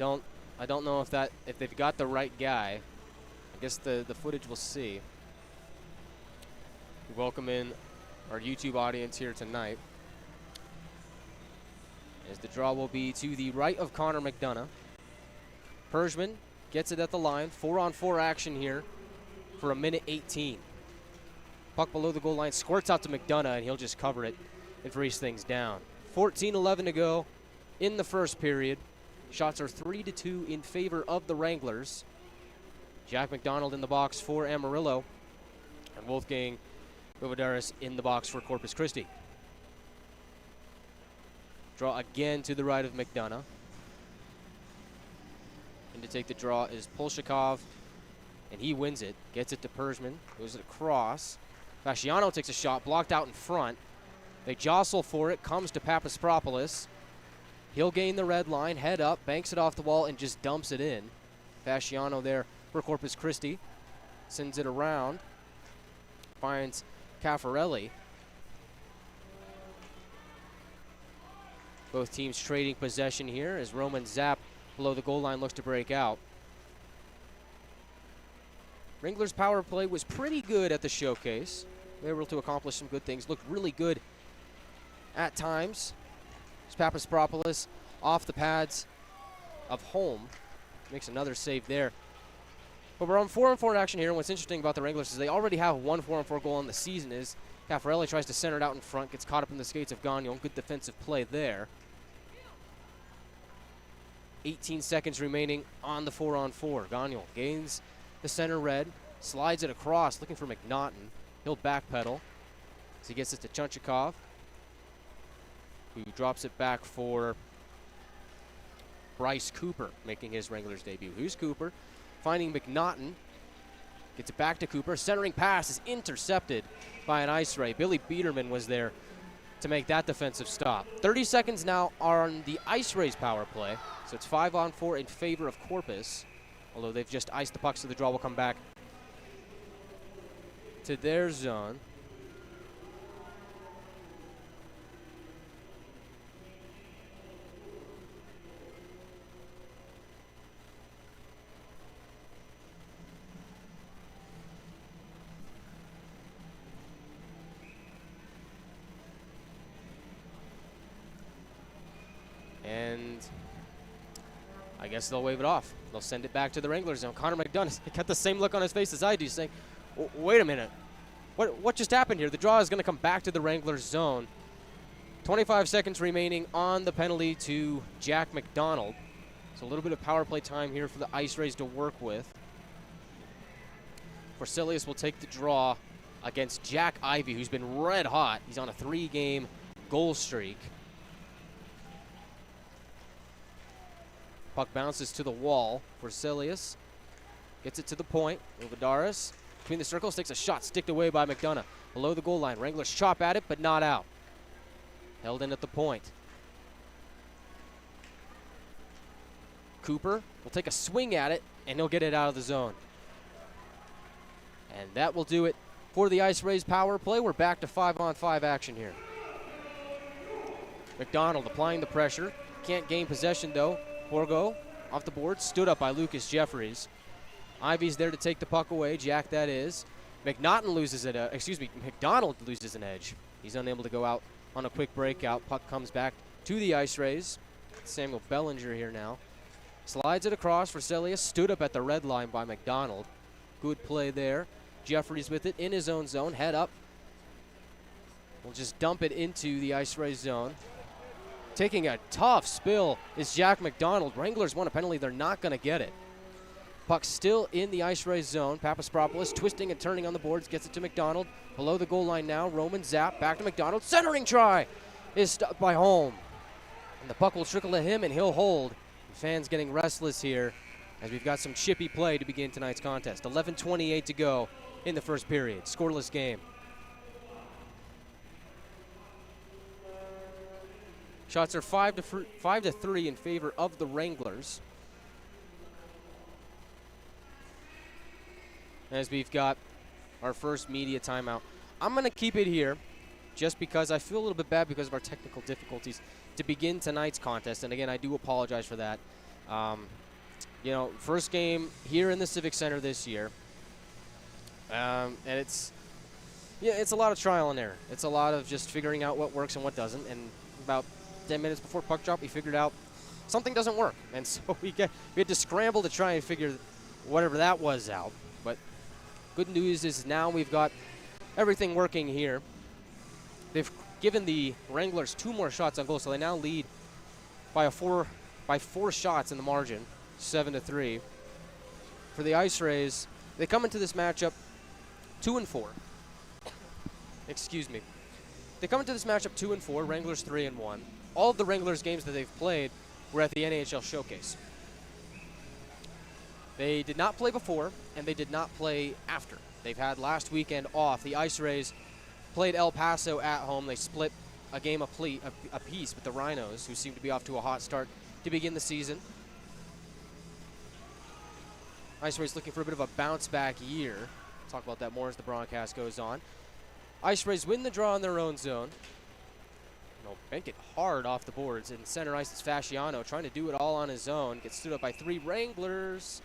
I don't know if they've got the right guy. I guess the footage we'll see. We welcome in our YouTube audience here tonight, as the draw will be to the right of Connor McDonough. Pershman gets it at the line. 4-on-4 action here for a minute 18. Puck below the goal line, squirts out to McDonough, and he'll just cover it and freeze things down. 14-11 to go in the first period. Shots are 3-2 in favor of the Wranglers. Jack McDonald in the box for Amarillo, and Wolfgang Vivadaris in the box for Corpus Christi. Draw again to the right of McDonough. And to take the draw is Polshikov, and he wins it. Gets it to Pershman, goes it across. Fasciano takes a shot, blocked out in front. They jostle for it, comes to Papaspropoulos. He'll gain the red line, head up, banks it off the wall, and just dumps it in. Fasciano there for Corpus Christi. Sends it around. Finds Caffarelli. Both teams trading possession here as Roman Zapp below the goal line looks to break out. Wranglers' power play was pretty good at the showcase. They were able to accomplish some good things. Looked really good at times. Papaspropoulos off the pads of home. Makes another save there. But we're on 4-on-4 action here, and what's interesting about the Wranglers is they already have one 4-on-4 goal on the season. Is Caffarelli tries to center it out in front, gets caught up in the skates of Gagnon. Good defensive play there. 18 seconds remaining on the 4-on-4. Gagnon gains the center red, slides it across, looking for McNaughton. He'll backpedal as he gets it to Chunchikov, who drops it back for Bryce Cooper, making his Wranglers debut. Here's Cooper, finding McNaughton, gets it back to Cooper. Centering pass is intercepted by an ice ray. Billy Biederman was there to make that defensive stop. 30 seconds now on the Ice Rays power play, so it's 5-on-4 in favor of Corpus, although they've just iced the puck, so the draw will come back to their zone. And I guess they'll wave it off. They'll send it back to the Wranglers zone. Connor McDonough got the same look on his face as I do, saying, wait a minute. What just happened here? The draw is going to come back to the Wranglers zone. 25 seconds remaining on the penalty to Jack McDonald. So a little bit of power play time here for the Ice Rays to work with. Forselius will take the draw against Jack Ivey, who's been red hot. He's on a 3-game goal streak. Puck bounces to the wall. Forselius gets it to the point. Vivadaris between the circles takes a shot, sticked away by McDonough. Below the goal line, Wranglers chop at it, but not out. Held in at the point. Cooper will take a swing at it, and he'll get it out of the zone. And that will do it for the Ice Rays power play. We're back to 5-on-5 action here. McDonald applying the pressure. Can't gain possession, though. Borgo off the board, stood up by Lucas Jeffries. Ivey's there to take the puck away. Jack, that is. McDonald loses an edge. He's unable to go out on a quick breakout. Puck comes back to the Ice Rays. Samuel Bellinger here now. Slides it across. Forselius stood up at the red line by McDonald. Good play there. Jeffries with it in his own zone. Head up. We'll just dump it into the Ice Rays zone. Taking a tough spill is Jack McDonald. Wranglers want a penalty. They're not going to get it. Puck still in the Ice Rays zone. Papaspropoulos twisting and turning on the boards. Gets it to McDonald. Below the goal line now. Roman Zapp back to McDonald. Centering try is stopped by Holm. And the puck will trickle to him, and he'll hold. Fans getting restless here as we've got some chippy play to begin tonight's contest. 11:28 to go in the first period. Scoreless game. Shots are 5-3 in favor of the Wranglers. As we've got our first media timeout. I'm going to keep it here just because I feel a little bit bad because of our technical difficulties to begin tonight's contest. And again, I do apologize for that. You know, first game here in the Civic Center this year. And it's a lot of trial and error. It's a lot of just figuring out what works and what doesn't. And about 10 minutes before puck drop, we figured out something doesn't work. And so we had to scramble to try and figure whatever that was out. But good news is now we've got everything working here. They've given the Wranglers 2 more shots on goal, so they now lead by 4 shots in the margin, 7-3. For the IceRays, they come into this matchup 2-4. Excuse me. They come into this matchup 2-4, Wranglers 3-1. All of the Wranglers games that they've played were at the NAHL Showcase. They did not play before, and they did not play after. They've had last weekend off. The IceRays played El Paso at home. They split a game apiece with the Rhinos, who seem to be off to a hot start to begin the season. IceRays looking for a bit of a bounce-back year. We'll talk about that more as the broadcast goes on. IceRays win the draw in their own zone. They'll bank it hard off the boards. In center ice, it's Fasciano trying to do it all on his own. Gets stood up by 3 Wranglers.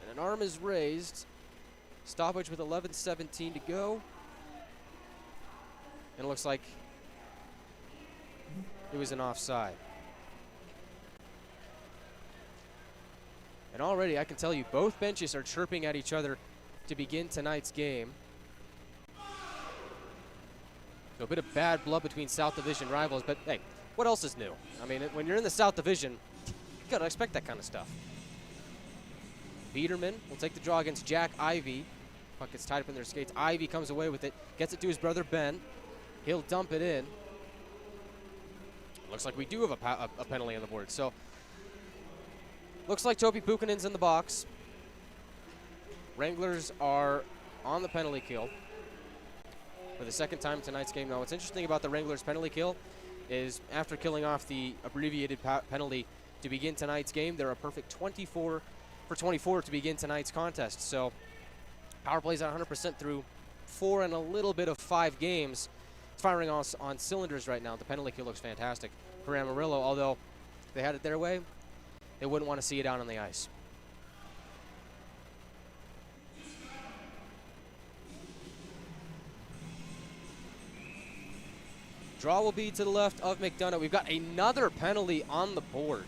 And an arm is raised. Stoppage with 11:17 to go. And it looks like it was an offside. And already I can tell you both benches are chirping at each other to begin tonight's game. So a bit of bad blood between South Division rivals, but hey, what else is new? I mean, when you're in the South Division, you gotta expect that kind of stuff. Biederman will take the draw against Jack Ivey. Puck gets tied up in their skates. Ivey comes away with it, gets it to his brother Ben. He'll dump it in. Looks like we do have a penalty on the board. So, looks like Topi Puukkonen's in the box. Wranglers are on the penalty kill for the second time in tonight's game. Now, what's interesting about the Wranglers' penalty kill is after killing off the abbreviated penalty to begin tonight's game, they're a perfect 24 for 24 to begin tonight's contest. So, power plays at 100% through 4 and a little bit of 5 games. It's firing on cylinders right now. The penalty kill looks fantastic for Amarillo, although if they had it their way, they wouldn't want to see it out on the ice. Draw will be to the left of McDonough. We've got another penalty on the board.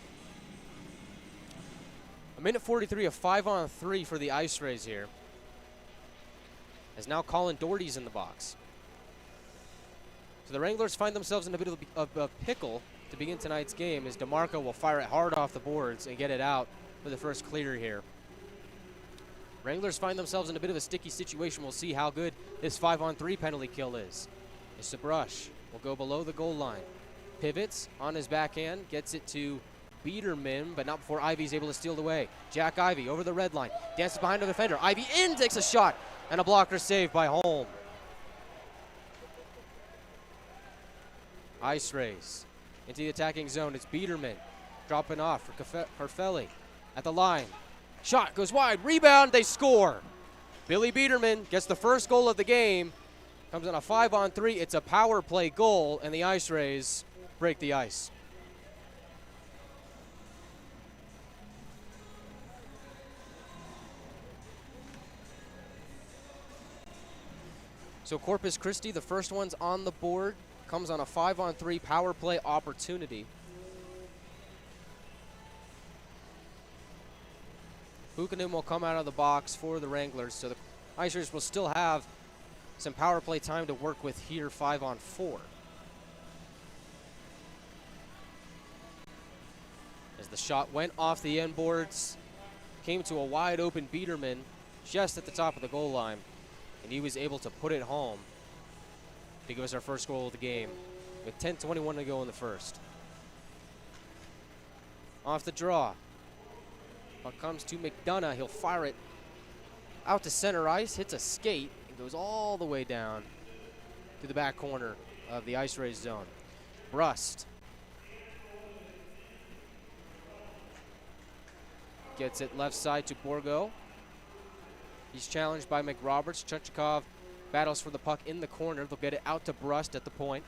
A minute 43 of 5-on-3 for the IceRays here. As now Colin Doherty's in the box. So the Wranglers find themselves in a bit of a pickle to begin tonight's game as DeMarco will fire it hard off the boards and get it out for the first clear here. Wranglers find themselves in a bit of a sticky situation. We'll see how good this 5-on-3 penalty kill is. It's a brush. Will go below the goal line. Pivots on his backhand, gets it to Biederman, but not before Ivey's able to steal it away. Jack Ivey over the red line, dances behind the defender. Ivey in, takes a shot, and a blocker save by Holm. IceRays into the attacking zone. It's Biederman dropping off for Carfelli at the line. Shot goes wide, rebound, they score. Billy Biederman gets the first goal of the game. Comes on a 5-on-3. It's a power play goal, and the IceRays break the ice. So Corpus Christi, the first one's on the board, comes on a 5-on-3 power play opportunity. Puukkonen will come out of the box for the Wranglers, so the IceRays will still have some power play time to work with here, 5-on-4. As the shot went off the end boards, came to a wide open Biederman just at the top of the goal line, and he was able to put it home to give us our first goal of the game with 10:21 to go in the first. Off the draw. Puck comes to McDonough. He'll fire it out to center ice, hits a skate, goes all the way down to the back corner of the IceRays zone. Brust gets it left side to Borgo. He's challenged by McRoberts. Chechikov battles for the puck in the corner. They'll get it out to Brust at the point.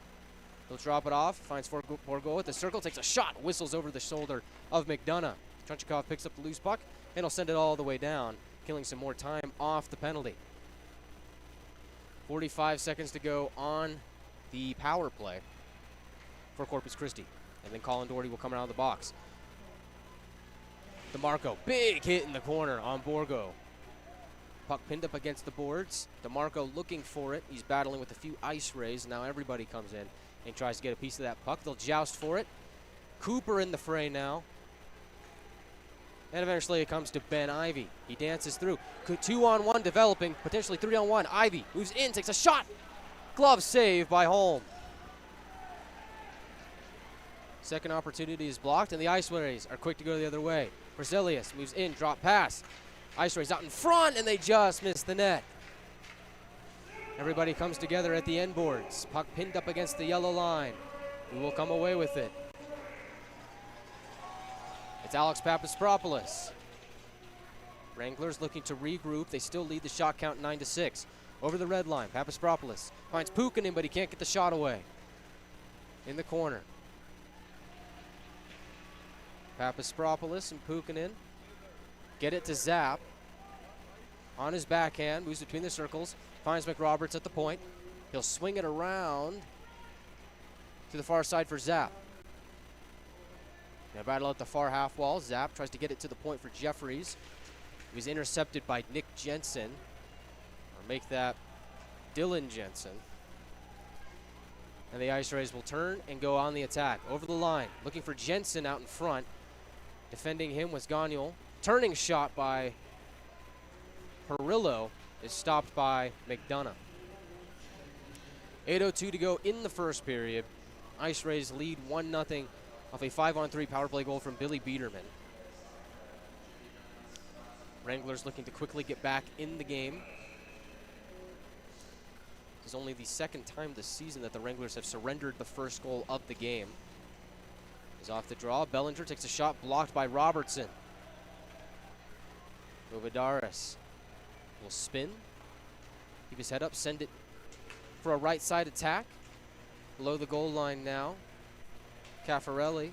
He'll drop it off, finds Borgo at the circle, takes a shot, whistles over the shoulder of McDonough. Chunchikov picks up the loose puck, and he'll send it all the way down, killing some more time off the penalty. 45 seconds to go on the power play for Corpus Christi. And then Colin Doherty will come out of the box. DeMarco, big hit in the corner on Borgo. Puck pinned up against the boards. DeMarco looking for it. He's battling with a few IceRays. Now everybody comes in and tries to get a piece of that puck. They'll joust for it. Cooper in the fray now. And eventually it comes to Ben Ivey. He dances through. 2-on-1 developing, potentially 3-on-1. Ivey moves in, takes a shot. Glove save by Holm. Second opportunity is blocked, and the IceRays are quick to go the other way. Berzelius moves in, drop pass. IceRays out in front, and they just miss the net. Everybody comes together at the end boards. Puck pinned up against the yellow line. Who will come away with it? It's Alex Papaspropoulos. Wranglers looking to regroup. They still lead the shot count 9-6. Over the red line, Papaspropoulos finds Puukkonen, but he can't get the shot away. In the corner. Papaspropoulos and Puukkonen get it to Zap. On his backhand, moves between the circles, finds McRoberts at the point. He'll swing it around to the far side for Zap. Now battle at the far half wall. Zap tries to get it to the point for Jeffries. He was intercepted by Nick Jensen. Or make that Dylan Jensen. And the IceRays will turn and go on the attack. Over the line, looking for Jensen out in front. Defending him was Gagnol. Turning shot by Perillo is stopped by McDonough. 8:02 to go in the first period. IceRays lead 1-0 off a 5-on-3 power play goal from Billy Biederman. Wranglers looking to quickly get back in the game. This is only the second time this season that the Wranglers have surrendered the first goal of the game. Is off the draw. Bellinger takes a shot blocked by Robertson. Rovadaris will spin. Keep his head up, send it for a right side attack. Below the goal line now. Caffarelli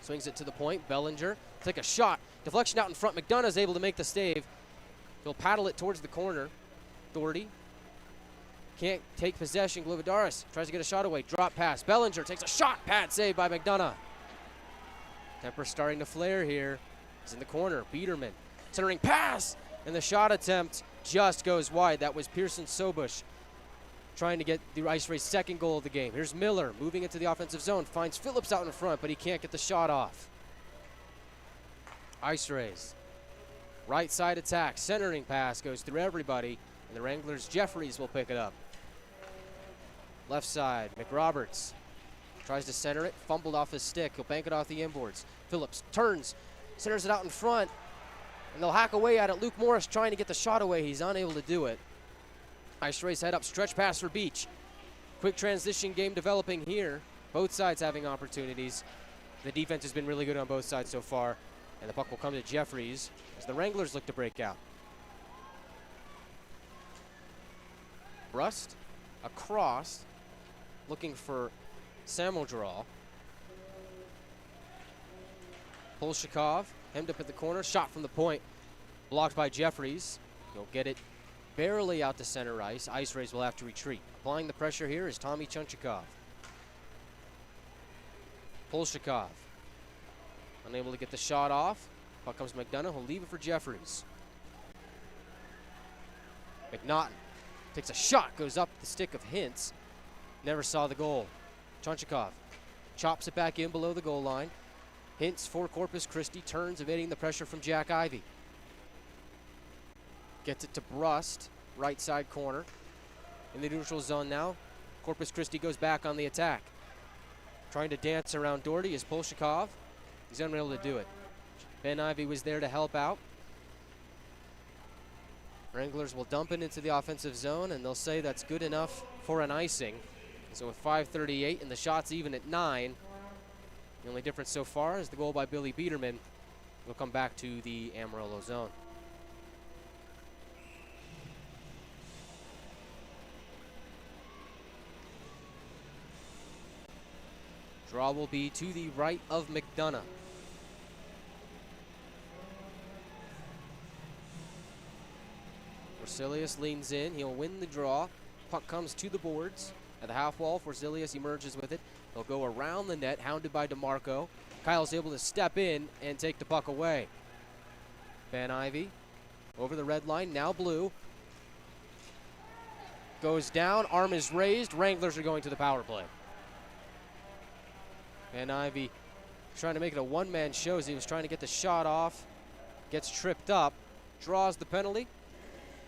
swings it to the point. Bellinger take a shot. Deflection out in front. McDonough is able to make the save. He'll paddle it towards the corner. Doherty can't take possession. Glovadaris tries to get a shot away. Drop pass. Bellinger takes a shot. Pad save by McDonough. Temper starting to flare here. He's in the corner. Biederman centering pass. And the shot attempt just goes wide. That was Pearson Sobush trying to get the IceRays' second goal of the game. Here's Miller moving into the offensive zone. Finds Phillips out in front, but he can't get the shot off. IceRays. Right side attack. Centering pass goes through everybody. And the Wranglers' Jeffries will pick it up. Left side, McRoberts tries to center it, fumbled off his stick. He'll bank it off the inboards. Phillips turns, centers it out in front, and they'll hack away at it. Luke Morris trying to get the shot away. He's unable to do it. IceRays head up, stretch pass for Beach. Quick transition game developing here. Both sides having opportunities. The defense has been really good on both sides so far, and the puck will come to Jeffries as the Wranglers look to break out. Rust across, looking for Samodraw. Polshikov hemmed up at the corner, shot from the point, blocked by Jeffries. He'll get it barely out to center ice. IceRays will have to retreat. Applying the pressure here is Tommy Chunchikov. Polshikov unable to get the shot off. Puck comes McDonough. He'll leave it for Jeffries. McNaughton takes a shot, goes up the stick of Hintz. Never saw the goal. Chunchikov chops it back in below the goal line. Hintz for Corpus Christi, turns, evading the pressure from Jack Ivey. Gets it to Brust, right side corner. In the neutral zone now, Corpus Christi goes back on the attack. Trying to dance around Doherty is Polshikov. He's unable to do it. Ben Ivey was there to help out. Wranglers will dump it into the offensive zone, and they'll say that's good enough for an icing. So with 5:38 and the shots even at 9, the only difference so far is the goal by Billy Biederman. Will come back to the Amarillo zone. Draw will be to the right of McDonough. Forsilius leans in. He'll win the draw. Puck comes to the boards at the half wall. Forsilius emerges with it. They'll go around the net, hounded by DeMarco. Kyle's able to step in and take the puck away. Van Ivy over the red line, now blue. Goes down, arm is raised. Wranglers are going to the power play. Van Ivy trying to make it a one-man show as he was trying to get the shot off. Gets tripped up, draws the penalty,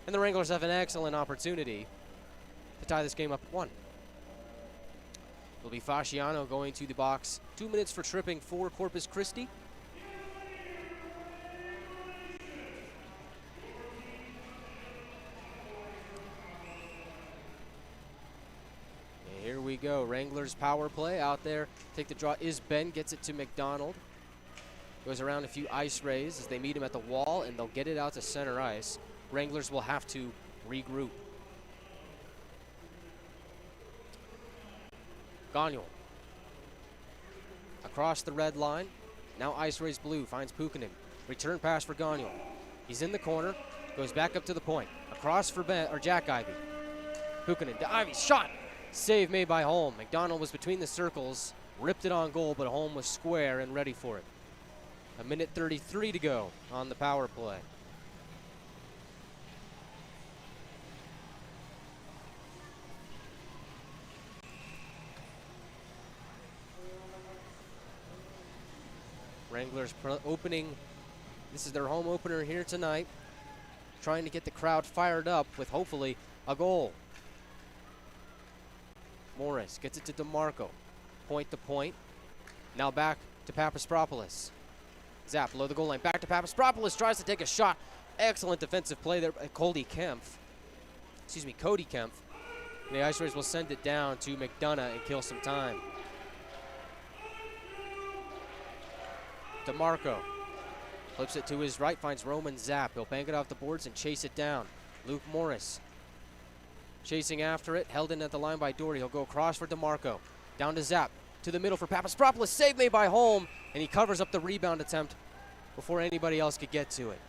and the Wranglers have an excellent opportunity to tie this game up at 1. It'll be Fasciano going to the box. 2 minutes for tripping for Corpus Christi. And here we go. Wranglers power play out there. Take the draw is Ben, gets it to McDonald. Goes around a few IceRays as they meet him at the wall, and they'll get it out to center ice. Wranglers will have to regroup. Gagnon. Across the red line. Now IceRays blue. Finds Pukanen. Return pass for Gagnon. He's in the corner. Goes back up to the point. Across for Jack Ivy. Pukanen to Ivy. Shot. Save made by Holm. McDonald was between the circles. Ripped it on goal, but Holm was square and ready for it. 1:33 to go on the power play. Wranglers opening. This is their home opener here tonight. Trying to get the crowd fired up with hopefully a goal. Morris gets it to DeMarco. Point to point. Now back to Papaspropoulos. Zap below the goal line. Back to Papaspropoulos. Tries to take a shot. Excellent defensive play there by Cody Kempf. And the IceRays will send it down to McDonough and kill some time. DeMarco flips it to his right, finds Roman Zapp. He'll bank it off the boards and chase it down. Luke Morris chasing after it, held in at the line by Doherty. He'll go across for DeMarco. Down to Zapp, to the middle for Papaspropoulos. Save made by Holm, and he covers up the rebound attempt before anybody else could get to it.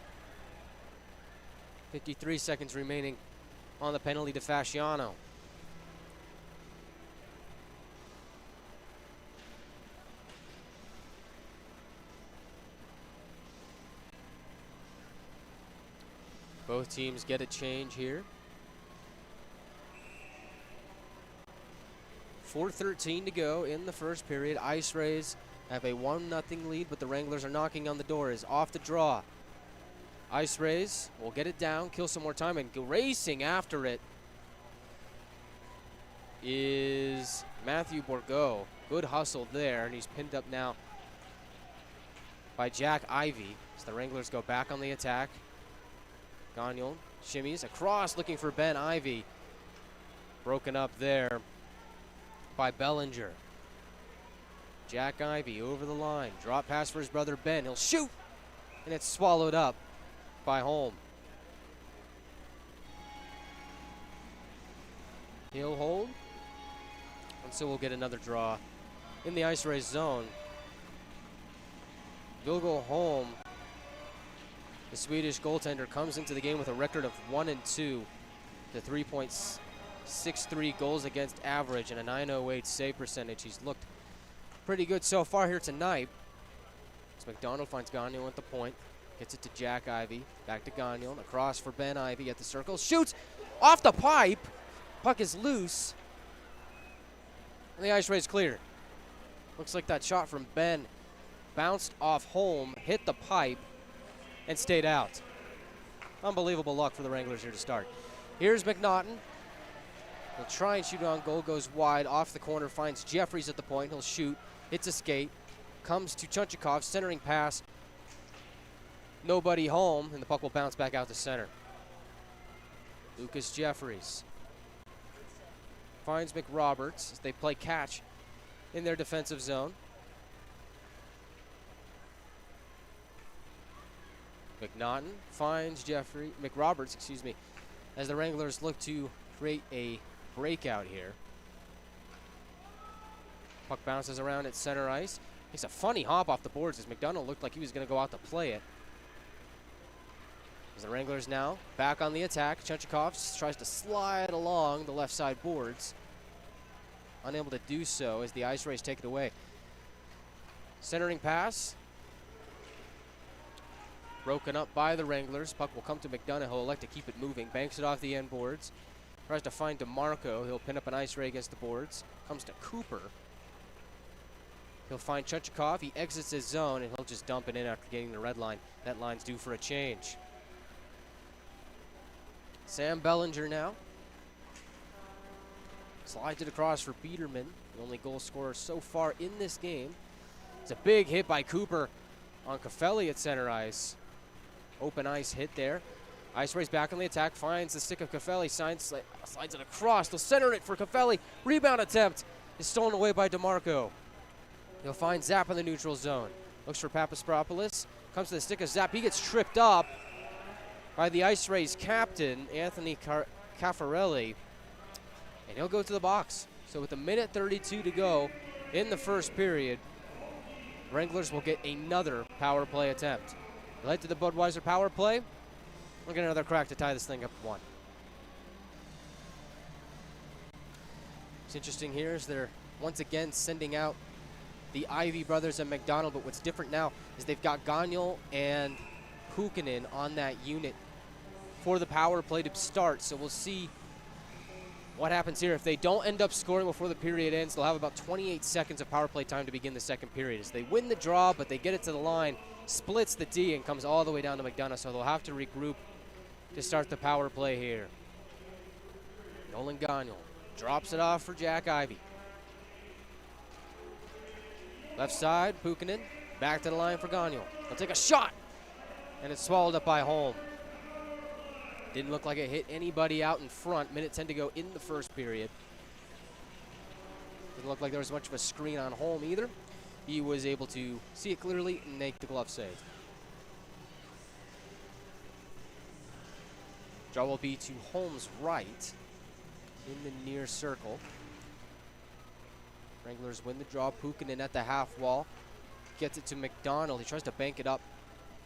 53 seconds remaining on the penalty to Fasciano. Both teams get a change here. 4:13 to go in the first period. IceRays have a 1-0 lead, but the Wranglers are knocking on the door. Is off the draw. IceRays will get it down, kill some more time, and go racing after it is Matthew Bourgault. Good hustle there, and he's pinned up now by Jack Ivy. So the Wranglers go back on the attack. Gagnon shimmies across looking for Ben Ivy. Broken up there by Bellinger. Jack Ivy over the line. Drop pass for his brother Ben. He'll shoot, and it's swallowed up by Holm. He'll hold, and so we'll get another draw in the IceRays zone. Vilgo Holm, the Swedish goaltender, comes into the game with a record of 1-2 to 3.63 goals against average and a .908 save percentage. He's looked pretty good so far here tonight. As McDonald finds Gagnon at the point, gets it to Jack Ivy, back to Gagnon, across for Ben Ivy at the circle, shoots off the pipe. Puck is loose, and the IceRays clear. Looks like that shot from Ben bounced off Holm, hit the pipe, and stayed out. Unbelievable luck for the Wranglers here to start. Here's McNaughton. He'll try and shoot on goal, goes wide, off the corner, finds Jeffries at the point. He'll shoot, hits a skate, comes to Chunchikov, centering pass. Nobody home, and the puck will bounce back out to center. Lucas Jeffries finds McRoberts as they play catch in their defensive zone. McNaughton finds McRoberts, as the Wranglers look to create a breakout here. Puck bounces around at center ice. Makes a funny hop off the boards as McDonald looked like he was going to go out to play it. As the Wranglers now back on the attack. Chechikov tries to slide along the left side boards. Unable to do so as the IceRays take it away. Centering pass. Broken up by the Wranglers. Puck will come to McDonough, who'll elect to keep it moving. Banks it off the end boards. Tries to find DeMarco. He'll pin up an IceRay against the boards. Comes to Cooper. He'll find Chechikov. He exits his zone, and he'll just dump it in after getting the red line. That line's due for a change. Sam Bellinger now. Slides it across for Biederman, the only goal scorer so far in this game. It's a big hit by Cooper on Caffelli at center ice. Open ice hit there. IceRays back on the attack, finds the stick of Caffelli, slides it across. They'll center it for Caffelli. Rebound attempt is stolen away by DeMarco. He'll find Zapp in the neutral zone. Looks for Papaspropoulos. Comes to the stick of Zapp. He gets tripped up by the IceRays captain, Anthony Caffarelli. And he'll go to the box. So with 1:32 to go in the first period, Wranglers will get another power play attempt. Led to the Budweiser power play. We'll get another crack to tie this thing up at 1. What's interesting here is they're once again sending out the Ivy brothers and McDonald, but what's different now is they've got Gagnol and Pukkanen on that unit for the power play to start. So we'll see what happens here. If they don't end up scoring before the period ends, they'll have about 28 seconds of power play time to begin the second period. As they win the draw, but they get it to the line, splits the D, and comes all the way down to McDonough, so they'll have to regroup to start the power play here. Nolan Gagnol drops it off for Jack Ivy. Left side, Pukkanen, back to the line for Gagnol. He'll take a shot, and it's swallowed up by Holm. Didn't look like it hit anybody out in front. 1:10 to go in the first period. Didn't look like there was much of a screen on Holm either. He was able to see it clearly and make the glove save. Draw will be to Holm's right in the near circle. Wranglers win the draw. Pukkanen at the half wall. Gets it to McDonald. He tries to bank it up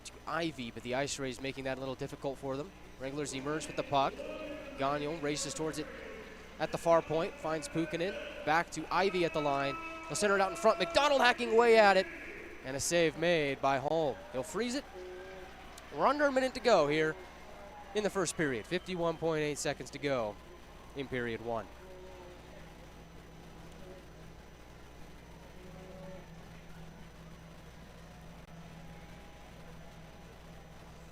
to Ivy, but the IceRays making that a little difficult for them. Wranglers emerge with the puck. Gagnol races towards it at the far point. Finds Pukkanen. Back to Ivy at the line. They'll center it out in front. McDonald hacking away at it. And a save made by Holm. He'll freeze it. We're under a minute to go here in the first period. 51.8 seconds to go in period 1.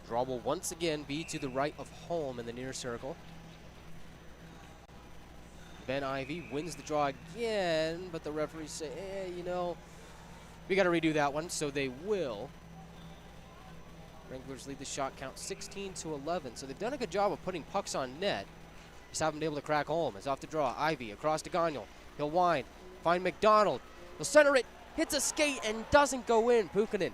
Draw will once again be to the right of Holm in the near circle. Ben Ivy wins the draw again, but the referees say, we got to redo that one, so they will. Wranglers lead the shot count 16-11, so they've done a good job of putting pucks on net. Just haven't been able to crack Holm. It's off the draw. Ivy across to Gagnol. He'll wind, find McDonald. He'll center it, hits a skate, and doesn't go in. Pukkanen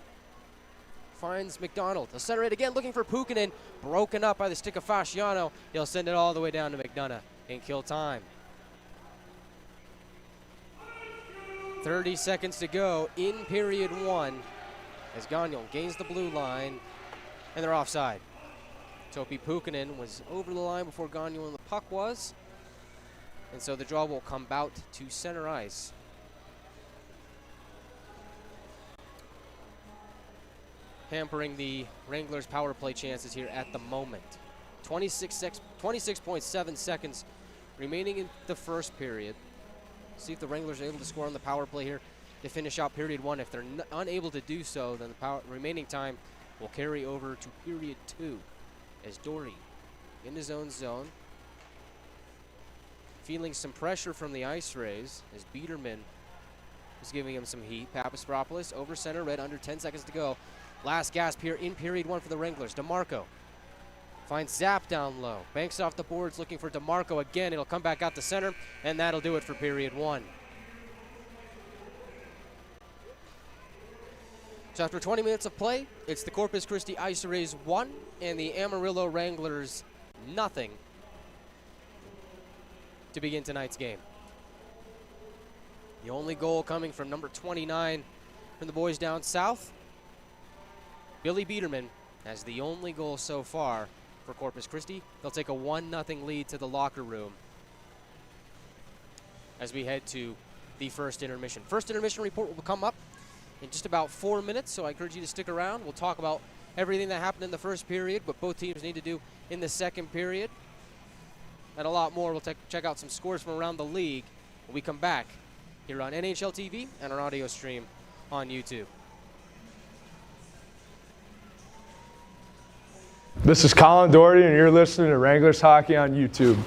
finds McDonald. He'll center it again, looking for Pukkanen. Broken up by the stick of Fasciano. He'll send it all the way down to McDonough and kill time. 30 seconds to go in period 1 as Gagnol gains the blue line, and they're offside. Topi Pukkanen was over the line before Gagnol and the puck was, and so the draw will come out to center ice. Hampering the Wranglers' power play chances here at the moment. 26.7 seconds remaining in the first period. See if the Wranglers are able to score on the power play here to finish out period 1. If they're unable to do so, then the remaining time will carry over to period 2 as Dory in his own zone, feeling some pressure from the IceRays as Biederman is giving him some heat. Papaspropoulos over center red, under 10 seconds to go. Last gasp here in period 1 for the Wranglers. DeMarco finds Zapp down low. Banks off the boards looking for DeMarco again. It'll come back out to center, and that'll do it for period 1. So after 20 minutes of play, it's the Corpus Christi IceRays 1 and the Amarillo Wranglers 0 to begin tonight's game. The only goal coming from number 29 from the boys down south. Billy Biederman as the only goal so far for Corpus Christi. They'll take a 1-0 lead to the locker room as we head to the first intermission. First intermission report will come up in just about 4 minutes, so I encourage you to stick around. We'll talk about everything that happened in the first period, what both teams need to do in the second period, and a lot more. We'll check out some scores from around the league when we come back here on NHL TV and our audio stream on YouTube. This is Colin Doherty, and you're listening to Wranglers Hockey on YouTube.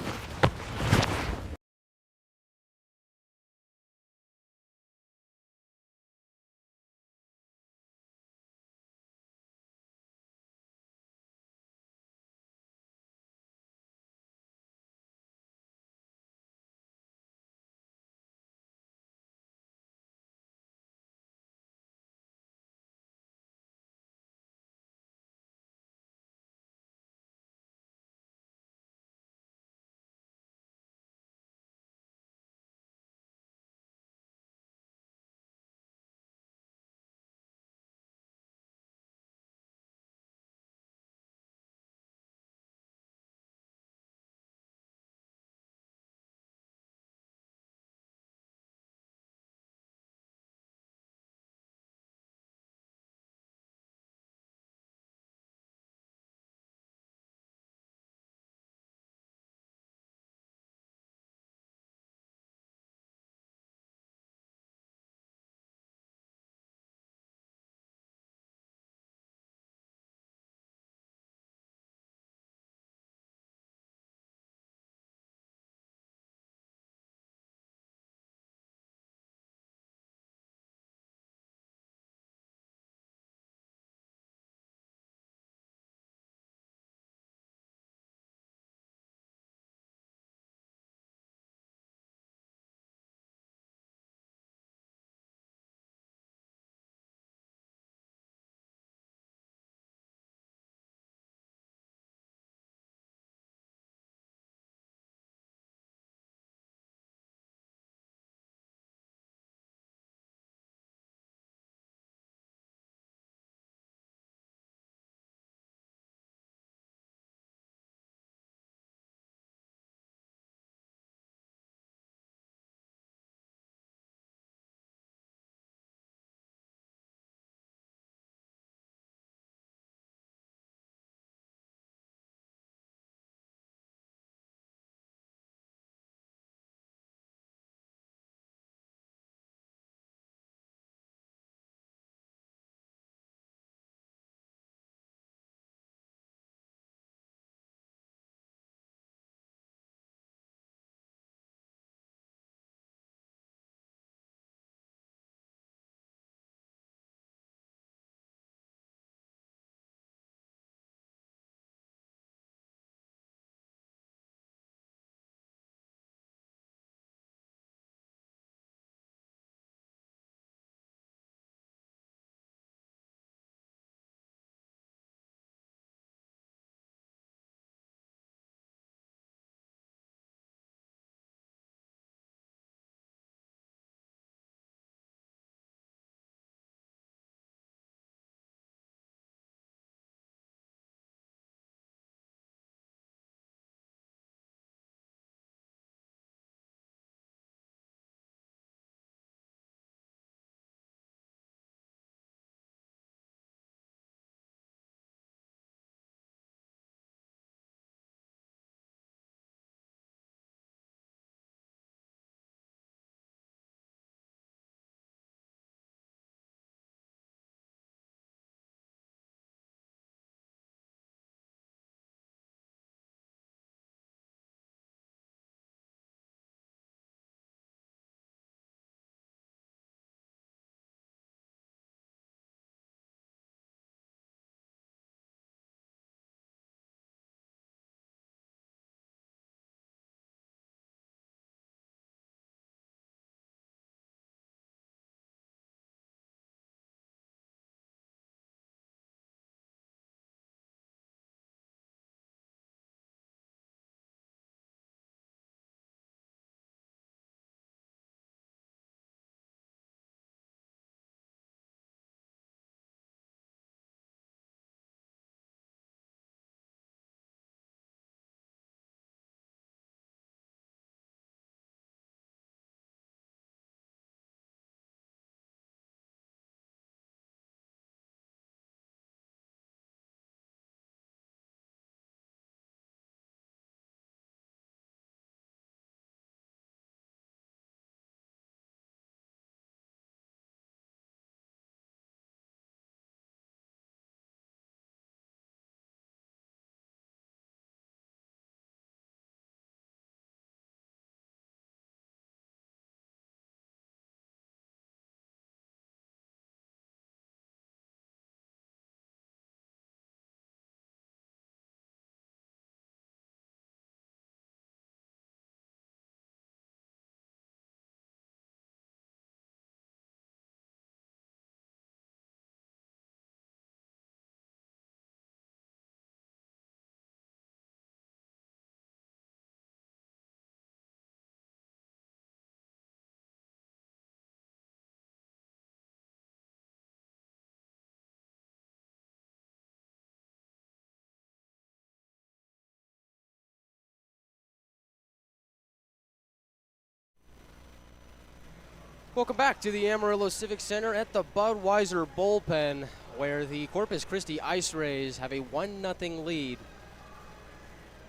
Welcome back to the Amarillo Civic Center at the Budweiser bullpen, where the Corpus Christi IceRays have a 1-0 lead.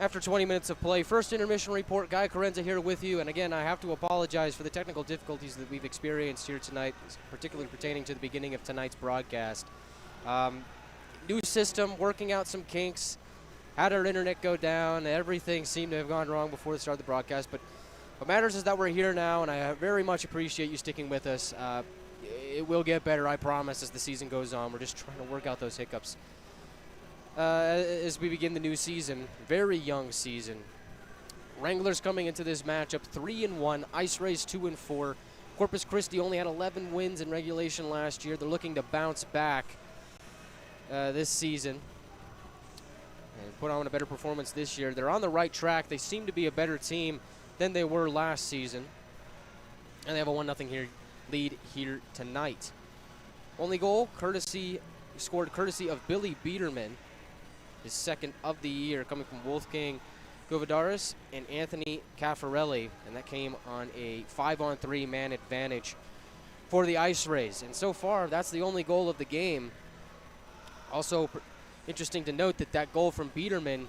After 20 minutes of play, first intermission report, Guy Chiarenza here with you. And again, I have to apologize for the technical difficulties that we've experienced here tonight, particularly pertaining to the beginning of tonight's broadcast. New system, working out some kinks, had our internet go down, everything seemed to have gone wrong before the start of the broadcast. But what matters is that we're here now, and I very much appreciate you sticking with us. It will get better, I promise, as the season goes on. We're just trying to work out those hiccups as we begin the new season. Very young season. Wranglers coming into this matchup 3-1, IceRays 2-4. Corpus Christi only had 11 wins in regulation last year. They're looking to bounce back this season and put on a better performance this year. They're on the right track. They seem to be a better team than they were last season, and they have a 1-0 lead here tonight. Only goal scored courtesy of Billy Biederman, his second of the year, coming from Wolfgang Govidaris and Anthony Caffarelli, and that came on a 5-on-3 man advantage for the IceRays. And so far, that's the only goal of the game. Also interesting to note that goal from Biederman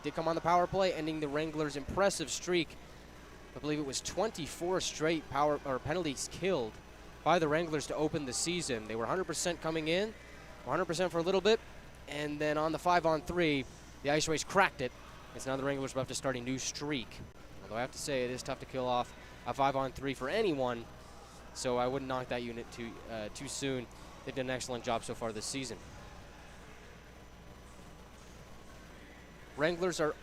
did come on the power play, ending the Wranglers' impressive streak. I believe it was 24 straight penalties killed by the Wranglers to open the season. They were 100% coming in, 100% for a little bit, and then on the 5-on-3, the IceRays cracked it. It's now the Wranglers will have to start a new streak. Although I have to say it is tough to kill off a 5-on-3 for anyone, so I wouldn't knock that unit too soon. They've done an excellent job so far this season. Wranglers are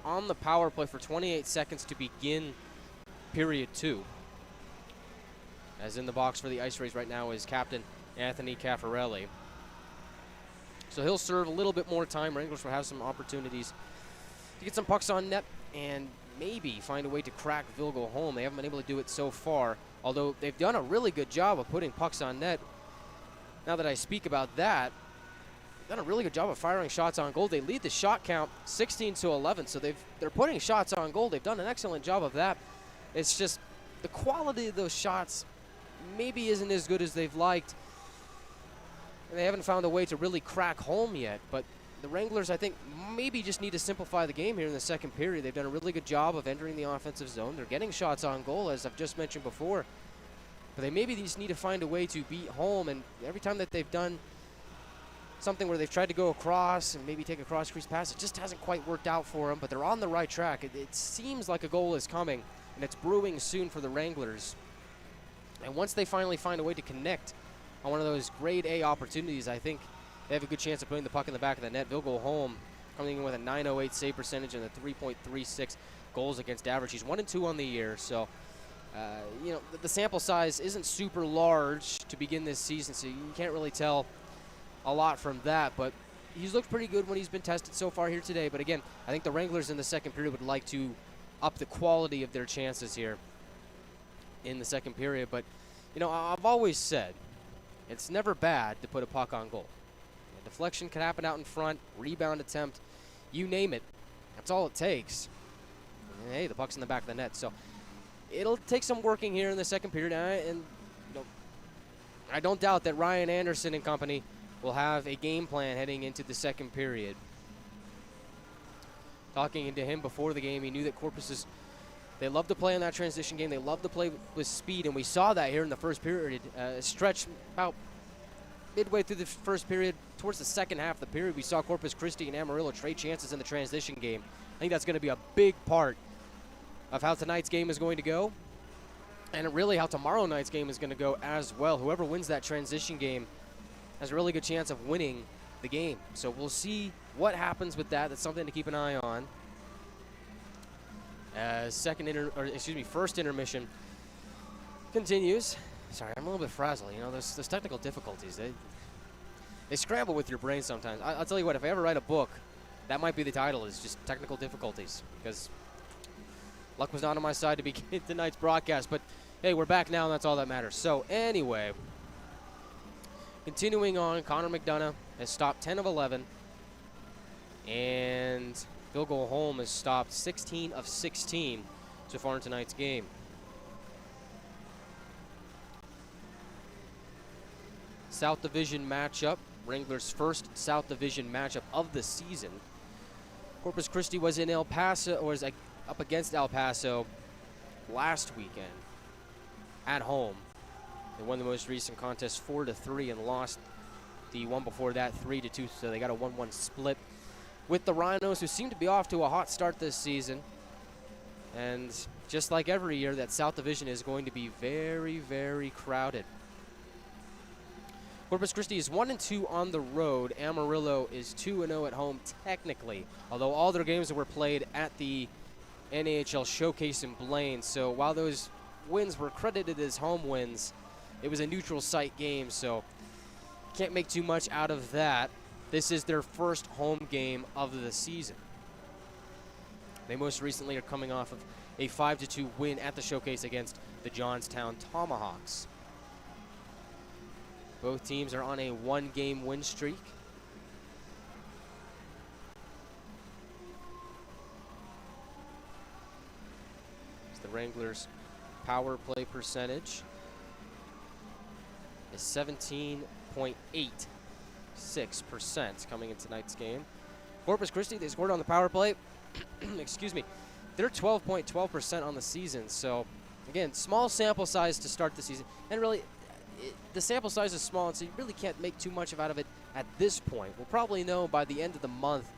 on the power play for 28 seconds to begin period 2. As in the box for the IceRays right now is Captain Anthony Caffarelli. So he'll serve a little bit more time. Wranglers will have some opportunities to get some pucks on net and maybe find a way to crack Vilgo home. They haven't been able to do it so far, although they've done a really good job of putting pucks on net. Now that I speak about that, they've done a really good job of firing shots on goal. They lead the shot count 16-11, so they're putting shots on goal. They've done an excellent job of that. It's just the quality of those shots maybe isn't as good as they've liked. And they haven't found a way to really crack home yet. But the Wranglers, I think, maybe just need to simplify the game here in the second period. They've done a really good job of entering the offensive zone. They're getting shots on goal, as I've just mentioned before. But they maybe just need to find a way to beat home. And every time that they've done something where they've tried to go across and maybe take a cross-crease pass, it just hasn't quite worked out for them. But they're on the right track. It seems like a goal is coming, and it's brewing soon for the Wranglers. And once they finally find a way to connect on one of those grade A opportunities, I think they have a good chance of putting the puck in the back of the net. Vilgo Holm coming in with a .908 save percentage and a 3.36 goals against average. He's 1-2 on the year, so the sample size isn't super large to begin this season, so you can't really tell a lot from that. But he's looked pretty good when he's been tested so far here today. But again, I think the Wranglers in the second period would like to up the quality of their chances here in the second period. But I've always said it's never bad to put a puck on goal. A deflection can happen out in front, rebound attempt, you name it. That's all it takes. And hey, the puck's in the back of the net. So it'll take some working here in the second period. And I don't doubt that Ryan Anderson and company will have a game plan heading into the second period. Talking to him before the game, he knew that they love to play in that transition game. They love to play with speed, and we saw that here in the first period. Stretch about midway through the first period, towards the second half of the period, we saw Corpus Christi and Amarillo trade chances in the transition game. I think that's going to be a big part of how tonight's game is going to go, and really how tomorrow night's game is going to go as well. Whoever wins that transition game has a really good chance of winning the game. So we'll see what happens with that. That's something to keep an eye on. First intermission continues. Sorry, I'm a little bit frazzled. Those technical difficulties, they scramble with your brain sometimes. I'll tell you what, if I ever write a book, that might be the title, is just technical difficulties, because luck was not on my side to begin tonight's broadcast. But hey, we're back now, and that's all that matters. So anyway, continuing on, Connor McDonough has stopped 10 of 11, and Field goal home has stopped 16 of 16 so far in tonight's game. South Division matchup. Wranglers' first South Division matchup of the season. Corpus Christi was in El Paso, or was up against El Paso last weekend at home. They won the most recent contest 4-3 and lost the one before that 3-2, so they got a 1-1 split with the Rhinos, who seem to be off to a hot start this season. And just like every year, that South Division is going to be very, very crowded. Corpus Christi is 1-2 on the road. Amarillo is 2-0 at home technically, although all their games were played at the NAHL Showcase in Blaine. So while those wins were credited as home wins, it was a neutral site game, so can't make too much out of that. This is their first home game of the season. They most recently are coming off of a 5-2 win at the Showcase against the Johnstown Tomahawks. Both teams are on a one-game win streak. It's the Wranglers' power play percentage is 17.86% coming in tonight's game. Corpus Christi, they scored on the power play. Excuse me. They're 12.12% on the season. So, again, small sample size to start the season. And really, the sample size is small, and so you really can't make too much out of it at this point. We'll probably know by the end of the month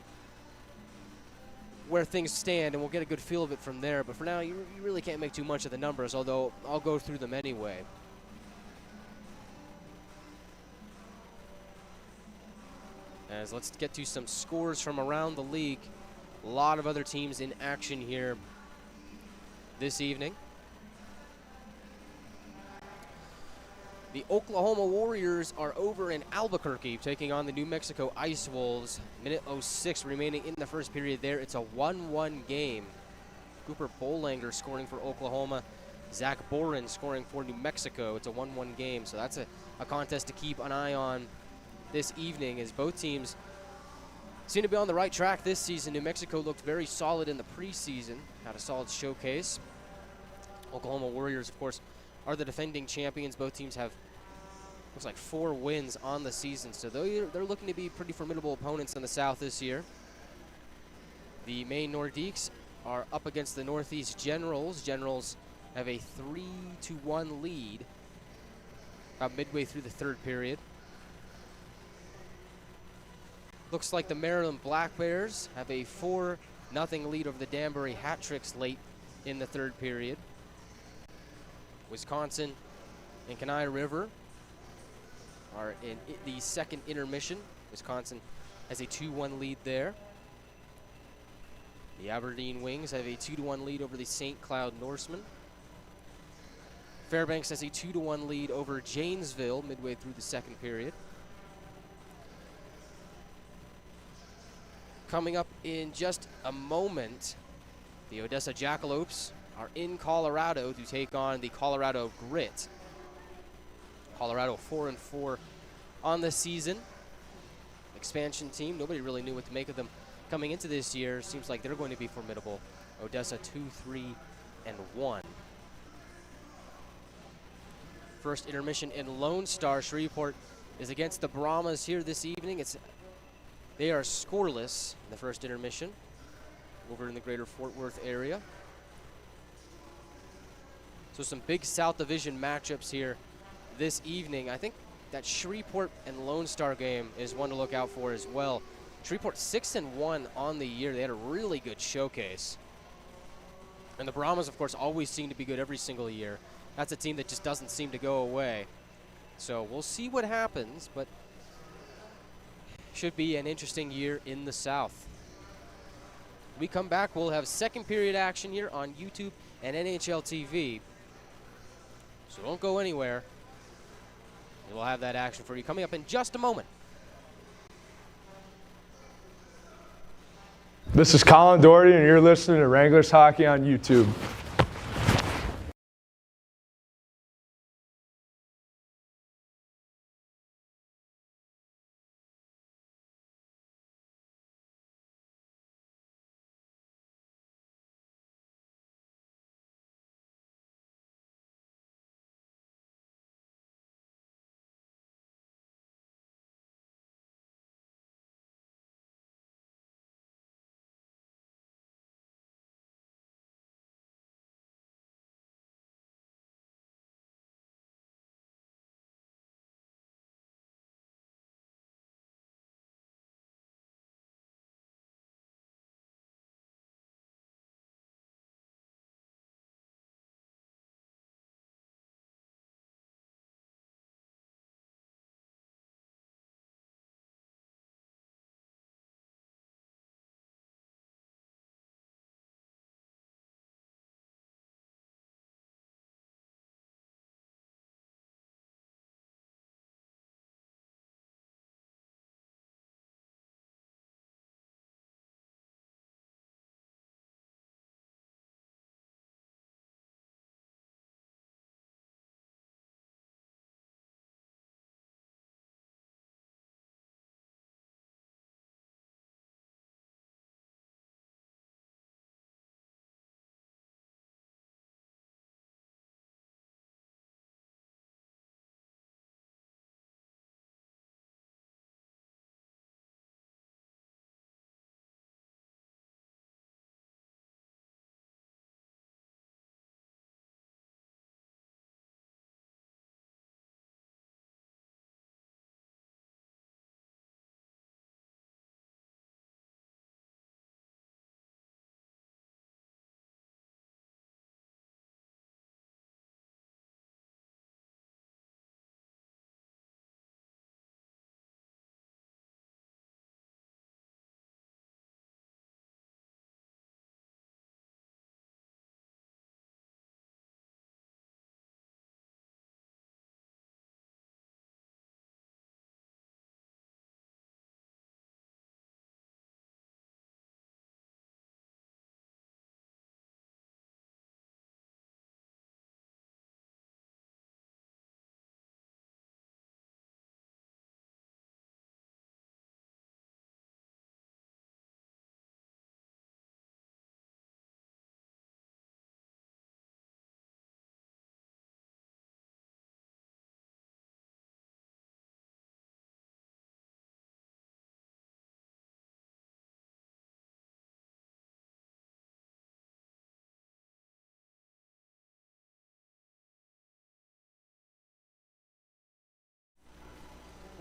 where things stand, and we'll get a good feel of it from there. But for now, you really can't make too much of the numbers, although I'll go through them anyway. As let's get to some scores from around the league. A lot of other teams in action here this evening. The Oklahoma Warriors are over in Albuquerque taking on the New Mexico Ice Wolves. Minute 06 remaining in the first period there. It's a 1-1 game. Cooper Bolanger scoring for Oklahoma. Zach Boren scoring for New Mexico. It's a 1-1 game, so that's a contest to keep an eye on this evening, as both teams seem to be on the right track this season. New Mexico looked very solid in the preseason, had a solid showcase. Oklahoma Warriors, of course, are the defending champions. Both teams have, looks like, 4 wins on the season, so they're looking to be pretty formidable opponents in the South this year. The Maine Nordiques are up against the Northeast Generals. Generals have a 3-1 lead about midway through the third period. Looks like the Maryland Black Bears have a 4-0 lead over the Danbury Hat Tricks late in the third period. Wisconsin and Kenai River are in the second intermission. Wisconsin has a 2-1 lead there. The Aberdeen Wings have a 2-1 lead over the St. Cloud Norsemen. Fairbanks has a 2-1 lead over Janesville midway through the second period. Coming up in just a moment, the Odessa Jackalopes are in Colorado to take on the Colorado Grit. Colorado 4-4 on the season. Expansion team. Nobody really knew what to make of them coming into this year. Seems like they're going to be formidable. Odessa 2-3-1. First intermission in Lone Star. Shreveport is against the Brahmas here this evening. They are scoreless in the first intermission over in the greater Fort Worth area. So some big South Division matchups here this evening. I think that Shreveport and Lone Star game is one to look out for as well. Shreveport 6-1 on the year. They had a really good showcase. And the Brahmas, of course, always seem to be good every single year. That's a team that just doesn't seem to go away. So we'll see what happens, but should be an interesting year in the South. When we come back, we'll have second period action here on YouTube and NHL TV. So don't go anywhere. We'll have that action for you coming up in just a moment. This is Colin Doherty, and you're listening to Wranglers Hockey on YouTube.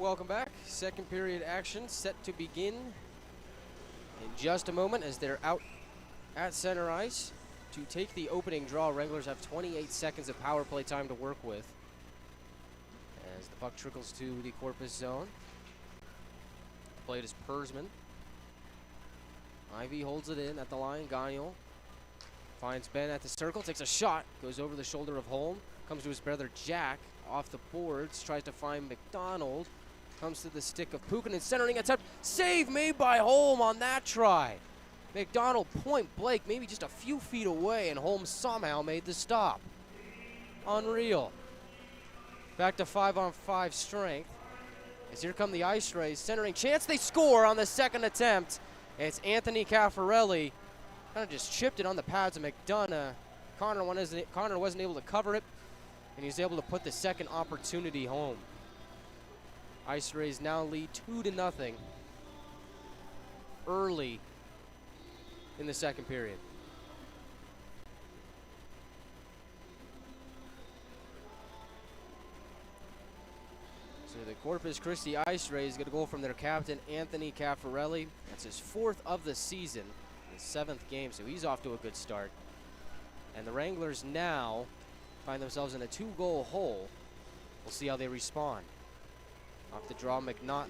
Welcome back. Second period action set to begin in just a moment as they're out at center ice to take the opening draw. Wranglers have 28 seconds of power play time to work with as the puck trickles to the Corpus zone. Played is Persman. Ivy holds it in at the line. Gagnon finds Ben at the circle, takes a shot, goes over the shoulder of Holm, comes to his brother Jack off the boards, tries to find McDonald, comes to the stick of Pukin, centering attempt, save made by Holm on that try. McDonald point blank, maybe just a few feet away, and Holm somehow made the stop. Unreal. Back to 5-on-5 strength. As here come the IceRays, centering chance, they score on the second attempt. It's Anthony Caffarelli. Kind of just chipped it on the pads of McDonough. Connor wasn't able to cover it, and he was able to put the second opportunity home. IceRays now lead 2-0 early in the second period. So the Corpus Christi IceRays get a goal from their captain, Anthony Caffarelli. That's his 4th of the season, his 7th game, so he's off to a good start. And the Wranglers now find themselves in a 2-goal hole. We'll see how they respond. Off the draw, McNaughton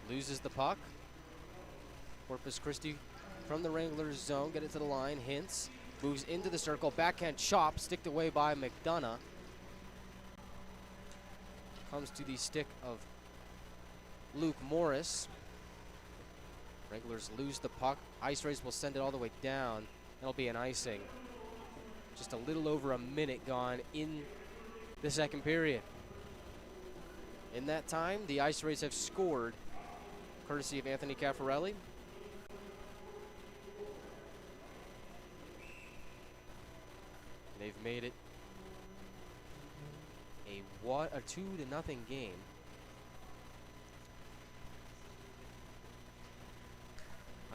loses the puck. Corpus Christi from the Wranglers zone, get it to the line. Hintz moves into the circle, backhand chop, sticked away by McDonough. Comes to the stick of Luke Morris. Wranglers lose the puck. IceRays will send it all the way down. That'll be an icing. Just a little over a minute gone in the second period. In that time, the IceRays have scored, courtesy of Anthony Caffarelli. They've made it a 2-0 game.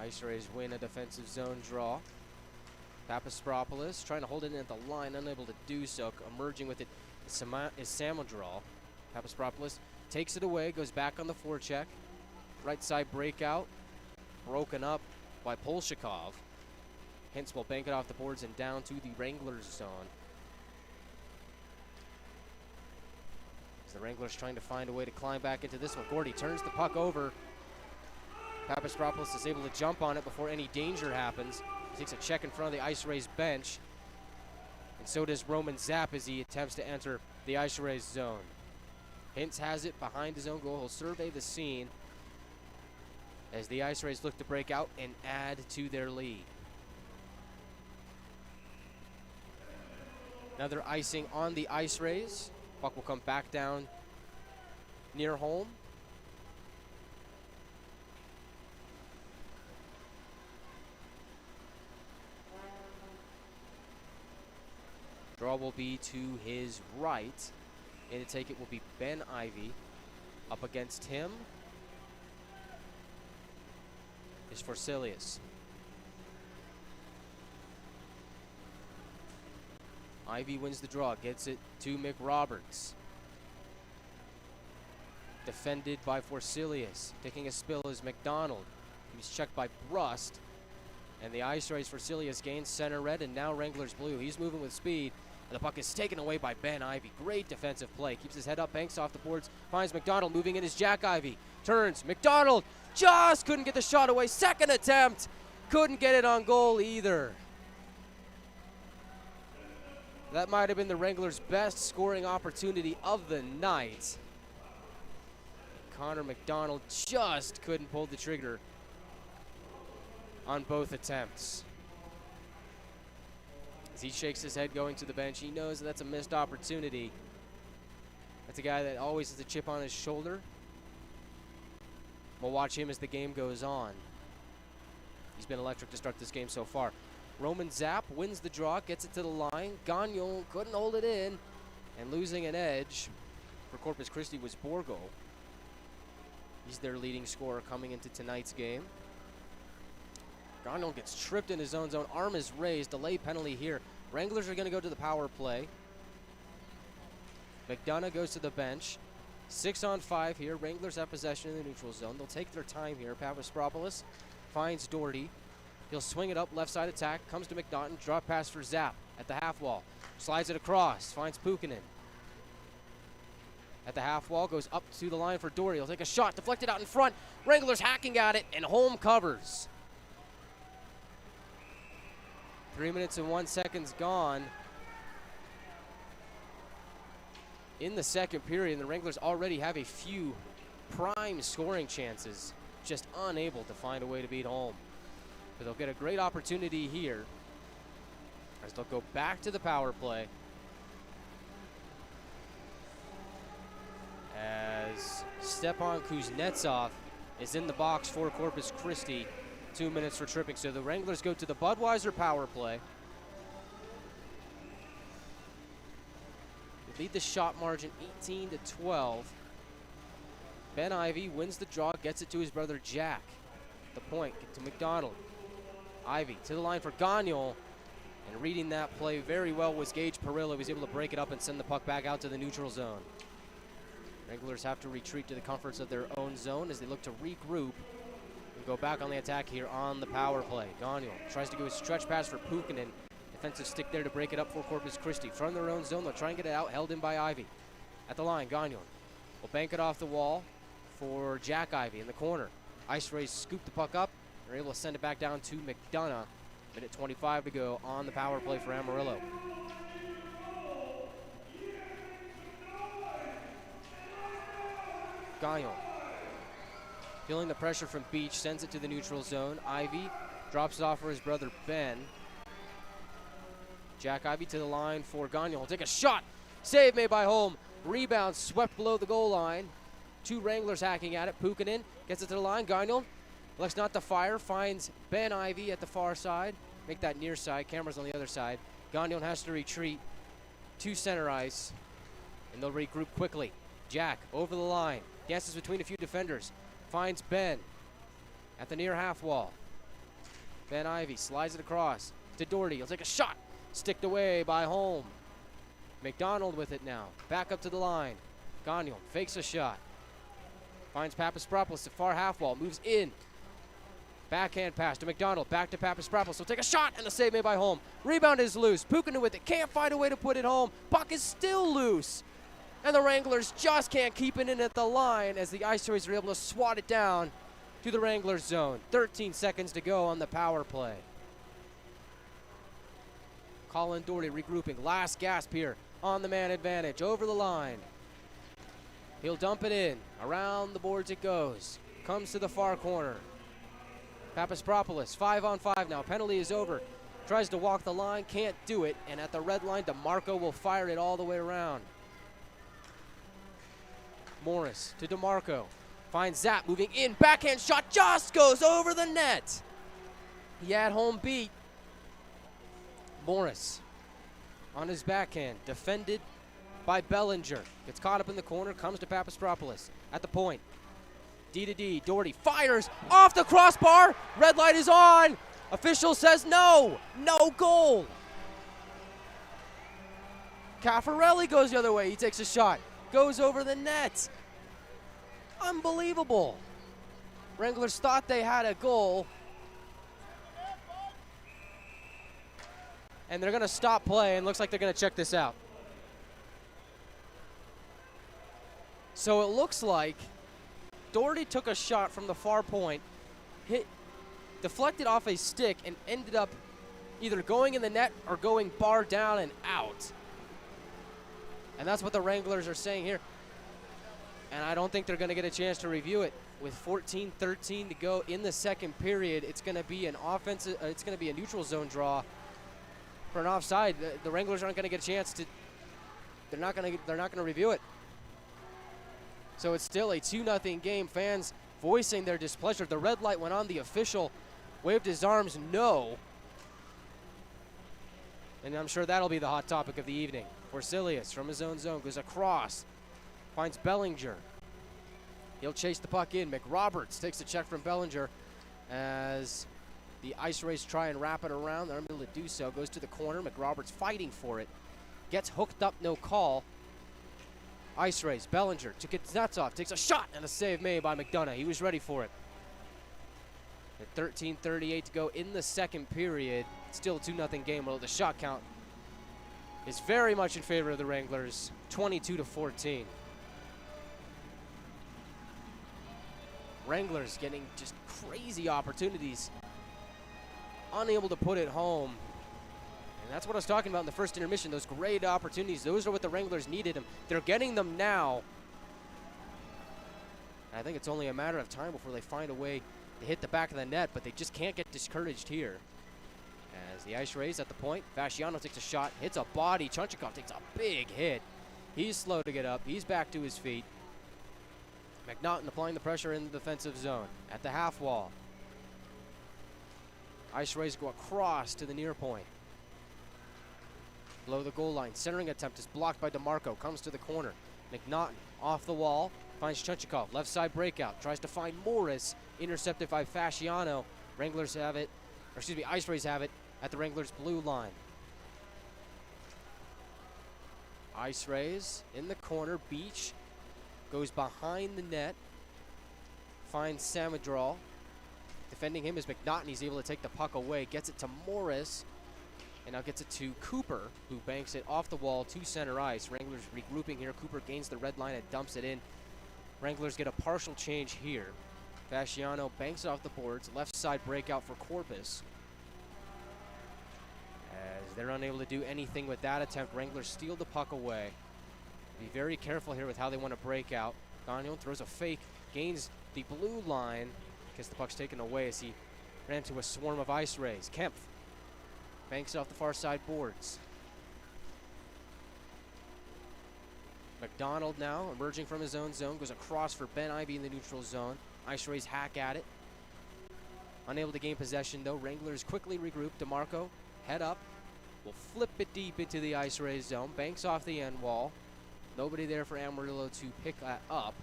IceRays win a defensive zone draw. Papastropoulos trying to hold it in at the line, unable to do so. Emerging with it is Samadral. Papastropoulos takes it away, goes back on the forecheck. Right side breakout, broken up by Polshikov. Hintz will bank it off the boards and down to the Wranglers zone. As the Wranglers trying to find a way to climb back into this one. Gordy turns the puck over. Papastropoulos is able to jump on it before any danger happens. He takes a check in front of the IceRays bench. And so does Roman Zapp as he attempts to enter the IceRays zone. Hintz has it behind his own goal. He'll survey the scene as the IceRays look to break out and add to their lead. Another icing on the IceRays. Puck will come back down near home. Draw will be to his right. And to take it will be Ben Ivy. Up against him is Forsilius. Ivy wins the draw, gets it to McRoberts. Defended by Forsilius. Taking a spill is McDonald. He's checked by Brust. And the IceRays Forsilius gains center red and now Wranglers blue. He's moving with speed. And the puck is taken away by Ben Ivy. Great defensive play. Keeps his head up, banks off the boards. Finds McDonald moving in is Jack Ivy. Turns. McDonald just couldn't get the shot away. Second attempt. Couldn't get it on goal either. That might have been the Wranglers' best scoring opportunity of the night. Connor McDonald just couldn't pull the trigger on both attempts. As he shakes his head going to the bench, he knows that that's a missed opportunity. That's a guy that always has a chip on his shoulder. We'll watch him as the game goes on. He's been electric to start this game so far. Roman Zapp wins the draw, gets it to the line. Gagnon couldn't hold it in. And losing an edge for Corpus Christi was Borgo. He's their leading scorer coming into tonight's game. Gagnon gets tripped in his own zone. Arm is raised. Delay penalty here. Wranglers are going to go to the power play. McDonough goes to the bench. 6-on-5 here. Wranglers have possession in the neutral zone. They'll take their time here. Papaspropoulos finds Doherty. He'll swing it up, left side attack. Comes to McNaughton. Drop pass for Zapp at the half wall. Slides it across. Finds Pukinen. At the half wall, goes up to the line for Doherty. He'll take a shot, deflected out in front. Wranglers hacking at it, and home covers. 3 minutes and 1 second gone in the second period, and the Wranglers already have a few prime scoring chances, just unable to find a way to beat home. But they'll get a great opportunity here as they'll go back to the power play. As Stepan Kuznetsov is in the box for Corpus Christi. 2 minutes for tripping. So the Wranglers go to the Budweiser power play. They lead the shot margin 18-12. Ben Ivy wins the draw, gets it to his brother Jack. The point to McDonald. Ivy to the line for Gagnon. And reading that play very well was Gage Perillo. He was able to break it up and send the puck back out to the neutral zone. Wranglers have to retreat to the comforts of their own zone as they look to regroup and go back on the attack here on the power play. Gagnon tries to go a stretch pass for Pukinen. Defensive stick there to break it up for Corpus Christi. From their own zone, they'll try and get it out, held in by Ivy. At the line, Gagnon will bank it off the wall for Jack Ivy in the corner. IceRays scoop the puck up. They're able to send it back down to McDonough. Minute 25 to go on the power play for Amarillo. Gagnon feeling the pressure from Beach, sends it to the neutral zone. Ivy drops it off for his brother Ben. Jack Ivy to the line for Gagnon. He'll take a shot. Save made by Holm. Rebound swept below the goal line. Two Wranglers hacking at it. Pukinen gets it to the line. Gagnon elects not to fire. Finds Ben Ivy at the far side. Make that near side. Camera's on the other side. Gagnon has to retreat to center ice. And they'll regroup quickly. Jack over the line. Dances between a few defenders. Finds Ben at the near half wall. Ben Ivy slides it across to Doherty. He'll take a shot. Sticked away by Holm. McDonald with it now. Back up to the line. Gagnon fakes a shot. Finds Papaspropoulos at far half wall. Moves in. Backhand pass to McDonald. Back to Papaspropoulos. He'll take a shot and a save made by Holm. Rebound is loose. Pukinen with it. Can't find a way to put it home. Puck is still loose. And the Wranglers just can't keep it in at the line as the IceRays are able to swat it down to the Wranglers zone. 13 seconds to go on the power play. Colin Doherty regrouping. Last gasp here on the man advantage. Over the line. He'll dump it in. Around the boards it goes. Comes to the far corner. Papaspropoulos, 5-on-5 now. Penalty is over. Tries to walk the line. Can't do it. And at the red line, DeMarco will fire it all the way around. Morris to DeMarco. Finds Zapp moving in. Backhand shot just goes over the net. He had home beat. Morris on his backhand. Defended by Bellinger. Gets caught up in the corner. Comes to Papaspropoulos at the point. D to D. Doherty fires off the crossbar. Red light is on. Official says no. No goal. Caffarelli goes the other way. He takes a shot. Goes over the net. Unbelievable. Wranglers thought they had a goal. And they're going to stop play, and looks like they're going to check this out. So it looks like Doherty took a shot from the far point, deflected off a stick, and ended up either going in the net or going bar down and out. And that's what the Wranglers are saying here. And I don't think they're going to get a chance to review it. With 14-13 to go in the second period, it's going to be an offensive. It's going to be a neutral zone draw for an offside. The Wranglers aren't going to get a chance to. They're not going to review it. So it's still a 2-0 game. Fans voicing their displeasure. The red light went on. The official waved his arms no. And I'm sure that'll be the hot topic of the evening. Forsilius from his own zone goes across. Finds Bellinger. He'll chase the puck in. McRoberts takes the check from Bellinger as the IceRays try and wrap it around. They're able to do so. Goes to the corner. McRoberts fighting for it. Gets hooked up, no call. IceRays, Bellinger to get his nuts off, takes a shot, and a save made by McDonough. He was ready for it. At 13:38 to go in the second period, still a 2-0 game, although the shot count is very much in favor of the Wranglers, 22-14. Wranglers getting just crazy opportunities, unable to put it home. And that's what I was talking about in the first intermission, those great opportunities. Those are what the Wranglers needed. They're getting them now. And I think it's only a matter of time before they find a way to hit the back of the net, but they just can't get discouraged here. As the IceRays at the point, Fasciano takes a shot, hits a body. Chunchikov takes a big hit. He's slow to get up. He's back to his feet. McNaughton applying the pressure in the defensive zone at the half wall. IceRays go across to the near point. Below the goal line, centering attempt is blocked by DeMarco, comes to the corner. McNaughton off the wall, finds Chunchikov, left side breakout, tries to find Morris, intercepted by Fasciano. Wranglers have it, or excuse me, IceRays have it at the Wranglers blue line. IceRays in the corner, Beach goes behind the net, finds Samadral. Defending him is McNaughton. He's able to take the puck away, gets it to Morris, and now gets it to Cooper, who banks it off the wall to center ice. Wranglers regrouping here. Cooper gains the red line and dumps it in. Wranglers get a partial change here. Fasciano banks it off the boards. Left side breakout for Corpus. As they're unable to do anything with that attempt, Wranglers steal the puck away. Be very careful here with how they want to break out. Gagnon throws a fake, gains the blue line. Gets the puck's taken away as he ran into a swarm of IceRays. Kempf banks it off the far side boards. McDonald now emerging from his own zone, goes across for Ben Ivey in the neutral zone. IceRays hack at it. Unable to gain possession though. Wranglers quickly regroup. DeMarco head up, will flip it deep into the IceRays zone. Banks off the end wall. Nobody there for Amarillo to pick that up.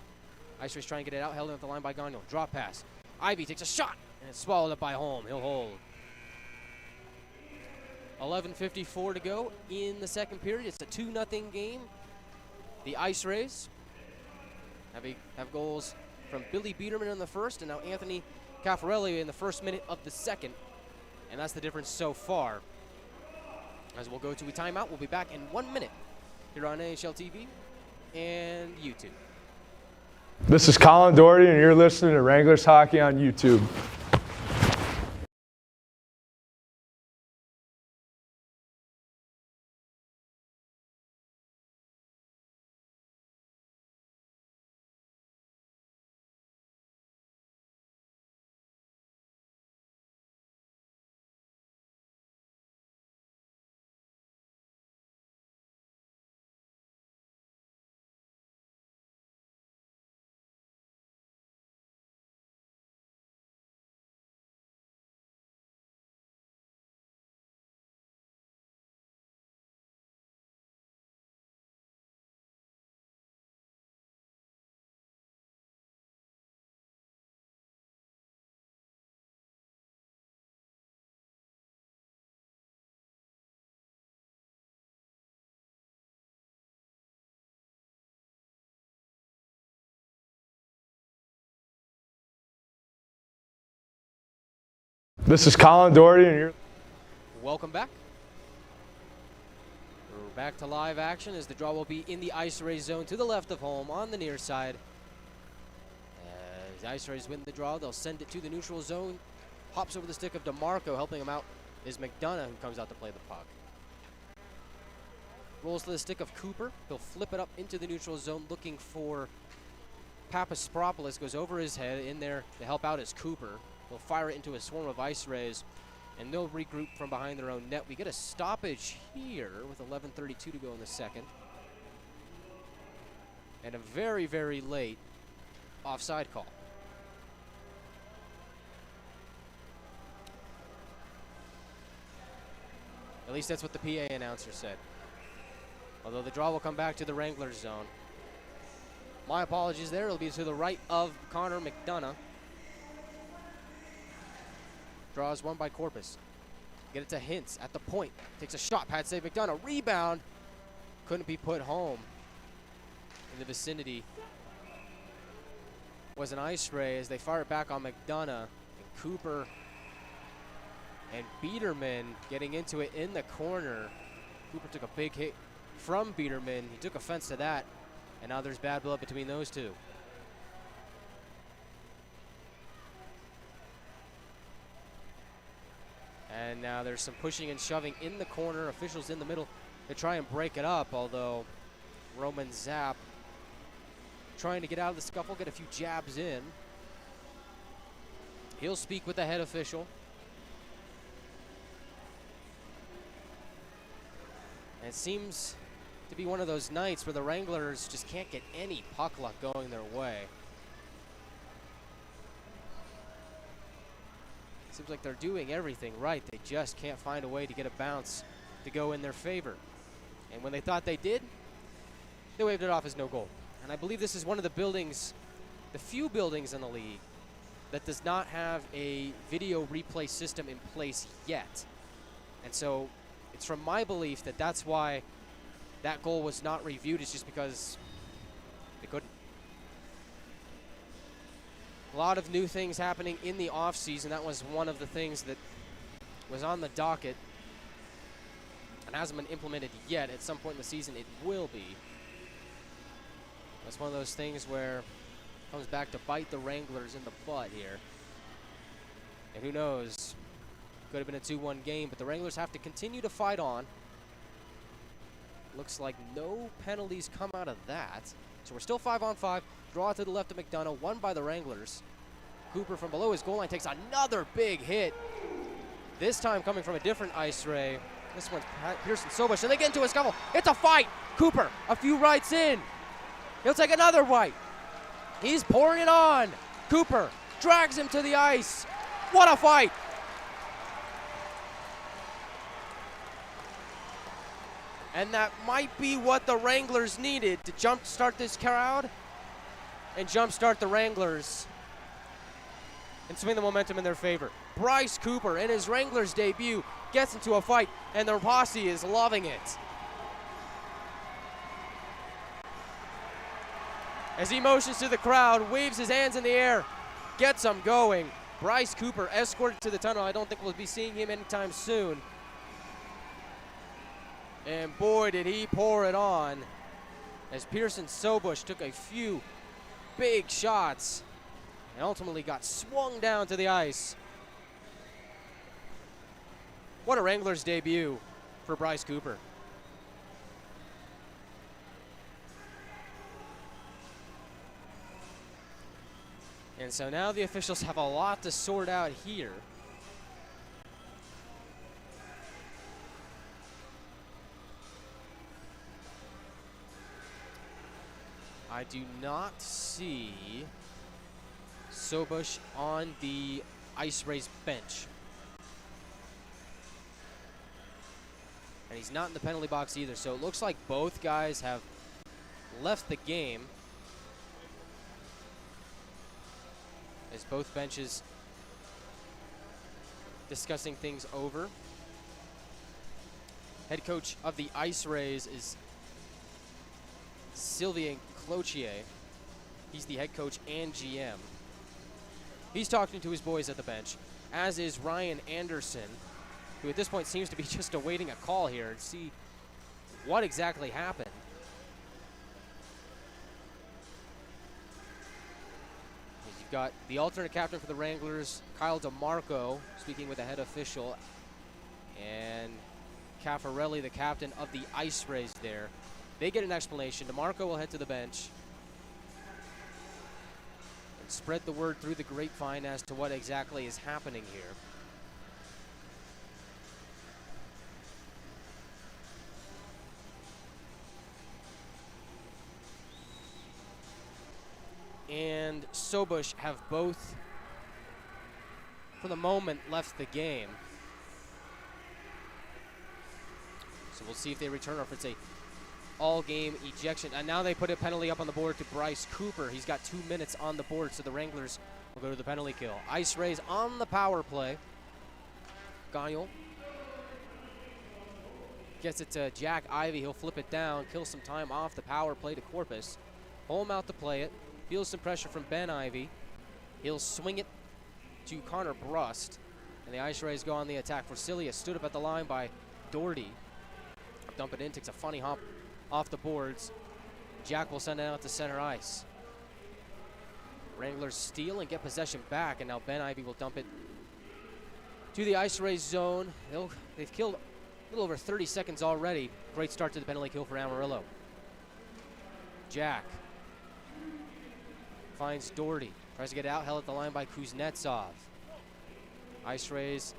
IceRays trying to get it out, held in at the line by Gagnon. Drop pass. Ivey takes a shot, and it's swallowed up by Holm. He'll hold. 11:54 to go in the second period. It's a 2-0 game. The IceRays have goals from Billy Biederman in the first, and now Anthony Caffarelli in the first minute of the second. And that's the difference so far. As we'll go to a timeout, we'll be back in 1 minute here on NAHL TV and YouTube. This is Colin Doherty, and you're listening to Wranglers Hockey on YouTube. This is Colin Doherty, and you're... Welcome back. We're back to live action as the draw will be in the IceRays zone to the left of home on the near side. As the IceRays win the draw, they'll send it to the neutral zone. Hops over the stick of DeMarco. Helping him out is McDonough, who comes out to play the puck. Rolls to the stick of Cooper. He'll flip it up into the neutral zone looking for Papaspropoulos. Goes over his head. In there to help out is Cooper. They'll fire it into a swarm of IceRays, and they'll regroup from behind their own net. We get a stoppage here with 11:32 to go in the second. And a very, very late offside call. At least that's what the PA announcer said. Although the draw will come back to the Wranglers zone. My apologies there. It'll be to the right of Connor McDonough. Draws one by Corpus. Get it to Hintz at the point. Takes a shot. Pad save McDonough. Rebound. Couldn't be put home. in the vicinity was an ice ray as they fire it back on McDonough. And Cooper and Biederman getting into it in the corner. Cooper took a big hit from Biederman. He took offense to that, and now there's bad blood between those two. And now there's some pushing and shoving in the corner. Officials in the middle to try and break it up, although Roman Zapp trying to get out of the scuffle, get a few jabs in. He'll speak with the head official. And it seems to be one of those nights where the Wranglers just can't get any puck luck going their way. Seems like they're doing everything right. They just can't find a way to get a bounce to go in their favor. And when they thought they did, they waved it off as no goal. And I believe this is one of the buildings, the few buildings in the league, that does not have a video replay system in place yet. And so it's from my belief that that's why that goal was not reviewed, is just because they couldn't. A lot of new things happening in the offseason. That was one of the things that was on the docket and hasn't been implemented yet. At some point in the season, it will be. That's one of those things where it comes back to bite the Wranglers in the butt here. And who knows? Could have been a 2-1 game, but the Wranglers have to continue to fight on. Looks like no penalties come out of that. So we're still 5-on-5. Draw to the left of McDonough, won by the Wranglers. Cooper from below his goal line takes another big hit. This time coming from a different ice ray. This one's Pearson Sobush, and they get into a scuffle. It's a fight. Cooper, a few rights in. He'll take another white. He's pouring it on. Cooper drags him to the ice. What a fight. And that might be what the Wranglers needed to jumpstart this crowd and jumpstart the Wranglers and swing the momentum in their favor. Bryce Cooper, in his Wranglers debut, gets into a fight, and their posse is loving it. As he motions to the crowd, waves his hands in the air, gets them going. Bryce Cooper escorted to the tunnel. I don't think we'll be seeing him anytime soon. And boy, did he pour it on as Pearson Sobush took a few big shots and ultimately got swung down to the ice. What a Wranglers debut for Bryce Cooper. And so now the officials have a lot to sort out here. I do not see Sobush on the IceRays bench. And he's not in the penalty box either, so it looks like both guys have left the game as both benches discussing things over. Head coach of the IceRays is Sylvain Cloutier. He's the head coach and GM. He's talking to his boys at the bench, as is Ryan Anderson, who at this point seems to be just awaiting a call here to see what exactly happened. You've got the alternate captain for the Wranglers, Kyle DeMarco, speaking with the head official, and Caffarelli, the captain of the IceRays there. They get an explanation. DeMarco will head to the bench and spread the word through the grapevine as to what exactly is happening here. And Sobush have both, for the moment, left the game. So we'll see if they return or if it's a all-game ejection. And now they put a penalty up on the board to Bryce Cooper. He's got 2 minutes on the board, so the Wranglers will go to the penalty kill. IceRays on the power play. Gagnol gets it to Jack Ivey. He'll flip it down, kill some time off the power play to Corpus. pull him out to play it. Feels some pressure from Ben Ivy. He'll swing it to Connor Brust. And the IceRays go on the attack. Forcilia stood up at the line by Doherty. Dump it in, takes a funny hop off the boards. Jack will send it out to center ice. Wranglers steal and get possession back, and now Ben Ivy will dump it to the IceRays zone. They've killed a little over 30 seconds already. Great start to the penalty kill for Amarillo. Jack finds Doherty. Tries to get out, held at the line by Kuznetsov. IceRays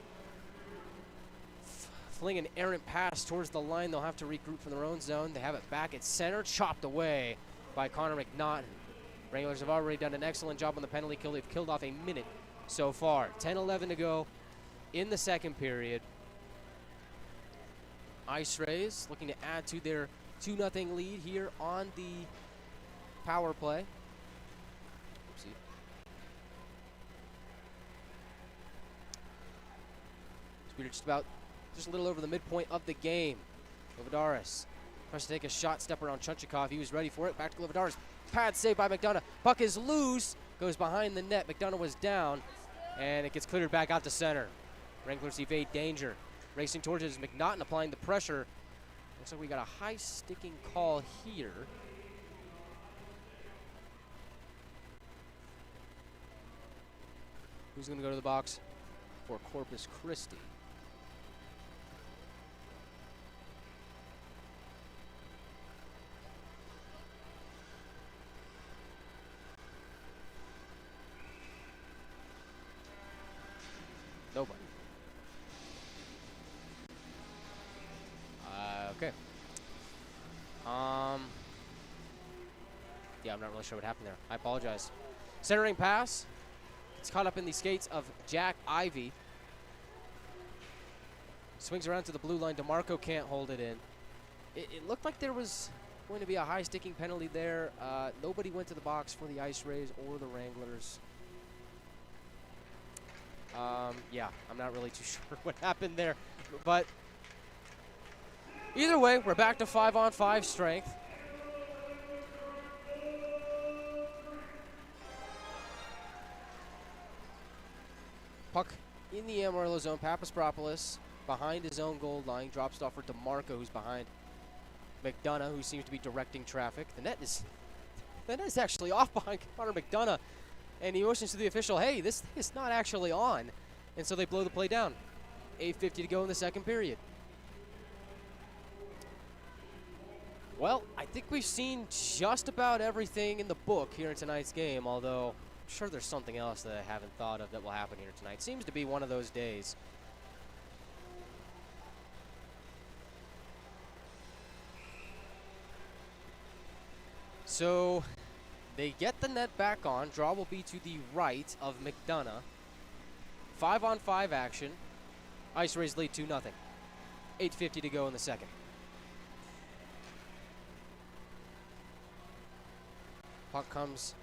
fling an errant pass towards the line. They'll have to regroup from their own zone. They have it back at center, chopped away by Connor McNaughton. Wranglers have already done an excellent job on the penalty kill. They've killed off a minute so far. 10-11 to go in the second period. IceRays looking to add to their 2-0 lead here on the power play. Oopsie. We're just a little over the midpoint of the game. Lividaris tries to take a shot, step around Chunchikov. He was ready for it. Back to Lividaris. Pad saved by McDonough. Puck is loose. Goes behind the net. McDonough was down. And it gets cleared back out to center. Wranglers evade danger. Racing towards it is McNaughton applying the pressure. Looks like we got a high sticking call here. Who's going to go to the box for Corpus Christi? Nobody. Okay. Yeah, I'm not really sure what happened there. I apologize. Centering pass. It's caught up in the skates of Jack Ivy. Swings around to the blue line. DeMarco can't hold it in. It looked like there was going to be a high sticking penalty there. Nobody went to the box for the IceRays or the Wranglers. Yeah, I'm not really too sure what happened there. But either way, we're back to 5-on-5 strength. Puck in the Amarillo zone. Papaspropoulos behind his own goal line. Drops it off for DeMarco, who's behind McDonough, who seems to be directing traffic. The net is actually off behind Connor McDonough. And he motions to the official, hey, this is not actually on. And so they blow the play down. 8:50 to go in the second period. Well, I think we've seen just about everything in the book here in tonight's game, although I'm sure there's something else that I haven't thought of that will happen here tonight. Seems to be one of those days. So they get the net back on. Draw will be to the right of McDonough. 5-on-5 action. IceRays lead 2-0. 8:50 to go in the second. Puck comes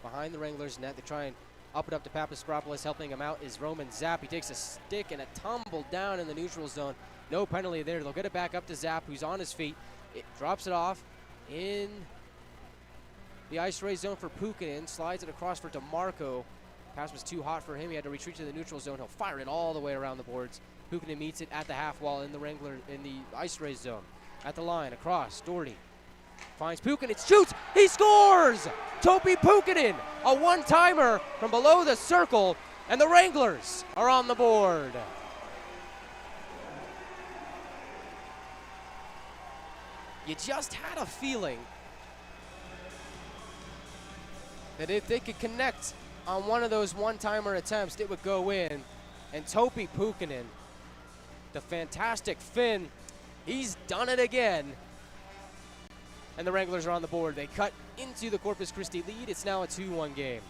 behind the Wranglers' net. They try and up it up to Papaspropoulos. Helping him out is Roman Zapp. He takes a stick and a tumble down in the neutral zone. No penalty there. They'll get it back up to Zapp, who's on his feet. It drops it off in the IceRays zone for Pukanen. Slides it across for DeMarco. Pass was too hot for him. He had to retreat to the neutral zone. He'll fire it all the way around the boards. Pukanen meets it at the half wall in the IceRays zone. At the line, across, Doherty finds Pukanen, shoots, he scores! Topi Pukanen, a one-timer from below the circle, and the Wranglers are on the board. You just had a feeling that if they could connect on one of those one-timer attempts, it would go in. And Topi Pukanen, the fantastic Finn, he's done it again. And the Wranglers are on the board. They cut into the Corpus Christi lead. It's now a 2-1 game.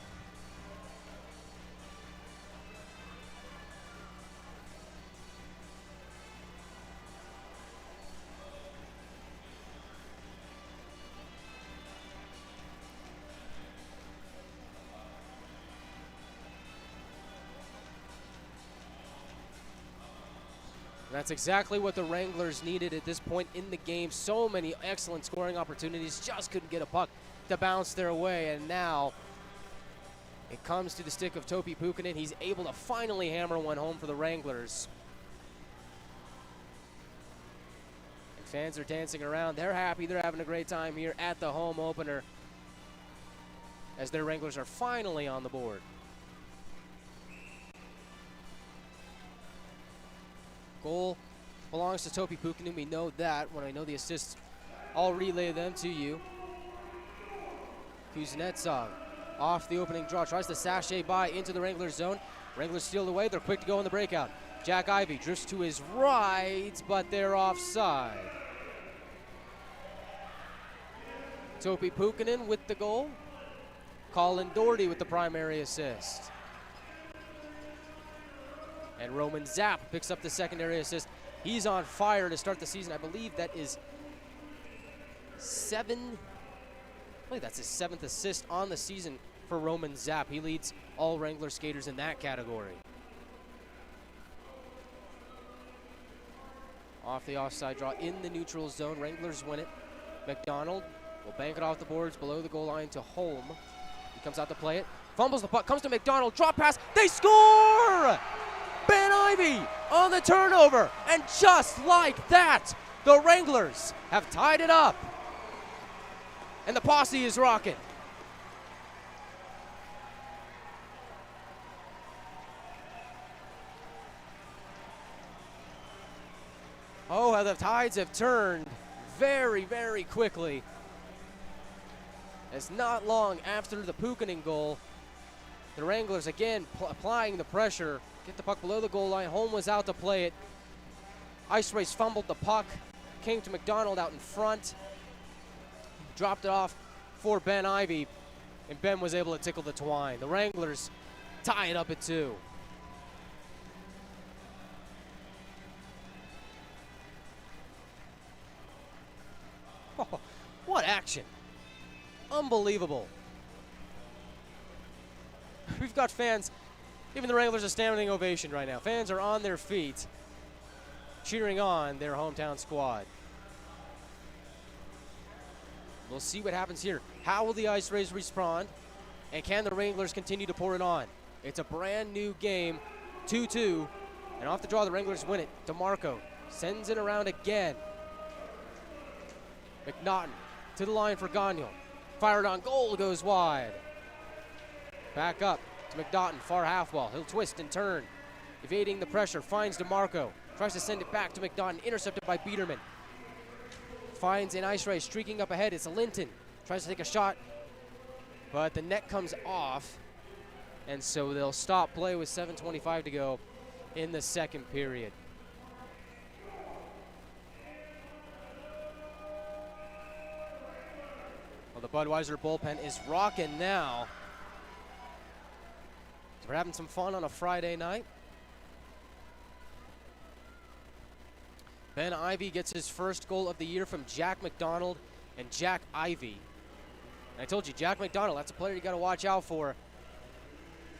That's exactly what the Wranglers needed at this point in the game. So many excellent scoring opportunities, just couldn't get a puck to bounce their way, and now it comes to the stick of Topi Pukkanen. He's able to finally hammer one home for the Wranglers. And fans are dancing around. They're happy. They're having a great time here at the home opener as their Wranglers are finally on the board. Goal belongs to Topi Pukkanen. We know that. When I know the assists, I'll relay them to you. Kuznetsov off the opening draw, tries to sachet by into the Wranglers zone. Wranglers steal away. They're quick to go in the breakout. Jack Ivey drifts to his right, but they're offside. Topi Pukkanen with the goal. Colin Doherty with the primary assist. And Roman Zapp picks up the secondary assist. He's on fire to start the season. I believe that is that's his 7th assist on the season for Roman Zapp. He leads all Wrangler skaters in that category. Off the offside draw in the neutral zone. Wranglers win it. McDonald will bank it off the boards below the goal line to Holm. He comes out to play it. Fumbles the puck. Comes to McDonald. Drop pass. They score! Ben Ivey on the turnover. And just like that, the Wranglers have tied it up. And the posse is rocking. Oh, how the tides have turned very, very quickly. As not long after the Pukkanen goal, the Wranglers again applying the pressure. Get the puck below the goal line. Holm was out to play it. IceRays fumbled the puck. Came to McDonald out in front. Dropped it off for Ben Ivey, and Ben was able to tickle the twine. The Wranglers tie it up at 2. Oh, what action. Unbelievable. We've got fans, even the Wranglers, a standing ovation right now. Fans are on their feet, cheering on their hometown squad. We'll see what happens here. How will the IceRays respond? And can the Wranglers continue to pour it on? It's a brand new game, 2-2. And off the draw, the Wranglers win it. DeMarco sends it around again. McNaughton to the line for Gagnon. Fired on goal, goes wide. Back up to McNaughton, far half wall. He'll twist and turn. Evading the pressure, finds DeMarco. Tries to send it back to McNaughton, intercepted by Biederman. Finds an IceRays streaking up ahead. It's Linton. Tries to take a shot, but the net comes off, and so they'll stop play with 7:25 to go in the second period. Well, the Budweiser bullpen is rocking now. So we're having some fun on a Friday night. Ben Ivey gets his first goal of the year from Jack McDonald and Jack Ivey. And I told you, Jack McDonald, that's a player you got to watch out for.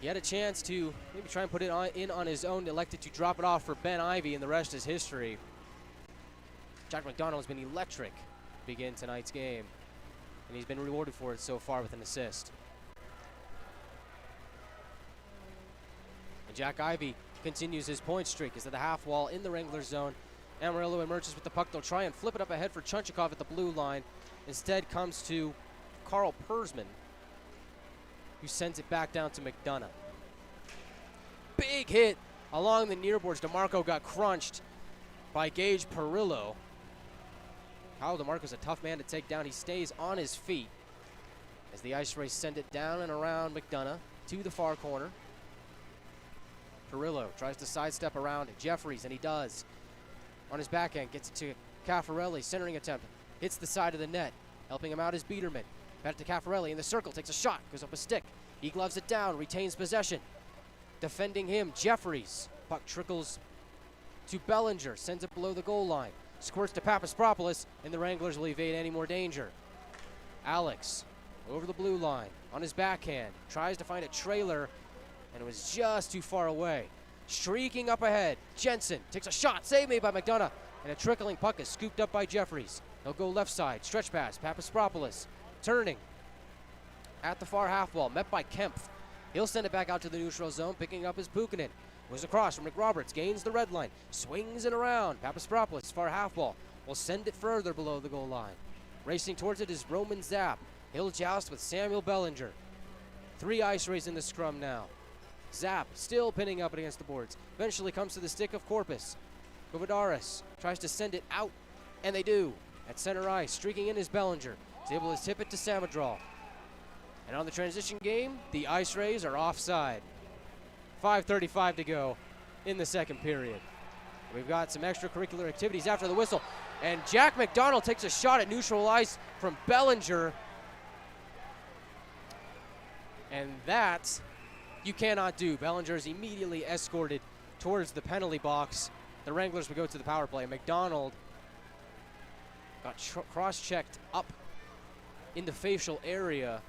He had a chance to maybe try and put it in on his own, elected to drop it off for Ben Ivey, and the rest is history. Jack McDonald has been electric to begin tonight's game, and he's been rewarded for it so far with an assist. And Jack Ivey continues his point streak. Is at the half wall in the Wranglers zone. Amarillo emerges with the puck. They'll try and flip it up ahead for Chunchikov at the blue line. Instead comes to Carl Persman, who sends it back down to McDonough. Big hit along the near boards. DeMarco got crunched by Gage Perillo. Kyle DeMarco's a tough man to take down. He stays on his feet as the IceRays send it down and around McDonough to the far corner. Perillo tries to sidestep around Jeffries, and he does. On his backhand, gets it to Caffarelli, centering attempt. Hits the side of the net. Helping him out is Biederman. Back to Caffarelli in the circle, takes a shot, goes up a stick. He gloves it down, retains possession. Defending him, Jeffries. Puck trickles to Bellinger, sends it below the goal line. Squirts to Papaspropoulos, and the Wranglers will evade any more danger. Alex, over the blue line, on his backhand, tries to find a trailer, and it was just too far away. Streaking up ahead, Jensen takes a shot, saved made by McDonough, and a trickling puck is scooped up by Jeffries. He'll go left side, stretch pass, Papaspropoulos, turning, at the far half wall, met by Kempf. He'll send it back out to the neutral zone, picking up his Pukkanen. Goes across from McRoberts, gains the red line, swings it around. Papaspropoulos, far half wall, will send it further below the goal line. Racing towards it is Roman Zapp. He'll joust with Samuel Bellinger. 3 IceRays in the scrum now. Zapp still pinning up against the boards. Eventually comes to the stick of Corpus. Govadaris tries to send it out, and they do. At center ice, streaking in is Bellinger. He's able to tip it to Samadral. And on the transition game, the IceRays are offside. 5:35 to go in the second period. We've got some extracurricular activities after the whistle. And Jack McDonald takes a shot at neutral ice from Bellinger. And that you cannot do. Bellinger is immediately escorted towards the penalty box. The Wranglers would go to the power play. McDonald got cross-checked up in the facial area.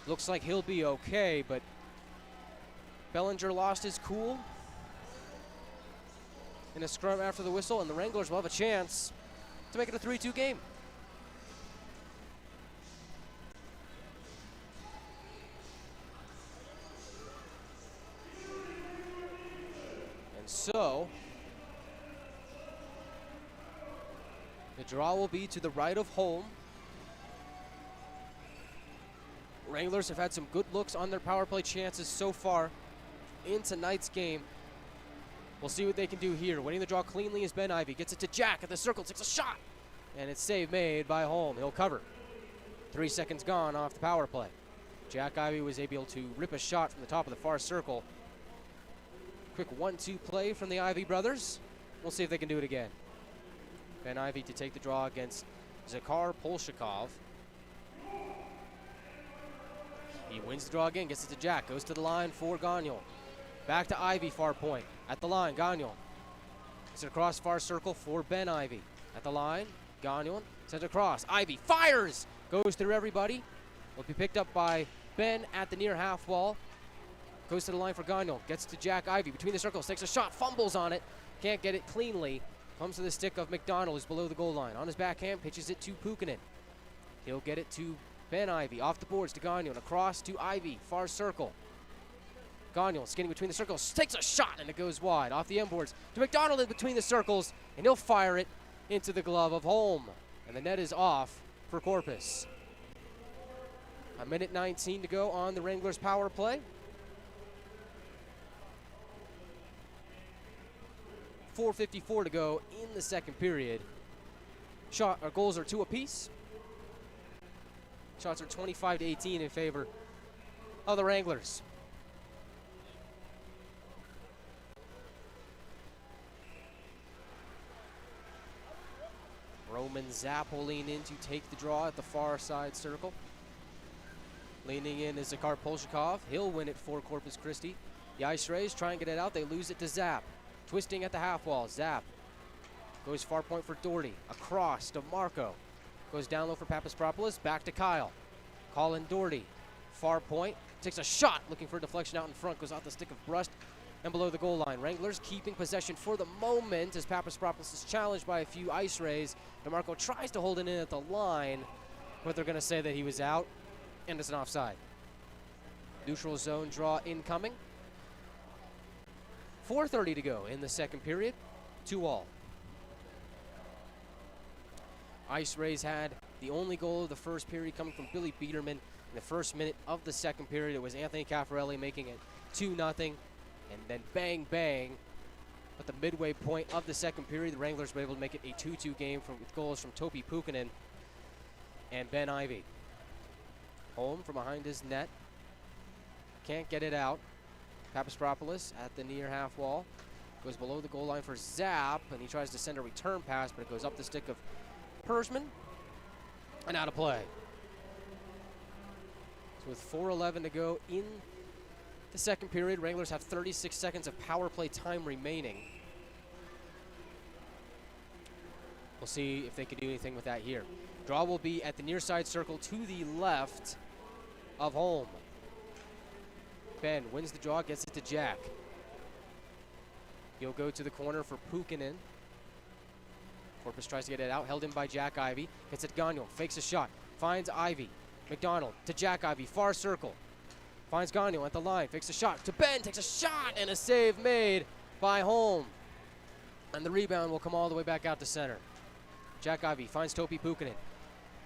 Looks like he'll be okay, but Bellinger lost his cool in a scrum after the whistle, and the Wranglers will have a chance to make it a 3-2 game. And so, the draw will be to the right of home. Wranglers have had some good looks on their power play chances so far in tonight's game. We'll see what they can do here. Winning the draw cleanly is Ben Ivy. Gets it to Jack at the circle, takes a shot. And it's save made by Holm. He'll cover. 3 seconds gone off the power play. Jack Ivy was able to rip a shot from the top of the far circle. Quick 1-2 play from the Ivy brothers. We'll see if they can do it again. Ben Ivy to take the draw against Zakhar Polshakov. He wins the draw again, gets it to Jack, goes to the line for Gagnol. Back to Ivy, far point. At the line, Gagnol. It's across far circle for Ben Ivy. At the line, Gagnol sends across. Ivy fires! Goes through everybody. Will be picked up by Ben at the near half wall. Goes to the line for Gagnol. Gets to Jack Ivy. Between the circles, takes a shot, fumbles on it. Can't get it cleanly. Comes to the stick of McDonald, who's below the goal line. On his backhand, pitches it to Pukkanen. He'll get it to Ben Ivy, off the boards to Gagnol, across to Ivy, far circle. Gagnol skinning between the circles, takes a shot, and it goes wide. Off the end boards to McDonald in between the circles, and he'll fire it into the glove of Holm. And the net is off for Corpus. 1:19 to go on the Wranglers power play. 4:54 to go in the second period. Goals are 2 apiece. Shots are 25-18 in favor of the Wranglers. Roman Zapp will lean in to take the draw at the far side circle. Leaning in is Zakhar Polshakov. He'll win it for Corpus Christi. The IceRays try and get it out. They lose it to Zapp. Twisting at the half wall. Zapp goes far point for Doherty. Across to Marco. Goes down low for Papaspropoulos. Back to Kyle. Colin Doherty. Far point. Takes a shot. Looking for a deflection out in front. Goes off the stick of Brust and below the goal line. Wranglers keeping possession for the moment as Papaspropoulos is challenged by a few IceRays. And Marco tries to hold it in at the line, but they're going to say that he was out, and it's an offside. Neutral zone draw incoming. 4:30 to go in the second period. 2-all. IceRays had the only goal of the first period coming from Billy Biederman. In the first minute of the second period, it was Anthony Caffarelli making it 2-0. And then bang, bang. At the midway point of the second period, the Wranglers were able to make it a 2-2 game with goals from Topi Pukkanen and Ben Ivy. Holm from behind his net. Can't get it out. Papaspropoulos at the near half wall. Goes below the goal line for Zapp, and he tries to send a return pass, but it goes up the stick of Persman and out of play. So with 4:11 to go in the second period, Wranglers have 36 seconds of power play time remaining. We'll see if they can do anything with that here. Draw will be at the near side circle to the left of Holm. Ben wins the draw, gets it to Jack. He'll go to the corner for Pukkanen. Corpus tries to get it out, held in by Jack Ivy. Gets it to Gagnol, fakes a shot. finds Ivy. McDonald to Jack Ivy, far circle. Finds Gagnon at the line, fakes a shot to Ben, takes a shot, and a save made by Holm. And the rebound will come all the way back out to center. Jack Ivy finds Topi Pukkanen.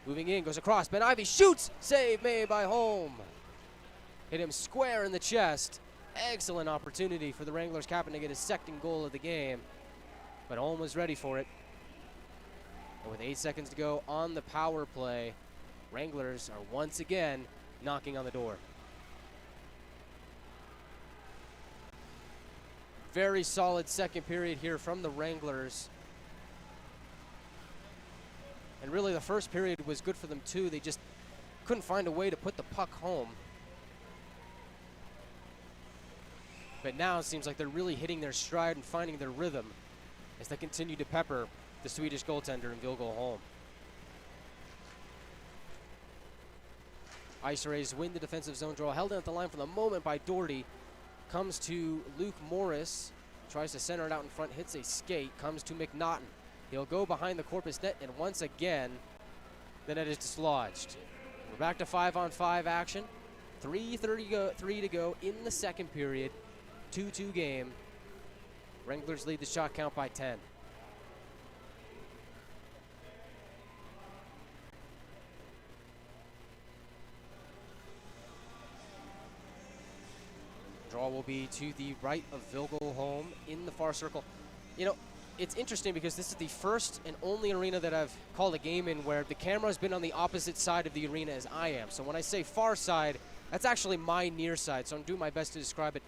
Moving in, goes across, Ben Ivy shoots, save made by Holm. Hit him square in the chest. Excellent opportunity for the Wranglers captain to get his second goal of the game. But Holm was ready for it. And with 8 seconds to go on the power play, Wranglers are once again knocking on the door. Very solid second period here from the Wranglers. And really the first period was good for them too. They just couldn't find a way to put the puck home. But now it seems like they're really hitting their stride and finding their rhythm as they continue to pepper the Swedish goaltender and Vilgo Holm. IceRays win the defensive zone draw. Held in at the line for the moment by Doherty. Comes to Luke Morris. Tries to center it out in front. Hits a skate. Comes to McNaughton. He'll go behind the Corpus net, and once again, the net is dislodged. We're back to 5-on-5 action. 3:33 to go in the second period. 2-2 game. Wranglers lead the shot count by 10. Draw will be to the right of Vilgo Holm in the far circle. You know, it's interesting because this is the first and only arena that I've called a game in where the camera has been on the opposite side of the arena as I am. So when I say far side, that's actually my near side. So I'm doing my best to describe it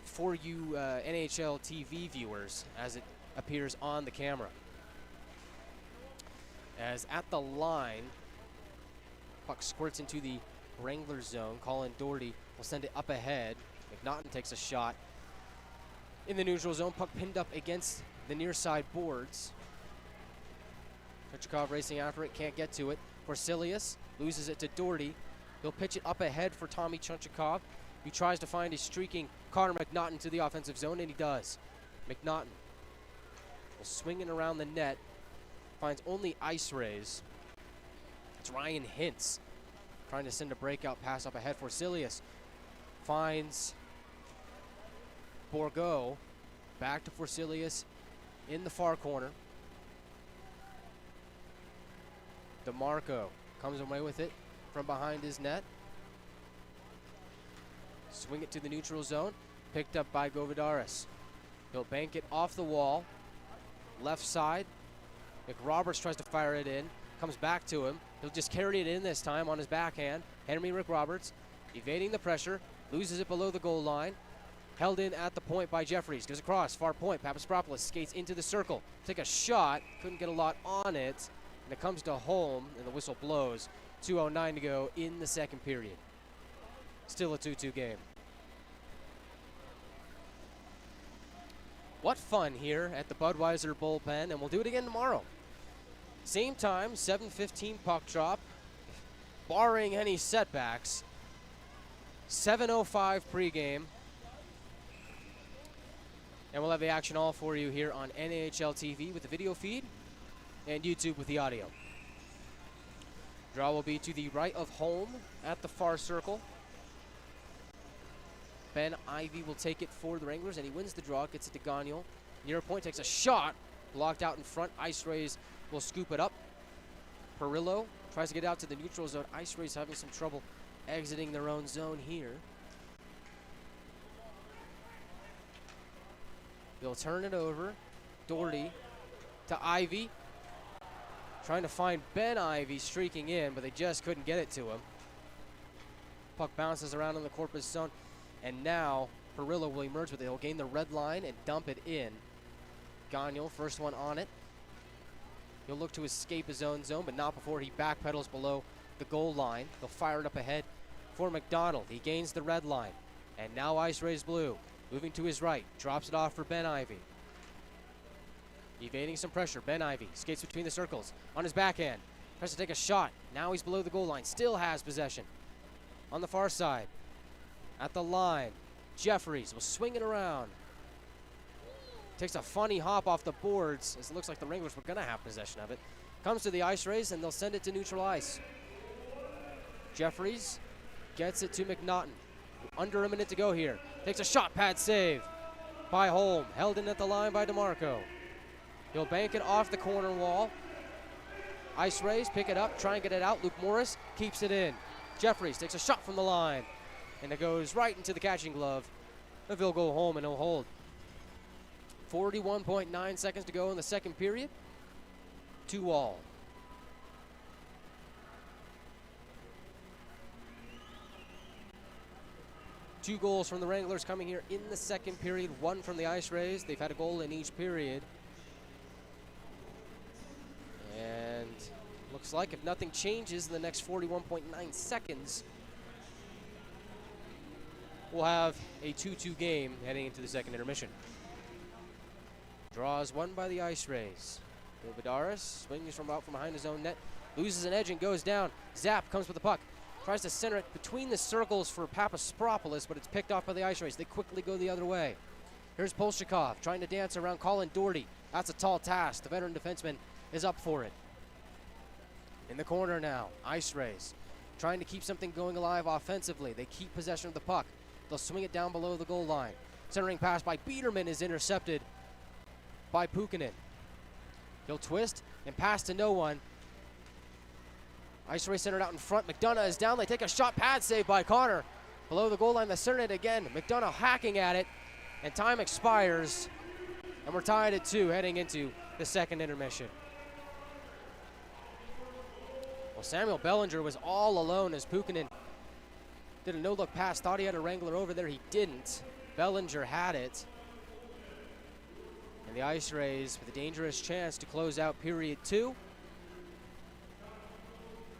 for you NHL TV viewers as it appears on the camera. As at the line, puck squirts into the Wranglers zone. Colin Doherty will send it up ahead. McNaughton takes a shot in the neutral zone. Puck pinned up against the near side boards. Chechikov racing after it, can't get to it. Forsilius loses it to Doherty. He'll pitch it up ahead for Tommy Chechikov. He tries to find his streaking Connor McNaughton to the offensive zone, and he does. McNaughton will swing it around the net. Finds only IceRays. It's Ryan Hintz trying to send a breakout pass up ahead for Forsilius. Finds Bourgault. Back to Forsilius in the far corner. DeMarco comes away with it from behind his net. Swing it to the neutral zone. Picked up by Govidaris. He'll bank it off the wall. Left side. McRoberts tries to fire it in. Comes back to him. He'll just carry it in this time on his backhand. Henry McRoberts evading the pressure. Loses it below the goal line. Held in at the point by Jeffries. Goes across. Far point. Papaspropoulos skates into the circle. Take a shot. Couldn't get a lot on it. And it comes to Holm, and the whistle blows. 2:09 to go in the second period. Still a 2-2 game. What fun here at the Budweiser bullpen, and we'll do it again tomorrow. Same time, 7:15 puck drop, barring any setbacks. 7:05 pregame. And we'll have the action all for you here on NAHL TV with the video feed and YouTube with the audio. Draw will be to the right of Holm at the far circle. Ben Ivy will take it for the Wranglers, and he wins the draw, gets it to Gagnon. Near point, takes a shot, blocked out in front. IceRays will scoop it up. Perillo tries to get out to the neutral zone. IceRays having some trouble exiting their own zone here. They'll turn it over. Doherty to Ivy. Trying to find Ben Ivy streaking in, but they just couldn't get it to him. Puck bounces around in the Corpus zone. And now Perillo will emerge with it. He'll gain the red line and dump it in. Gagnon, first one on it. He'll look to escape his own zone, but not before he backpedals below the goal line. They'll fire it up ahead for McDonald. He gains the red line. And now IceRays blue. Moving to his right. Drops it off for Ben Ivy. Evading some pressure. Ben Ivy skates between the circles. On his backhand. Tries to take a shot. Now he's below the goal line. Still has possession. On the far side. At the line, Jeffries will swing it around. Takes a funny hop off the boards as it looks like the Wranglers were going to have possession of it. comes to the IceRays, and they'll send it to neutral ice. Jeffries gets it to McNaughton. Under a minute to go here. Takes a shot pad save by Holm. Held in at the line by DeMarco. He'll bank it off the corner wall. IceRays pick it up, try and get it out. Luke Morris keeps it in. Jeffries takes a shot from the line, and it goes right into the catching glove. He'll go home and he'll hold. 41.9 seconds to go in the second period. 2-all. Two goals from the Wranglers coming here in the second period, one from the IceRays. They've had a goal in each period. And looks like if nothing changes in the next 41.9 seconds, we'll have a 2-2 game heading into the second intermission. Draws one by the IceRays. Vidaris swings from out from behind his own net, loses an edge and goes down. Zap comes with the puck. Tries to center it between the circles for Papaspropoulos, but it's picked off by the IceRays. They quickly go the other way. Here's Polshikov trying to dance around Colin Doherty. That's a tall task. The veteran defenseman is up for it. In the corner now, IceRays trying to keep something going alive offensively. They keep possession of the puck. They'll swing it down below the goal line. Centering pass by Biederman is intercepted by Pukkanen. He'll twist and pass to no one. IceRays centered out in front. McDonough is down. They take a shot pad save by Connor. Below the goal line, they center it again. McDonough hacking at it, and time expires. And we're tied at 2 heading into the second intermission. Well, Samuel Bellinger was all alone as Pukkanen did a no-look pass. Thought he had a Wrangler over there. He didn't. Bellinger had it. And the IceRays with a dangerous chance to close out period 2.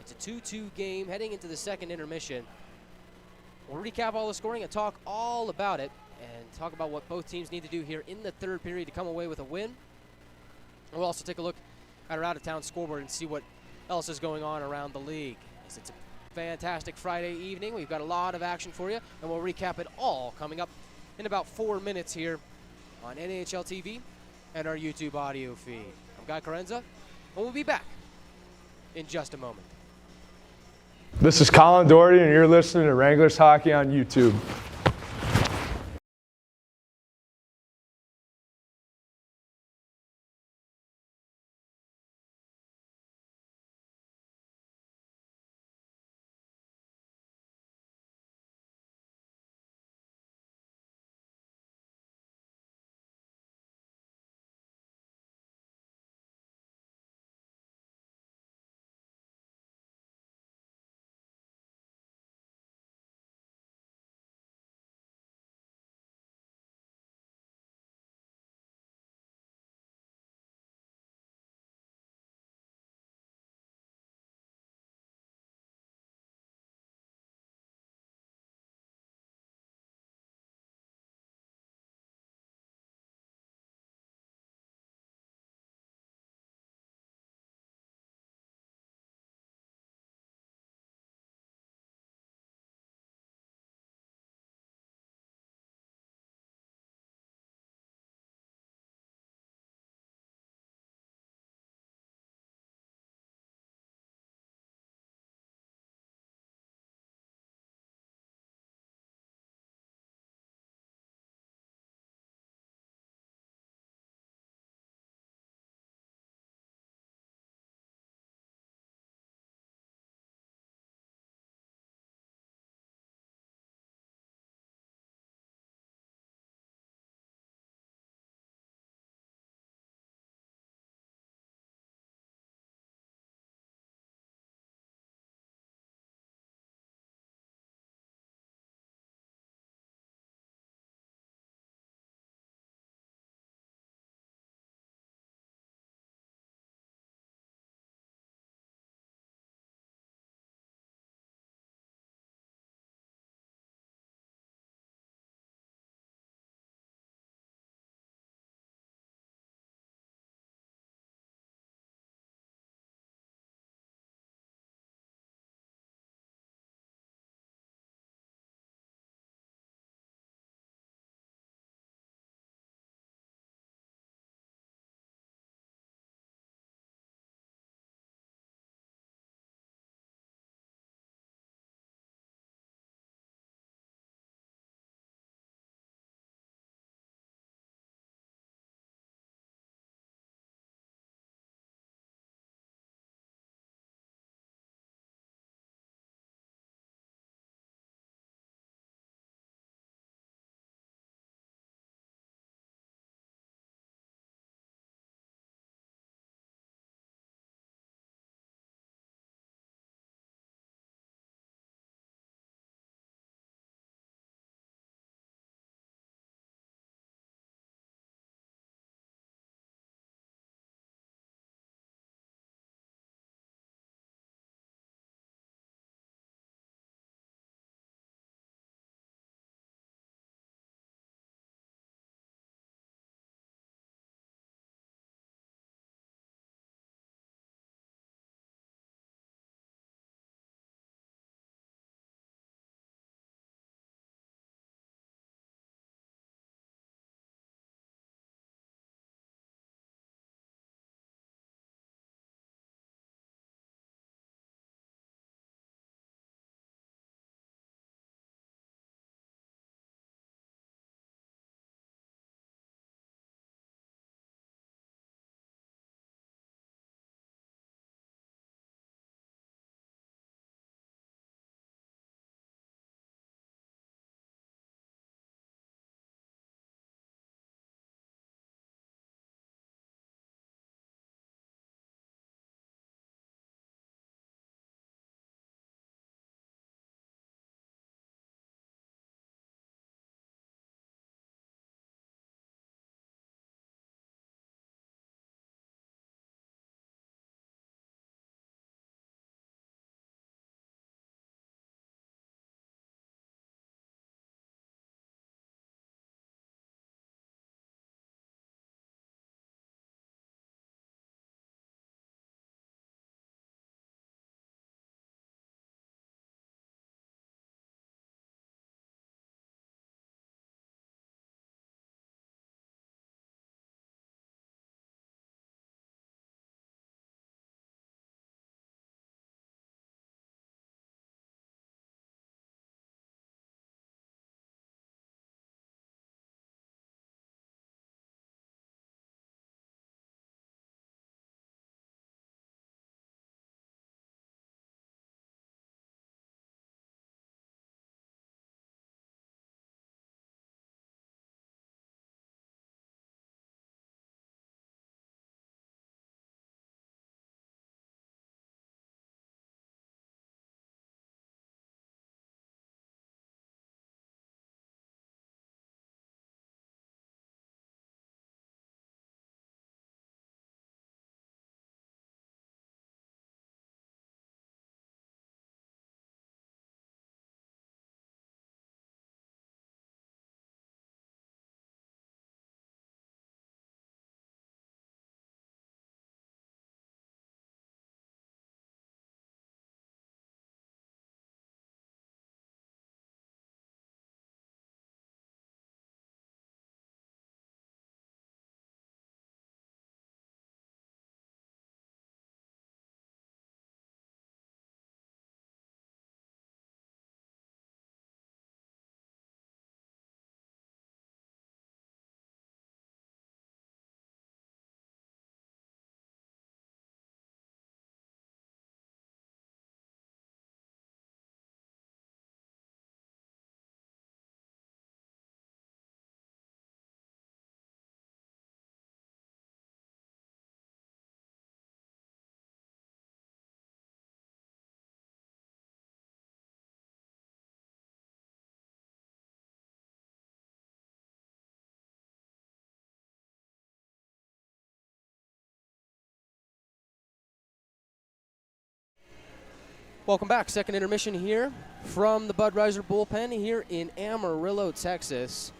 It's a 2-2 game heading into the second intermission. We'll recap all the scoring and talk all about it and talk about what both teams need to do here in the third period to come away with a win. And we'll also take a look at our out-of-town scoreboard and see what else is going on around the league. It's a fantastic Friday evening. We've got a lot of action for you, and we'll recap it all coming up in about 4 minutes here on NAHL TV and our YouTube audio feed. I'm Guy Chiarenza, and we'll be back in just a moment. This is Colin Doherty, and you're listening to Wranglers Hockey on YouTube. Welcome back. Second intermission here from the Budweiser bullpen here in Amarillo, Texas.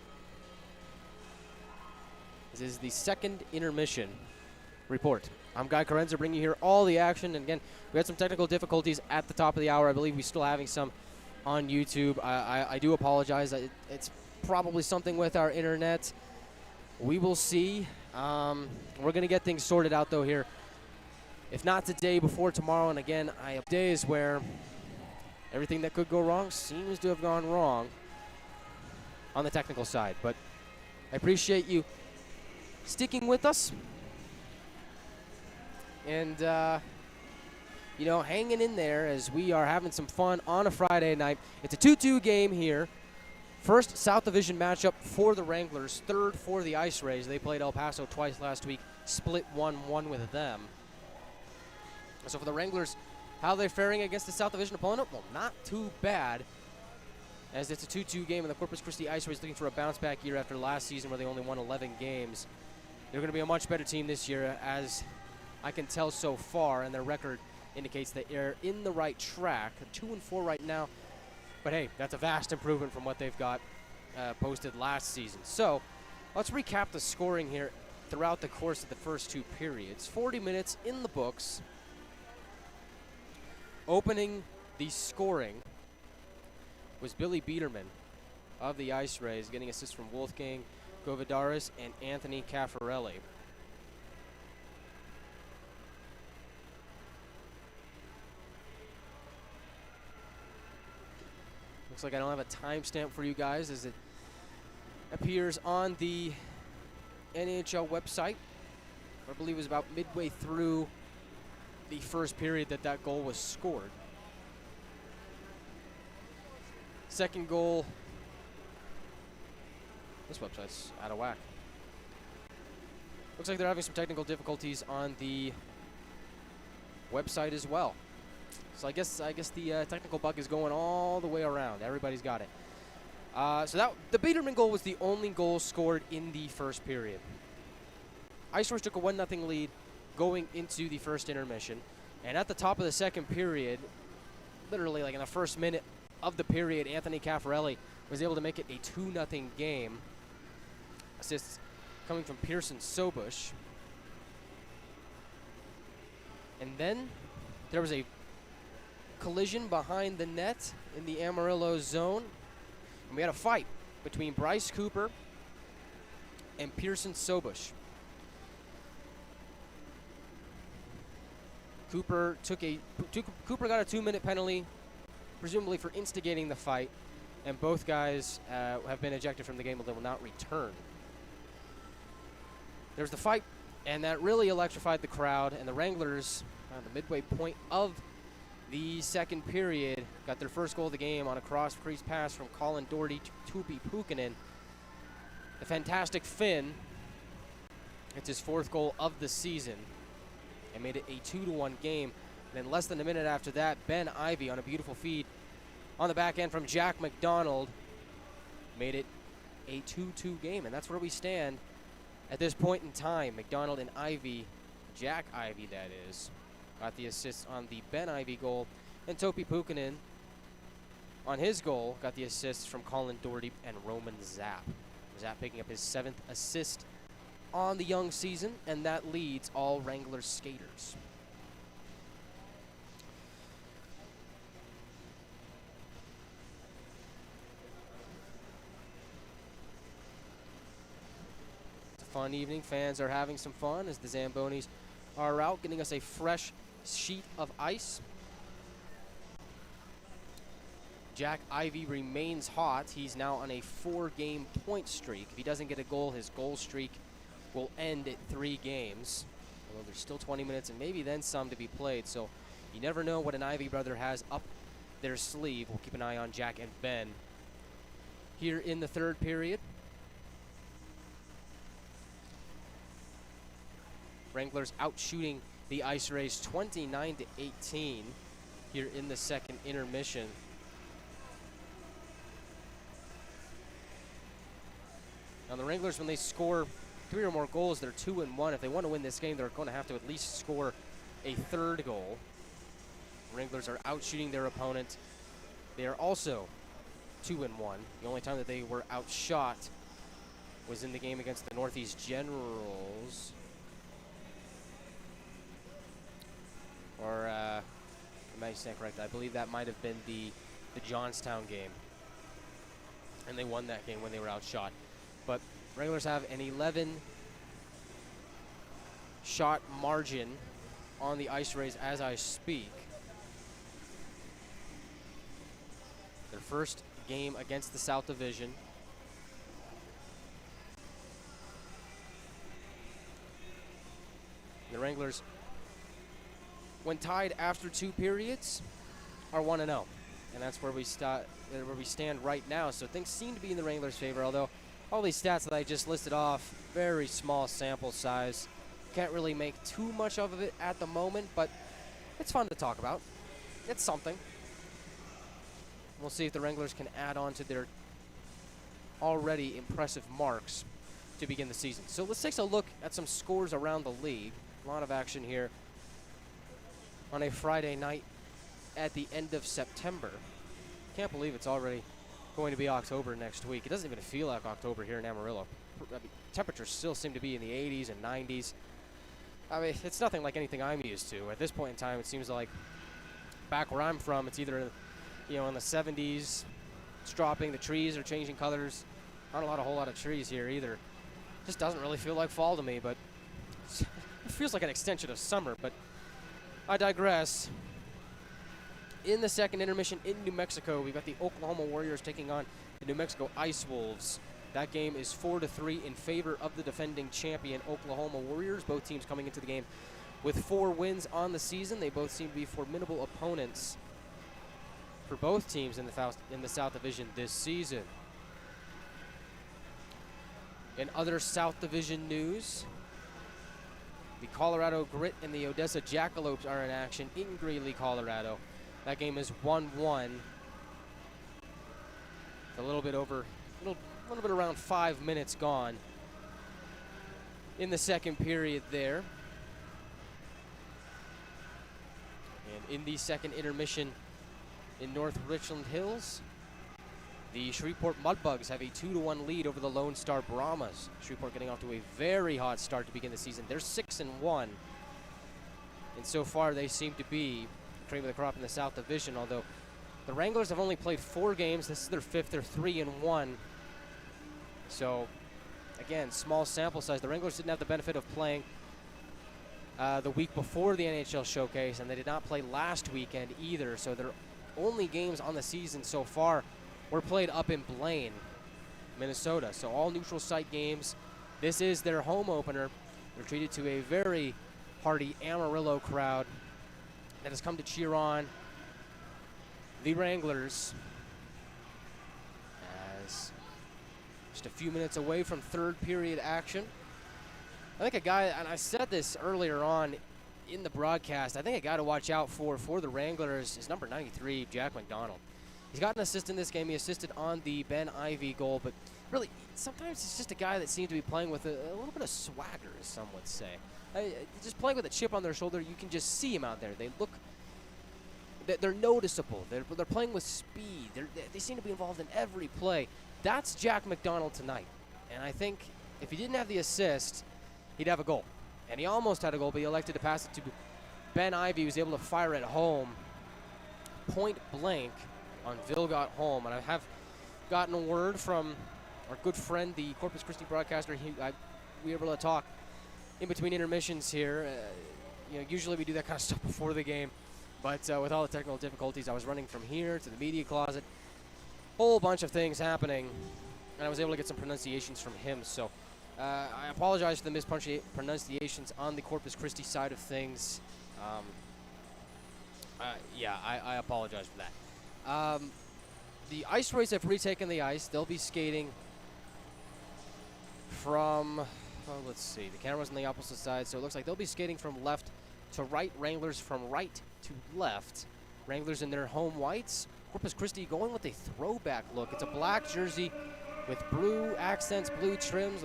This is the second intermission report. I'm Guy Chiarenza bringing you here all the action. And again, we had some technical difficulties at the top of the hour. I believe we're still having some on YouTube. I do apologize. It's probably something with our internet. We will see. We're going to get things sorted out, though, here. If not today, before tomorrow. And again, I have days where everything that could go wrong seems to have gone wrong on the technical side. But I appreciate you sticking with us and, hanging in there as we are having some fun on a Friday night. It's a 2-2 game here. First South Division matchup for the Wranglers, third for the IceRays. They played El Paso twice last week, split 1-1 with them. So for the Wranglers, how they're faring against the South Division opponent? Well, not too bad, as it's a 2-2 game, and the Corpus Christi IceRays looking for a bounce-back year after last season where they only won 11 games. They're going to be a much better team this year, as I can tell so far, and their record indicates that they're in the right track. 2-4 right now, but hey, that's a vast improvement from what they've got posted last season. So let's recap the scoring here throughout the course of the first two periods. 40 minutes in the books. Opening the scoring was Billy Biederman of the IceRays, getting assists from Wolfgang Govidaris and Anthony Caffarelli. Looks like I don't have a timestamp for you guys as it appears on the NAHL website. I believe it was about midway through the first period that goal was scored. Second goal, this website's out of whack. Looks like they're having some technical difficulties on the website as well. So I guess the technical bug is going all the way around. Everybody's got it. So the Biederman goal was the only goal scored in the first period. IceRays took a 1-0 lead going into the first intermission. And at the top of the second period, literally like in the first minute of the period, Anthony Caffarelli was able to make it a 2-0 game. Assists coming from Pearson Sobush. And then there was a collision behind the net in the Amarillo zone. And we had a fight between Bryce Cooper and Pearson Sobush. Cooper got a 2-minute penalty, presumably for instigating the fight, and both guys have been ejected from the game, but they will not return. There was the fight, and that really electrified the crowd, and the Wranglers, on the midway point of the second period, got their first goal of the game on a cross-crease pass from Colin Doherty to Tupi Pukkanen. The fantastic Finn, it's his fourth goal of the season, and made it a 2-1 game. And then less than a minute after that, Ben Ivy on a beautiful feed on the back end from Jack McDonald made it a 2-2 game. And that's where we stand at this point in time. McDonald and Ivy, Jack Ivy that is, got the assists on the Ben Ivy goal. And Tupi Pukkanen on his goal got the assists from Colin Doherty and Roman Zapp. Zapp picking up his 7th assist on the young season, and that leads all Wranglers skaters. It's a fun evening. Fans are having some fun as the Zambonis are out, getting us a fresh sheet of ice. Jack Ivy remains hot. He's now on a 4-game point streak. If he doesn't get a goal, his goal streak will end at 3 games. Although there's still 20 minutes and maybe then some to be played. So you never know what an Ivy brother has up their sleeve. We'll keep an eye on Jack and Ben here in the third period. Wranglers out shooting the IceRays 29-18 here in the second intermission. Now the Wranglers, when they score 3 or more goals, they're 2-1. If they want to win this game, they're going to have to at least score a third goal. Wranglers are out shooting their opponent. They are also 2-1. The only time that they were outshot was in the game against the Northeast Generals. Or, am I saying correct? I believe that might have been the Johnstown game. And they won that game when they were outshot. But Wranglers have an 11-shot margin on the IceRays as I speak. Their first game against the South Division. The Wranglers, when tied after 2 periods, are 1-0, and that's where we stand right now. So things seem to be in the Wranglers' favor. Although all these stats that I just listed off, very small sample size, can't really make too much of it at the moment. But it's fun to talk about. It's something. We'll see if the Wranglers can add on to their already impressive marks to begin the season. So let's take a look at some scores around the league. A lot of action here on a Friday night at the end of September. Can't believe it's already going to be October next week. It doesn't even feel like October here in Amarillo. I mean, temperatures still seem to be in the 80s and 90s. I mean, it's nothing like anything I'm used to. At this point in time, it seems like back where I'm from, it's either, you know, in the 70s, it's dropping, the trees are changing colors. Not a whole lot of trees here either. Just doesn't really feel like fall to me, but it feels like an extension of summer, but I digress. In the second intermission in New Mexico, we've got the Oklahoma Warriors taking on the New Mexico Ice Wolves. That game is 4-3 in favor of the defending champion Oklahoma Warriors. Both teams coming into the game with 4 wins on the season. They both seem to be formidable opponents for both teams in the South Division this season. In other South Division news, the Colorado Grit and the Odessa Jackalopes are in action in Greeley, Colorado. That game is 1-1. A little bit around 5 minutes gone in the second period there. And in the second intermission in North Richland Hills, the Shreveport Mudbugs have a 2-1 lead over the Lone Star Brahmas. Shreveport getting off to a very hot start to begin the season. They're 6-1, and so far they seem to be cream of the crop in the South Division. Although the Wranglers have only played 4 games, this is their 5th. They're 3-1. So again, small sample size. The Wranglers didn't have the benefit of playing the week before the NAHL Showcase, and they did not play last weekend either. So their only games on the season so far were played up in Blaine, Minnesota. So all neutral site games. This is their home opener. They're treated to a very hearty Amarillo crowd that has come to cheer on the Wranglers, as just a few minutes away from third period action. I think a guy, and I said this earlier on in the broadcast, I think a guy to watch out for the Wranglers is number 93, Jack McDonald. He's got an assist in this game. He assisted on the Ben Ivy goal, but really, sometimes he's just a guy that seems to be playing with a little bit of swagger, as some would say. Just playing with a chip on their shoulder, you can just see him out there. They look, they're noticeable. They're playing with speed. They seem to be involved in every play. That's Jack McDonald tonight. And I think if he didn't have the assist, he'd have a goal. And he almost had a goal, but he elected to pass it to Ben Ivy, who was able to fire it home, point blank, on Vilgot Holm. And I have gotten a word from our good friend, the Corpus Christi broadcaster. We were able to talk in between intermissions here. Usually we do that kind of stuff before the game, but with all the technical difficulties, I was running from here to the media closet. Whole bunch of things happening, and I was able to get some pronunciations from him. So I apologize for the mispronunciations on the Corpus Christi side of things. I apologize for that. The IceRays have retaken the ice. They'll be skating from, let's see, the camera's on the opposite side, so it looks like they'll be skating from left to right. Wranglers from right to left. Wranglers in their home whites. Corpus Christi going with a throwback look. It's a black jersey with blue accents, blue trims,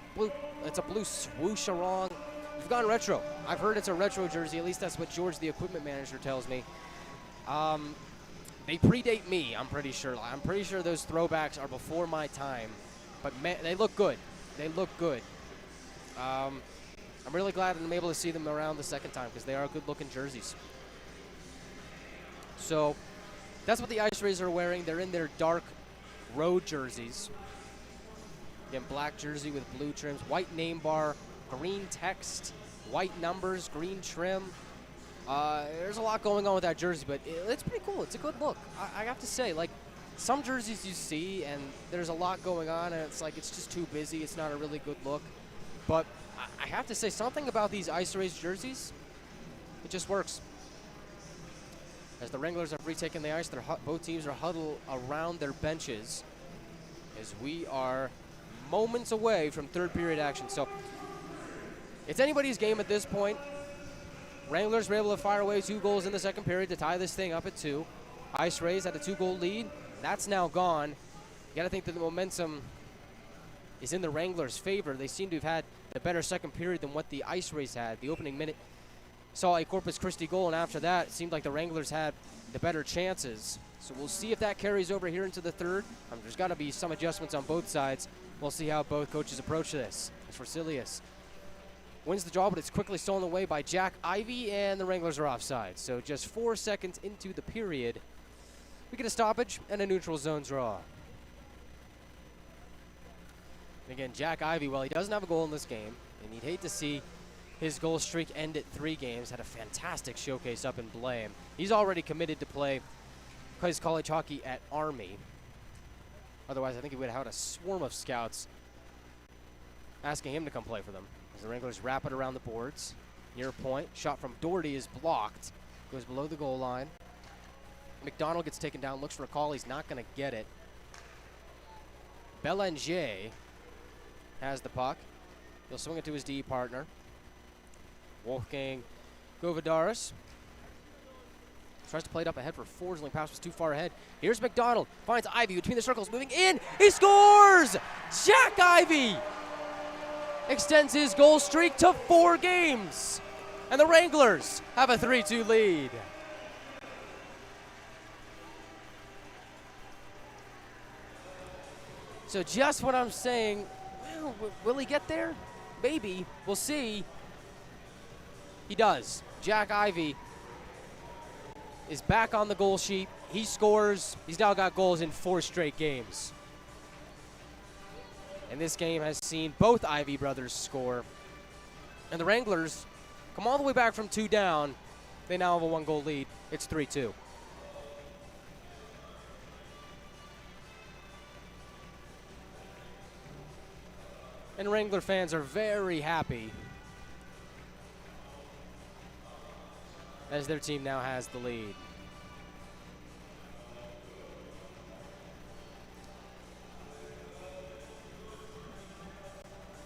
it's a blue swoosh-a-rong. You've gone retro. I've heard it's a retro jersey. At least that's what George, the equipment manager, tells me. They predate me, I'm pretty sure. I'm pretty sure those throwbacks are before my time. But man, they look good. They look good. I'm really glad that I'm able to see them around the second time because they are good-looking jerseys. So that's what the IceRays are wearing. They're in their dark road jerseys. Again, black jersey with blue trims, white name bar, green text, white numbers, green trim. There's a lot going on with that jersey, but it's pretty cool. It's a good look. I have to say, like, some jerseys you see, and there's a lot going on, and it's like it's just too busy. It's not a really good look. But I have to say, something about these IceRays jerseys, it just works. As the Wranglers have retaken the ice, both teams are huddled around their benches as we are moments away from third period action. So it's anybody's game at this point. Wranglers were able to fire away 2 goals in the second period to tie this thing up at 2. IceRays had a 2-goal lead. That's now gone. You got to think that the momentum is in the Wranglers' favor. They seem to have had a better second period than what the IceRays had. The opening minute saw a Corpus Christi goal, and after that, it seemed like the Wranglers had the better chances. So we'll see if that carries over here into the third. There's got to be some adjustments on both sides. We'll see how both coaches approach this. As for Cilius, wins the draw, but it's quickly stolen away by Jack Ivey, and the Wranglers are offside. So just 4 seconds into the period, we get a stoppage and a neutral zone draw. And again, Jack Ivey, well, he doesn't have a goal in this game, and you'd hate to see his goal streak end at 3 games. Had a fantastic showcase up in Blaine. He's already committed to play his college hockey at Army. Otherwise, I think he would have had a swarm of scouts asking him to come play for them. As the Wranglers wrap it around the boards. Near point. Shot from Doherty is blocked. Goes below the goal line. McDonald gets taken down. Looks for a call. He's not going to get it. Belanger has the puck. He'll swing it to his D partner. Wolfgang Govidaris tries to play it up ahead for Forsling. Pass was too far ahead. Here's McDonald. Finds Ivey between the circles. Moving in. He scores! Jack Ivey extends his goal streak to 4 games. And the Wranglers have a 3-2 lead. So just what I'm saying, well, will he get there? Maybe. We'll see. He does. Jack Ivey is back on the goal sheet. He scores. He's now got goals in 4 straight games. And this game has seen both Ivey brothers score. And the Wranglers come all the way back from 2 down. They now have a 1-goal lead. It's 3-2. And Wrangler fans are very happy as their team now has the lead.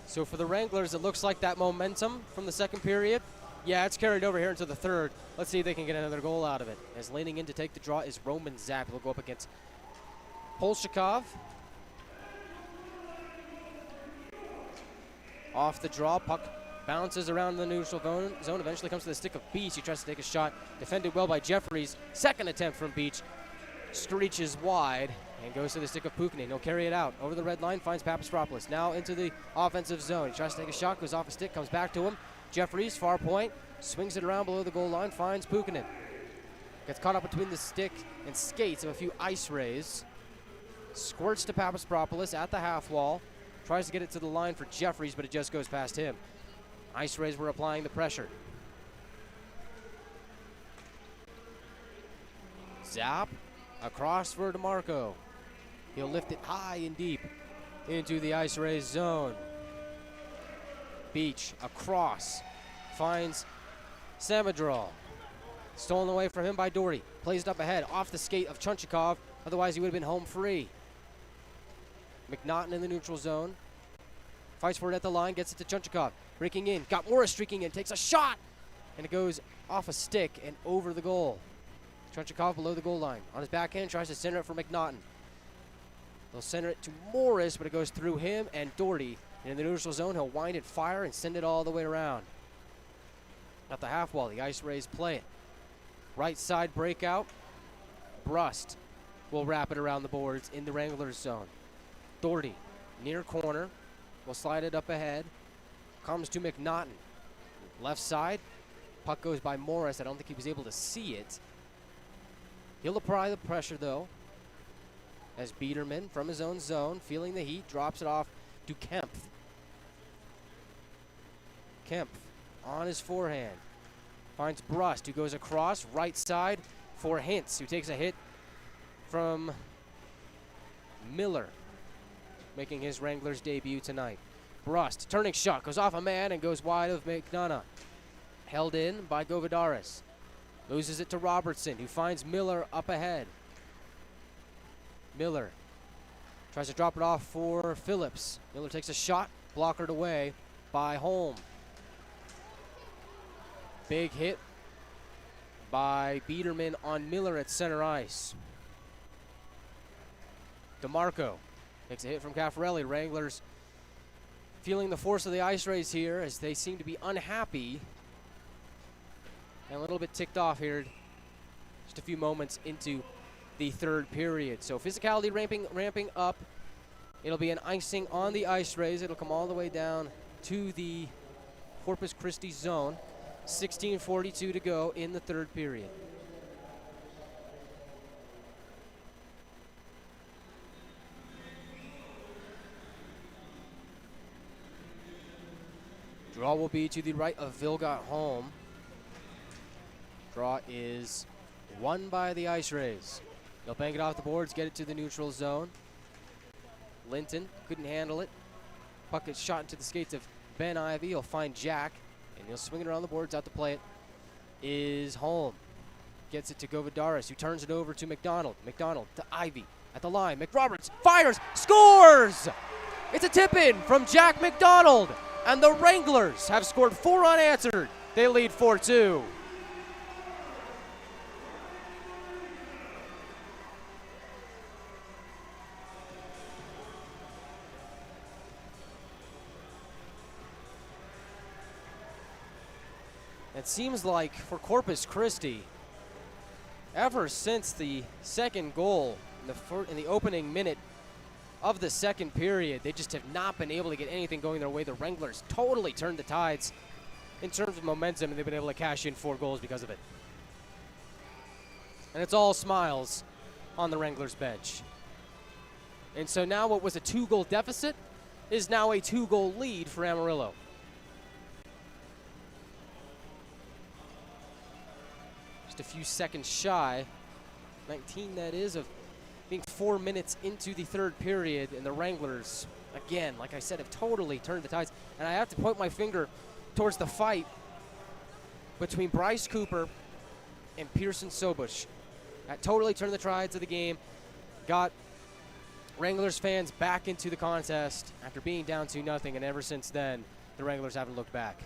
So for the Wranglers, it looks like that momentum from the second period, yeah, it's carried over here into the third. Let's see if they can get another goal out of it. As leaning in to take the draw is Roman Zapp. He'll go up against Polshikov. Off the draw, puck bounces around the neutral zone, eventually comes to the stick of Beach. He tries to take a shot, defended well by Jeffries. Second attempt from Beach, screeches wide and goes to the stick of Pukinen. He'll carry it out over the red line, finds Papastropoulos. Now into the offensive zone. He tries to take a shot, goes off a stick, comes back to him. Jeffries, far point, swings it around below the goal line, finds Pukinen. Gets caught up between the stick and skates of a few IceRays. Squirts to Papastropoulos at the half wall. Tries to get it to the line for Jeffries, but it just goes past him. IceRays were applying the pressure. Zap across for DeMarco. He'll lift it high and deep into the IceRays zone. Beach across, finds Samadral. Stolen away from him by Doherty. Plays it up ahead, off the skate of Chunchikov. Otherwise, he would have been home free. McNaughton in the neutral zone. Fights for it at the line, gets it to Chunchikov. Breaking in, got Morris streaking in, takes a shot! And it goes off a stick and over the goal. Chunchikov below the goal line. On his backhand, tries to center it for McNaughton. They'll center it to Morris, but it goes through him and Doherty. And in the neutral zone, he'll wind it, fire, and send it all the way around. At the half wall, the IceRays play it. Right side breakout. Brust will wrap it around the boards in the Wranglers zone. Doherty, near corner, will slide it up ahead. Comes to McNaughton. Left side, puck goes by Morris. I don't think he was able to see it. He'll apply the pressure, though, as Biederman, from his own zone, feeling the heat, drops it off to Kempf. Kempf on his forehand. Finds Brust, who goes across, right side for Hintz, who takes a hit from Miller, making his Wranglers debut tonight. Brust, turning shot, goes off a man and goes wide of McDonough. Held in by Govidaris. Loses it to Robertson, who finds Miller up ahead. Miller tries to drop it off for Phillips. Miller takes a shot, blockered away by Holm. Big hit by Biederman on Miller at center ice. DeMarco takes a hit from Caffarelli. Wranglers feeling the force of the IceRays here as they seem to be unhappy and a little bit ticked off here just a few moments into the third period. So physicality ramping up. It'll be an icing on the IceRays. It'll come all the way down to the Corpus Christi zone. 16:42 to go in the third period. Draw will be to the right of Vilgot Holm. Draw is won by the IceRays. They'll bang it off the boards, get it to the neutral zone. Linton couldn't handle it. Puck gets shot into the skates of Ben Ivy. He'll find Jack, and he'll swing it around the boards. Out to play it is Holm. Gets it to Govidaris, who turns it over to McDonald. McDonald to Ivy at the line. McRoberts fires, scores! It's a tip-in from Jack McDonald, and the Wranglers have scored 4 unanswered. They lead 4-2. It seems like for Corpus Christi, ever since the second goal in the opening minute of the second period, they just have not been able to get anything going their way. The Wranglers totally turned the tides in terms of momentum, and they've been able to cash in 4 goals because of it. And it's all smiles on the Wranglers bench. And so now what was a 2-goal deficit is now a 2-goal lead for Amarillo. Just a few seconds shy, 19 that is, of being 4 minutes into the third period, and the Wranglers, again, like I said, have totally turned the tides. And I have to point my finger towards the fight between Bryce Cooper and Pearson Sobush. That totally turned the tides of the game, got Wranglers fans back into the contest after being down 2-0, and ever since then, the Wranglers haven't looked back.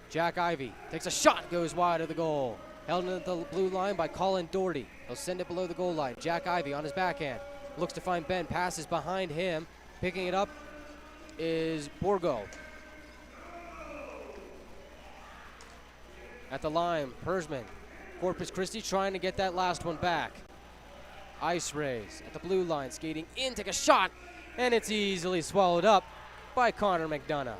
Jack Ivy takes a shot, goes wide of the goal. Held into the blue line by Colin Doherty. He'll send it below the goal line. Jack Ivy on his backhand. Looks to find Ben. Passes behind him. Picking it up is Borgo. At the line, Persman. Corpus Christi trying to get that last one back. IceRays at the blue line. Skating in, take a shot. And it's easily swallowed up by Connor McDonough.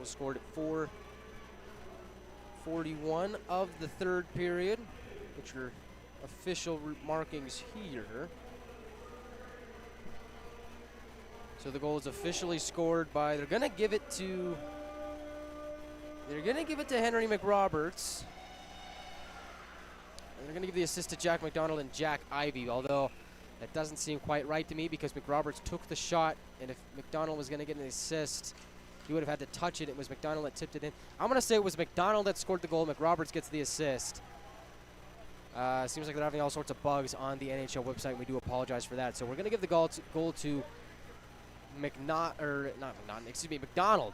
Scored at 4:41 of the third period, which are official markings here. So the goal is officially scored by, they're gonna give it to Henry McRoberts. And they're gonna give the assist to Jack McDonald and Jack Ivy, although that doesn't seem quite right to me because McRoberts took the shot, and if McDonald was gonna get an assist, he would have had to touch it. It was McDonald that tipped it in. I'm going to say it was McDonald that scored the goal. McRoberts gets the assist. Seems like they're having all sorts of bugs on the NHL website, and we do apologize for that. So we're going to give the goal to McDonald.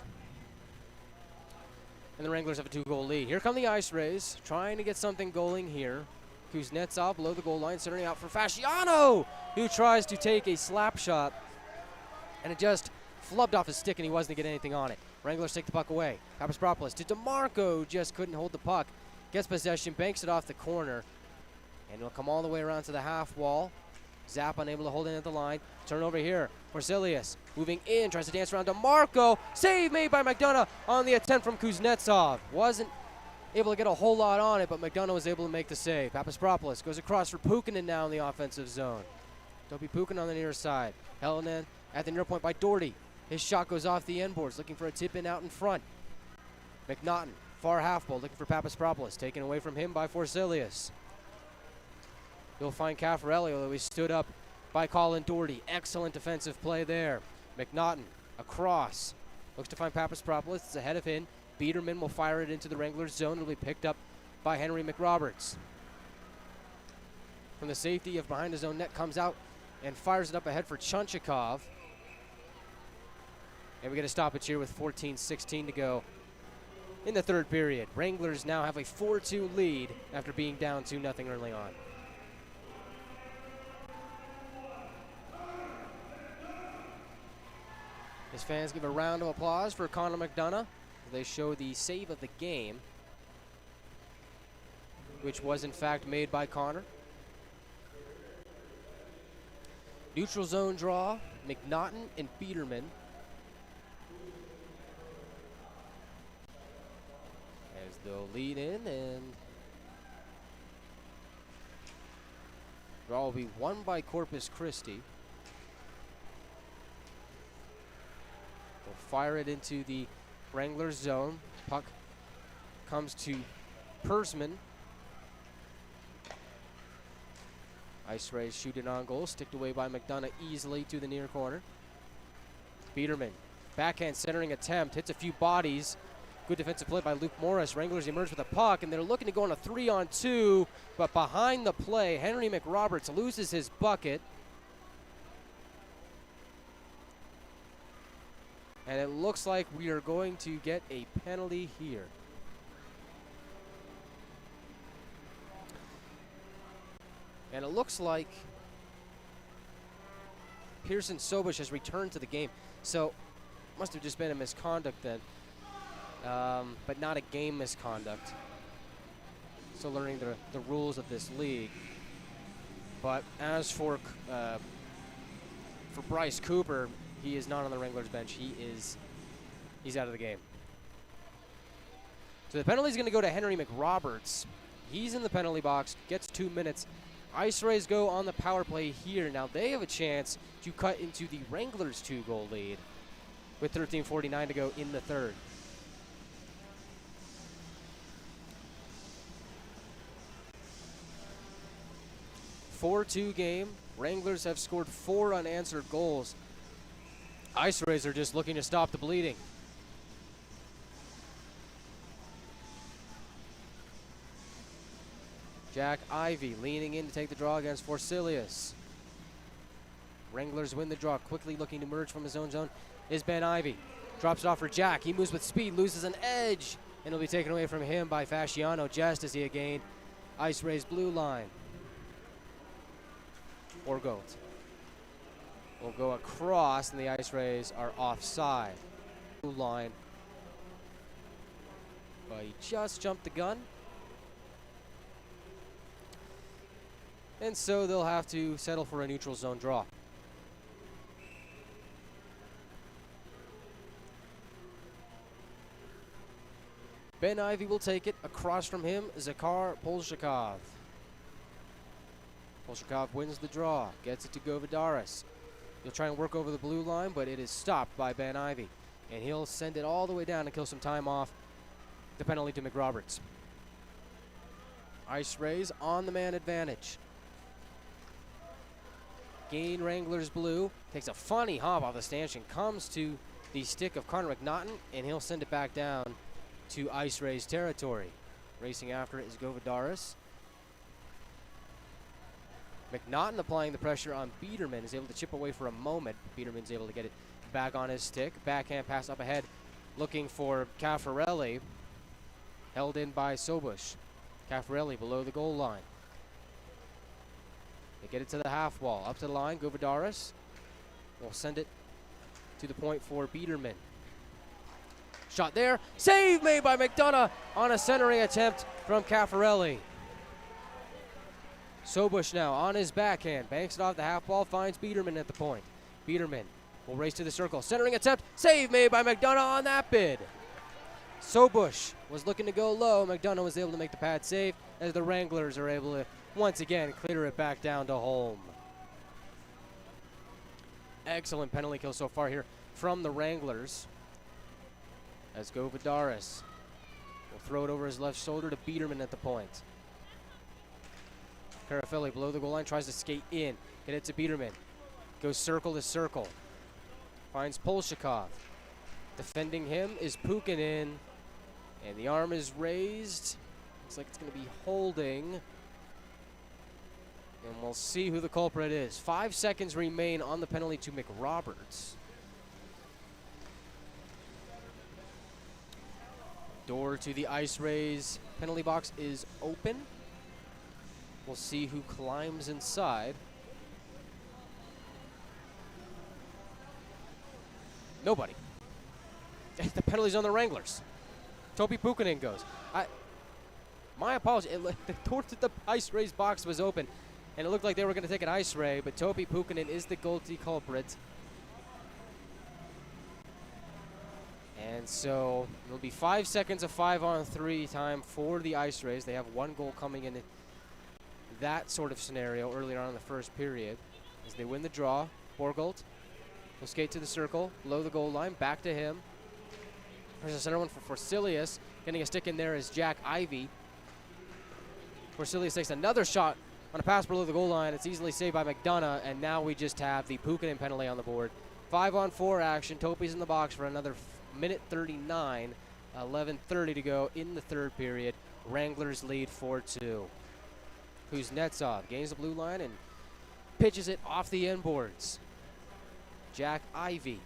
And the Wranglers have a 2-goal lead. Here come the IceRays, trying to get something going here. Kuznetsov below the goal line, centering out for Fasciano, who tries to take a slap shot. And it just flubbed off his stick, and he wasn't getting anything on it. Wranglers take the puck away. Papaspropoulos to DeMarco, just couldn't hold the puck. Gets possession, banks it off the corner, and will come all the way around to the half wall. Zap unable to hold it at the line. Turnover here. Porcelius moving in, tries to dance around DeMarco. Save made by McDonough on the attempt from Kuznetsov. Wasn't able to get a whole lot on it, but McDonough was able to make the save. Papaspropoulos goes across for Pukinen now in the offensive zone. Dopey Pukinen on the near side. Held in at the near point by Doherty. His shot goes off the end boards, looking for a tip in out in front. McNaughton, far half ball, looking for Papaspropoulos. Taken away from him by Forselius. He'll find Caffarelli, although he stood up by Colin Doherty. Excellent defensive play there. McNaughton across. Looks to find Papaspropoulos. It's ahead of him. Biederman will fire it into the Wranglers zone. It'll be picked up by Henry McRoberts. From the safety of behind his own net, comes out and fires it up ahead for Chunchikov. And we get a stoppage here with 14:16 to go in the third period. Wranglers now have a 4-2 lead after being down 2-0 early on. His fans give a round of applause for Connor McDonough. They show the save of the game, which was in fact made by Connor. Neutral zone draw, McNaughton and Biederman. As they'll lead in, and draw will be won by Corpus Christi. They'll fire it into the Wranglers zone. Puck comes to Persman. IceRays shoot it on goal, sticked away by McDonough easily to the near corner. Biederman, backhand centering attempt, hits a few bodies. Good defensive play by Luke Morris. Wranglers emerge with a puck, and they're looking to go on a 3-on-2, but behind the play, Henry McRoberts loses his bucket. And it looks like we are going to get a penalty here. And it looks like Pearson Sobush has returned to the game. So must have just been a misconduct then, but not a game misconduct. So learning the rules of this league. But as for Bryce Cooper, he is not on the Wranglers bench. He's out of the game. So the penalty is going to go to Henry McRoberts. He's in the penalty box, gets 2 minutes. IceRays go on the power play here. Now they have a chance to cut into the Wranglers' 2-goal lead with 13:49 to go in the third. A 4-2 game. Wranglers have scored 4 unanswered goals. IceRays are just looking to stop the bleeding. Jack Ivey leaning in to take the draw against Forselius. Wranglers win the draw, quickly looking to merge from his own zone is Ben Ivey. Drops it off for Jack. He moves with speed, loses an edge, and it'll be taken away from him by Fasciano just as he gained IceRays blue line. Orgold will go across, and the IceRays are offside. Blue line, but he just jumped the gun. And so they'll have to settle for a neutral zone draw. Ben Ivey will take it. Across from him, Zakhar Polshakov. Polshakov wins the draw, gets it to Govidaris. He'll try and work over the blue line, but it is stopped by Ben Ivey. And he'll send it all the way down and kill some time off. The penalty to McRoberts. IceRays on the man advantage. Gain Wranglers blue. Takes a funny hop off the stanchion. Comes to the stick of Connor McNaughton, and he'll send it back down to IceRays territory. Racing after it is Govidaris. McNaughton applying the pressure on Biederman is able to chip away for a moment. Biederman's able to get it back on his stick. Backhand pass up ahead, looking for Caffarelli. Held in by Sobush. Caffarelli below the goal line. They get it to the half wall. Up to the line, Govidaris will send it to the point for Biederman. Shot there. Save made by McDonough on a centering attempt from Caffarelli. Sobush now on his backhand. Banks it off the half ball. Finds Biederman at the point. Biederman will race to the circle. Centering attempt. Save made by McDonough on that bid. Sobush was looking to go low. McDonough was able to make the pad save as the Wranglers are able to once again clear it back down to home. Excellent penalty kill so far here from the Wranglers. As Govadaris will throw it over his left shoulder to Biederman at the point. Carafelli below the goal line, tries to skate in. Get it to Biederman. Goes circle to circle. Finds Polshikov. Defending him is Pukinin. And the arm is raised. Looks like it's going to be holding. And we'll see who the culprit is. 5 seconds remain on the penalty to McRoberts. Door to the IceRays penalty box is open. We'll see who climbs inside. Nobody. The penalty's on the Wranglers. Topi Pukinin goes. My apologies. The door to the IceRays box was open, and it looked like they were going to take an IceRay, but Topi Pukinin is the guilty culprit. And so it'll be 5 seconds of 5-on-3 time for the IceRays. They have one goal coming in that sort of scenario earlier on in the first period. As they win the draw, Borgolt will skate to the circle, below the goal line, back to him. There's a center one for Forsilius. Getting a stick in there is Jack Ivey. Forsilius takes another shot on a pass below the goal line. It's easily saved by McDonough, and now we just have the Pukinin penalty on the board. 5-on-4 action. Topi's in the box for another minute 39. 11:30 to go in the third period. Wranglers lead 4-2. Kuznetsov gains the blue line and pitches it off the end boards. Jack Ivey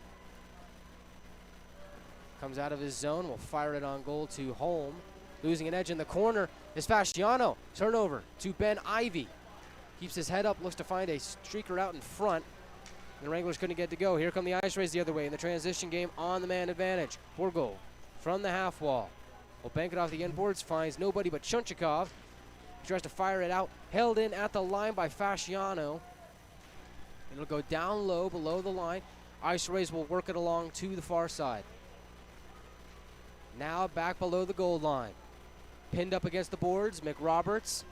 comes out of his zone, will fire it on goal to Holm. Losing an edge in the corner is Fasciano. Turnover to Ben Ivey. Keeps his head up, looks to find a streaker out in front. The Wranglers couldn't get to go. Here come the IceRays the other way in the transition game on the man advantage. Borgo from the half wall. Will bank it off the end boards, finds nobody but Chunchikov. He tries to fire it out. Held in at the line by Fasciano. It'll go down low below the line. IceRays will work it along to the far side. Now back below the goal line. Pinned up against the boards. McRoberts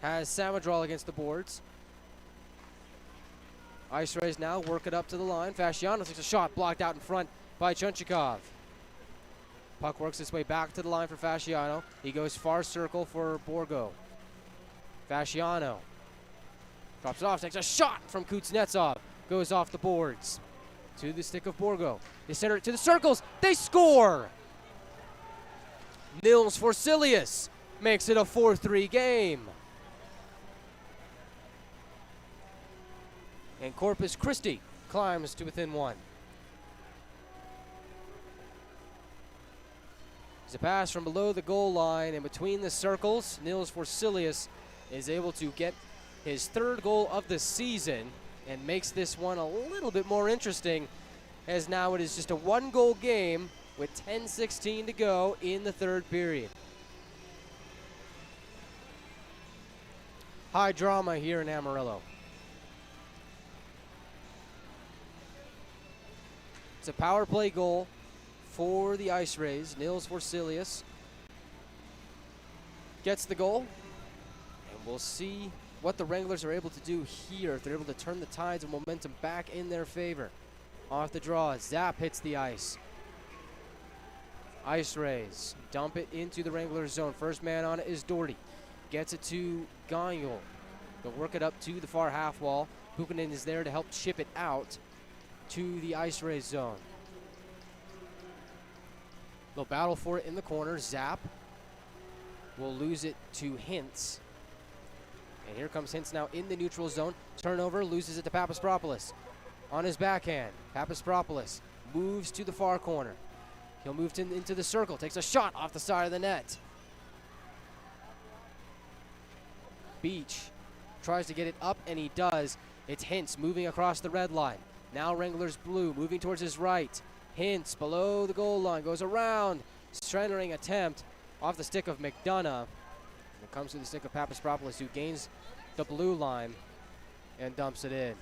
has Samadral against the boards. IceRays now work it up to the line. Fasciano takes a shot blocked out in front by Chunchikov. Puck works its way back to the line for Fasciano. He goes far circle for Borgo. Fasciano drops it off, takes a shot from Kuznetsov. Goes off the boards to the stick of Borgo. They center it to the circles. They score! Nils Forsilius makes it a 4-3 game. And Corpus Christi climbs to within one. It's a pass from below the goal line and between the circles. Nils Forsilius is able to get his third goal of the season and makes this one a little bit more interesting, as now it is just a one-goal game with 10:16 to go in the third period. High drama here in Amarillo. It's a power play goal for the IceRays. Nils Forsilius gets the goal, and we'll see what the Wranglers are able to do here, if they're able to turn the tides of momentum back in their favor. Off the draw, Zap hits the ice. IceRays dump it into the Wranglers zone. First man on it is Doherty. Gets it to Gagnol. They'll work it up to the far half wall. Pukinin is there to help chip it out to the IceRays zone. They'll battle for it in the corner. Zap will lose it to Hintz. And here comes Hintz now in the neutral zone. Turnover, loses it to Papaspropoulos. On his backhand, Papaspropoulos moves to the far corner. He'll move into the circle, takes a shot off the side of the net. Beach tries to get it up, and he does. It's Hintz moving across the red line. Now Wranglers blue, moving towards his right. Hintz below the goal line, goes around. Stranding attempt off the stick of McDonough. It comes to the stick of Papaspropoulos, who gains the blue line and dumps it in.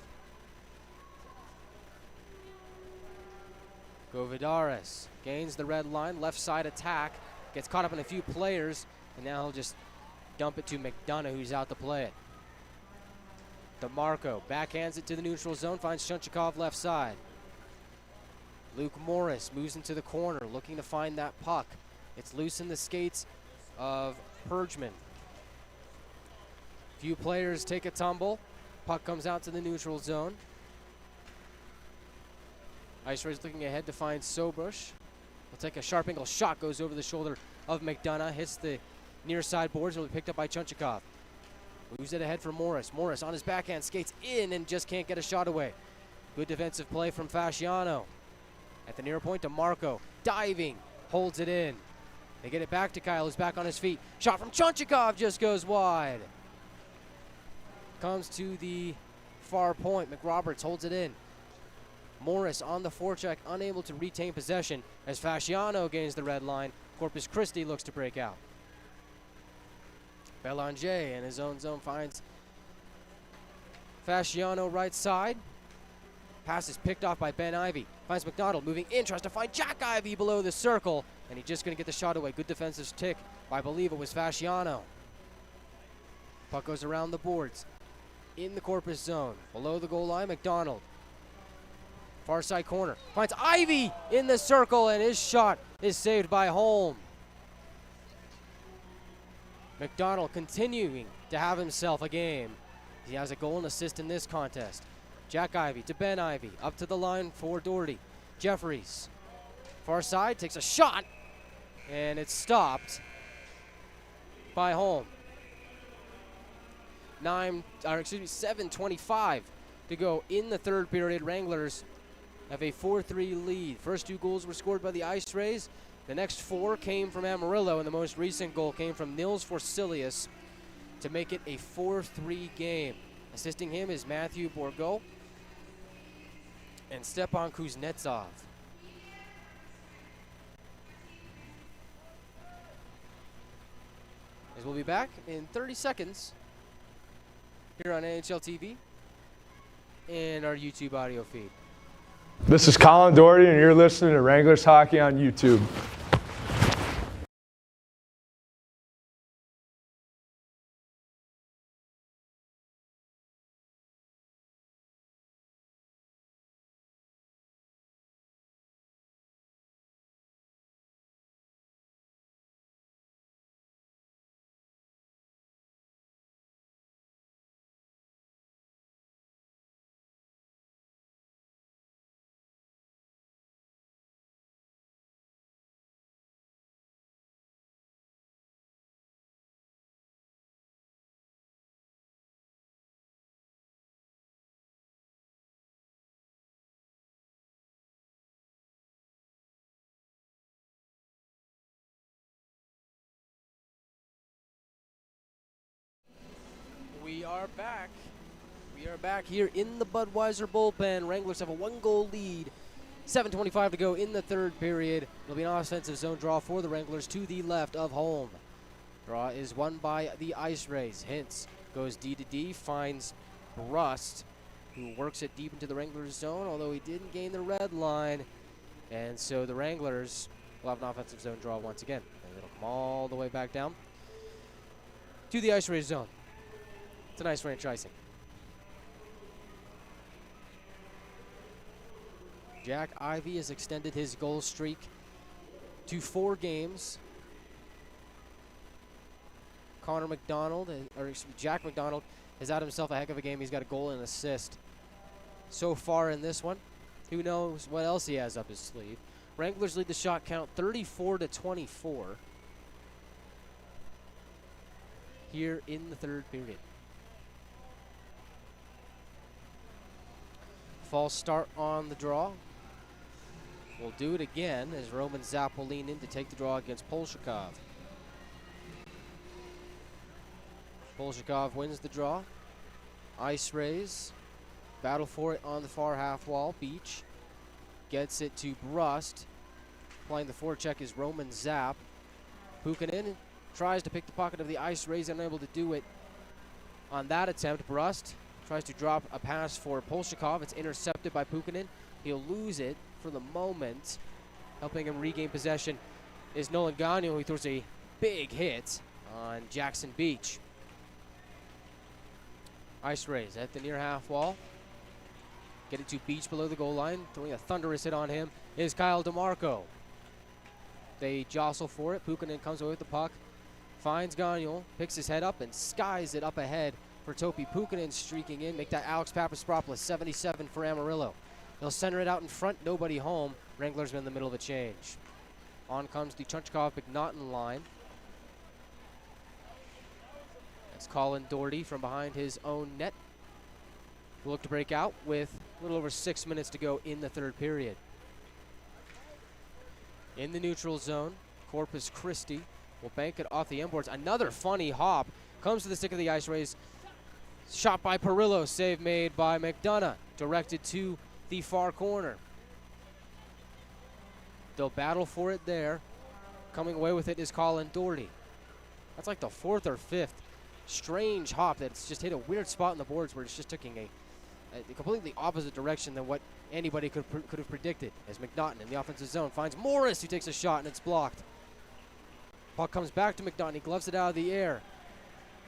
Govidaris gains the red line, left side attack, gets caught up in a few players, and now he'll just dump it to McDonough, who's out to play it. DeMarco backhands it to the neutral zone, finds Shunchikov left side. Luke Morris moves into the corner, looking to find that puck. It's loose in the skates of Purgeman. Few players take a tumble. Puck comes out to the neutral zone. IceRays looking ahead to find Sobrush. Will take a sharp angle shot, goes over the shoulder of McDonough, hits the near side boards, and will be picked up by Chunchikov. Moves it ahead for Morris. Morris on his backhand skates in and just can't get a shot away. Good defensive play from Fasciano. At the near point, DeMarco diving, holds it in. They get it back to Kyle, who's back on his feet. Shot from Chunchikov just goes wide. Comes to the far point. McRoberts holds it in. Morris on the forecheck, unable to retain possession as Fasciano gains the red line. Corpus Christi looks to break out. Belanger in his own zone finds Fasciano right side. Pass is picked off by Ben Ivey. Finds McDonald moving in, tries to find Jack Ivey below the circle, and he's just going to get the shot away. Good defensive tick. I believe it was Fasciano. Puck goes around the boards. In the Corpus zone. Below the goal line, McDonald. Far side corner. Finds Ivey in the circle, and his shot is saved by Holm. McDonald continuing to have himself a game. He has a goal and assist in this contest. Jack Ivey to Ben Ivey. Up to the line for Doherty. Jeffries. Far side takes a shot, and it's stopped by Holm. 7:25 to go in the third period. Wranglers have a 4-3 lead. First two goals were scored by the IceRays. The next four came from Amarillo, and the most recent goal came from Nils Forsilius to make it a 4-3 game. Assisting him is Matthew Bourgault and Stepan Kuznetsov. As we'll be back in 30 seconds here on NHL TV and our YouTube audio feed. This is Colin Doherty, and you're listening to Wranglers Hockey on YouTube. We are back. We are back here in the Budweiser bullpen. Wranglers have a one-goal lead. 7:25 to go in the third period. It'll be an offensive zone draw for the Wranglers to the left of home. Draw is won by the IceRays. Hintz goes D to D, finds Rust, who works it deep into the Wranglers zone, although he didn't gain the red line. And so the Wranglers will have an offensive zone draw once again. And it'll come all the way back down to the IceRays zone. It's a nice ranch icing. Jack Ivey has extended his goal streak to 4 games. Jack McDonald has had himself a heck of a game. He's got a goal and an assist so far in this one. Who knows what else he has up his sleeve. Wranglers lead the shot count 34-24 here in the third period. False start on the draw. We'll do it again as Roman Zapp will lean in to take the draw against Polshikov. Polshikov wins the draw. IceRays Battle for it on the far half wall. Beach gets it to Brust. Playing the forecheck is Roman Zapp. Puukkonen tries to pick the pocket of the IceRays, unable to do it on that attempt. Brust tries to drop a pass for Polshikov. It's intercepted by Puukkonen. He'll lose it for the moment. Helping him regain possession is Nolan Gagnon, who throws a big hit on Jackson Beach. IceRays at the near half wall. Get it to Beach below the goal line. Throwing a thunderous hit on him is Kyle DeMarco. They jostle for it. Puukkonen comes away with the puck. Finds Gagnon, picks his head up and skies it up ahead for Topi. Puukkonen streaking in. Make that Alex Papasparopoulos, 77 for Amarillo. They'll center it out in front. Nobody home. Wranglers in the middle of a change. On comes the Chunchkov-McNaughton line. That's Colin Doherty from behind his own net. Will look to break out with a little over 6 minutes to go in the third period. In the neutral zone, Corpus Christi will bank it off the end boards. Another funny hop comes to the stick of the IceRays. Shot by Perillo, save made by McDonough, directed to the far corner. They'll battle for it there. Coming away with it is Colin Doherty. That's like the fourth or fifth strange hop that's just hit a weird spot on the boards where it's just taking a completely opposite direction than what anybody could have predicted. As McNaughton in the offensive zone finds Morris, who takes a shot and it's blocked. Puck comes back to McNaughton. He gloves it out of the air.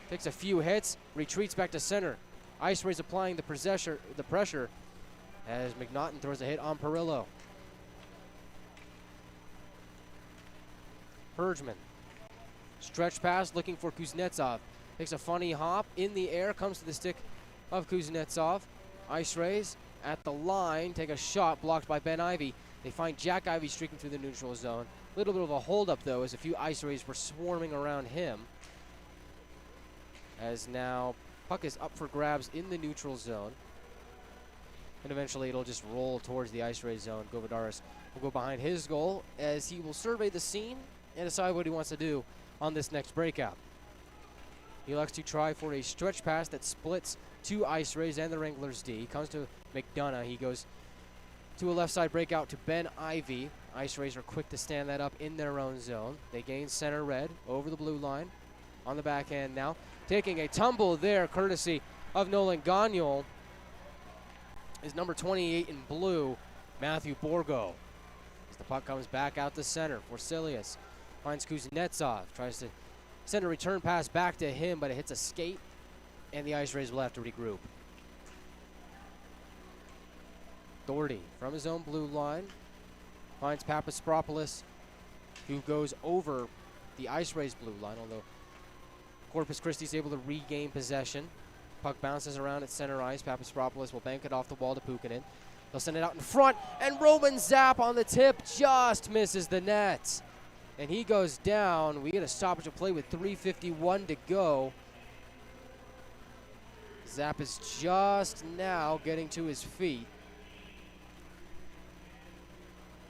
Takes a few hits, retreats back to center. IceRays applying the pressure as McNaughton throws a hit on Perillo. Bergman. Stretch pass looking for Kuznetsov. Takes a funny hop in the air, comes to the stick of Kuznetsov. IceRays at the line, take a shot blocked by Ben Ivey. They find Jack Ivey streaking through the neutral zone. Little bit of a holdup though, as a few IceRays were swarming around him. As now puck is up for grabs in the neutral zone. And eventually it'll just roll towards the IceRays zone. Govidaris will go behind his goal as he will survey the scene and decide what he wants to do on this next breakout. He elects to try for a stretch pass that splits two IceRays and the Wranglers D. He comes to McDonough. He goes to a left side breakout to Ben Ivey. IceRays are quick to stand that up in their own zone. They gain center red over the blue line on the backhand now. Taking a tumble there courtesy of Nolan Gagnon is number 28 in blue, Matthew Borgo. As the puck comes back out the center, Forsilius finds Kuznetsov, tries to send a return pass back to him, but it hits a skate, and the IceRays will have to regroup. Doherty from his own blue line finds Papasparopoulos, who goes over the IceRays blue line, although Corpus Christi is able to regain possession. Puck bounces around at center ice. Papasparopoulos will bank it off the wall to Puukkonen. They'll send it out in front, and Roman Zapp on the tip just misses the net. And he goes down. We get a stoppage of play with 3:51 to go. Zapp is just now getting to his feet.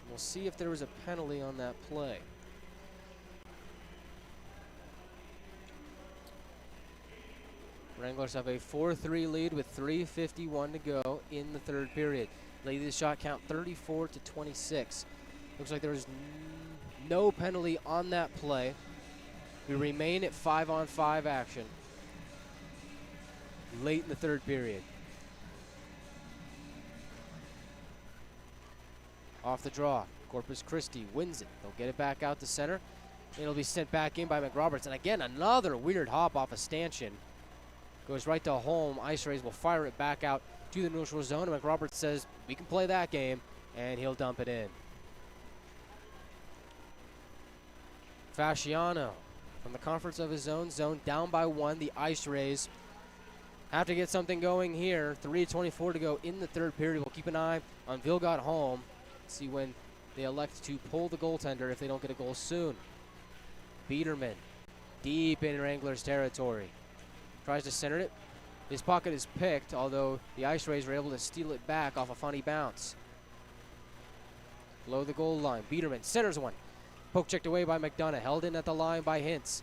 We'll see if there was a penalty on that play. Wranglers have a 4-3 lead with 3:51 to go in the third period. Lead the shot count 34-26. Looks like there was no penalty on that play. We remain at 5-on-5 action late in the third period. Off the draw, Corpus Christi wins it. They'll get it back out to center. It'll be sent back in by McRoberts. And again, another weird hop off a stanchion. Goes right to home. IceRays will fire it back out to the neutral zone. And McRoberts says, we can play that game, and he'll dump it in. Fasciano from the comforts of his own zone, down by 1. The IceRays have to get something going here. 3:24 to go in the third period. We'll keep an eye on Vilgot Holm. See when they elect to pull the goaltender if they don't get a goal soon. Biederman deep in Wranglers territory. Tries to center it. His pocket is picked, although the IceRays were able to steal it back off a funny bounce. Below the goal line, Biederman centers one. Poke checked away by McDonough, held in at the line by Hintz.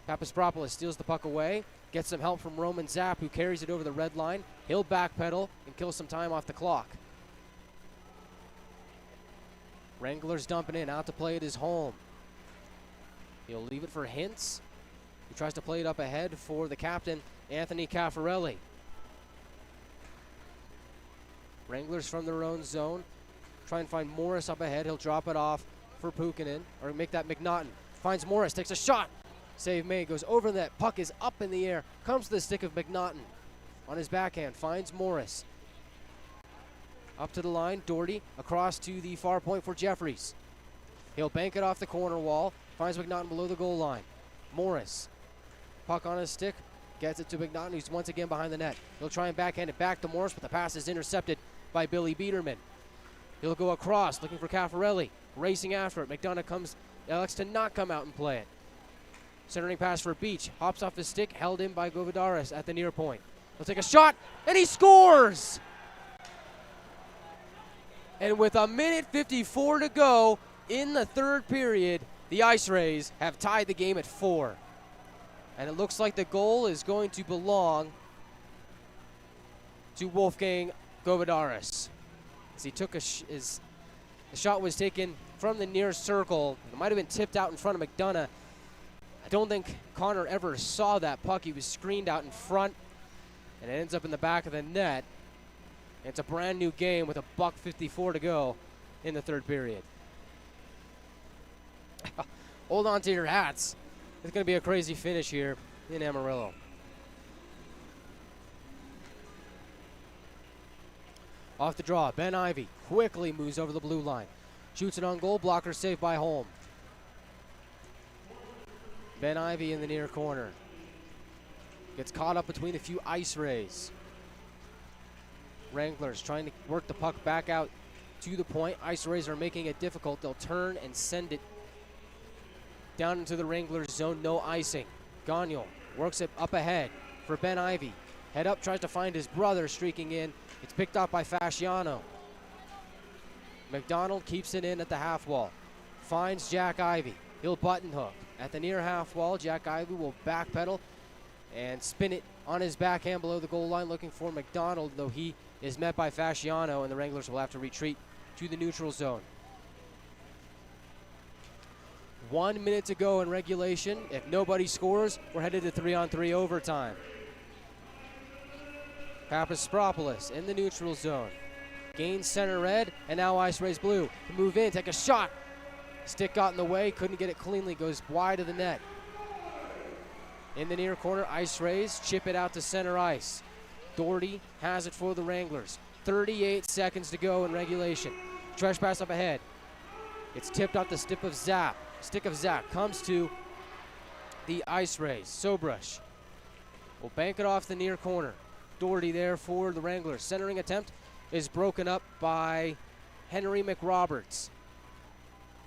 Papasparopoulos steals the puck away, Gets some help from Roman Zapp, who carries it over the red line. He'll backpedal and kill some time off the clock. Wranglers dumping in, out to play at his home. He'll leave it for Hintz, who tries to play it up ahead for the captain, Anthony Caffarelli. Wranglers from their own zone. Try and find Morris up ahead. He'll drop it off for Pukkanen, or make that McNaughton. Finds Morris, takes a shot. Save made, goes over the net. Puck is up in the air. Comes to the stick of McNaughton. On his backhand, finds Morris. Up to the line, Doherty across to the far point for Jeffries. He'll bank it off the corner wall. Finds McNaughton below the goal line. Morris, puck on his stick, gets it to McNaughton, who's once again behind the net. He'll try and backhand it back to Morris, but the pass is intercepted by Billy Biederman. He'll go across, looking for Caffarelli, racing after it. McDonough elects to not come out and play it. Centering pass for Beach, hops off his stick, held in by Govidaris at the near point. He'll take a shot, and he scores! And with 1:54 to go in the third period, the IceRays have tied the game at 4. And it looks like the goal is going to belong to Wolfgang Govidaris. As he took the shot was taken from the near circle. It might have been tipped out in front of McDonough. I don't think Connor ever saw that puck. He was screened out in front, and it ends up in the back of the net. It's a brand new game with 1:54 to go in the third period. Hold on to your hats. It's going to be a crazy finish here in Amarillo. Off the draw, Ben Ivey quickly moves over the blue line. Shoots it on goal, blocker saved by Holm. Ben Ivey in the near corner. Gets caught up between a few IceRays. Wranglers trying to work the puck back out to the point. IceRays are making it difficult. They'll turn and send it down into the Wranglers zone. No icing. Gagnol works it up ahead for Ben Ivey. Head up, tries to find his brother streaking in. It's picked up by Fasciano. McDonald keeps it in at the half wall. Finds Jack Ivey. He'll button hook. At the near half wall, Jack Ivey will backpedal and spin it on his backhand below the goal line, looking for McDonald, though he is met by Fasciano, and the Wranglers will have to retreat to the neutral zone. 1 minute to go in regulation. If nobody scores, we're headed to 3-on-3 overtime. Papaspropoulos in the neutral zone. Gains center red, and now IceRays blue. To move in, take a shot. Stick got in the way, couldn't get it cleanly, goes wide of the net. In the near corner, IceRays chip it out to center ice. Doherty has it for the Wranglers. 38 seconds to go in regulation. Stretch pass up ahead. It's tipped off the stick of Zapp. Comes to the IceRays. Sobrush will bank it off the near corner. Doherty there for the Wranglers. Centering attempt is broken up by Henry McRoberts.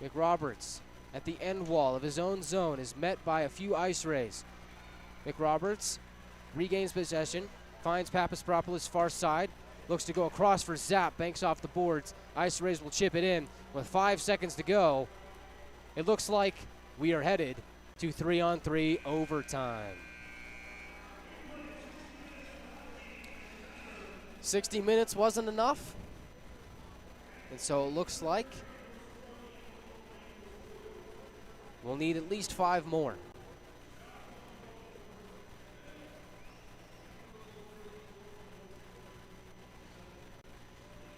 McRoberts at the end wall of his own zone is met by a few IceRays. McRoberts regains possession, finds Papaspropoulos far side, looks to go across for Zapp, banks off the boards. IceRays will chip it in with 5 seconds to go. It looks like we are headed to 3-on-3 overtime. 60 minutes wasn't enough, and so it looks like we'll need at least 5 more.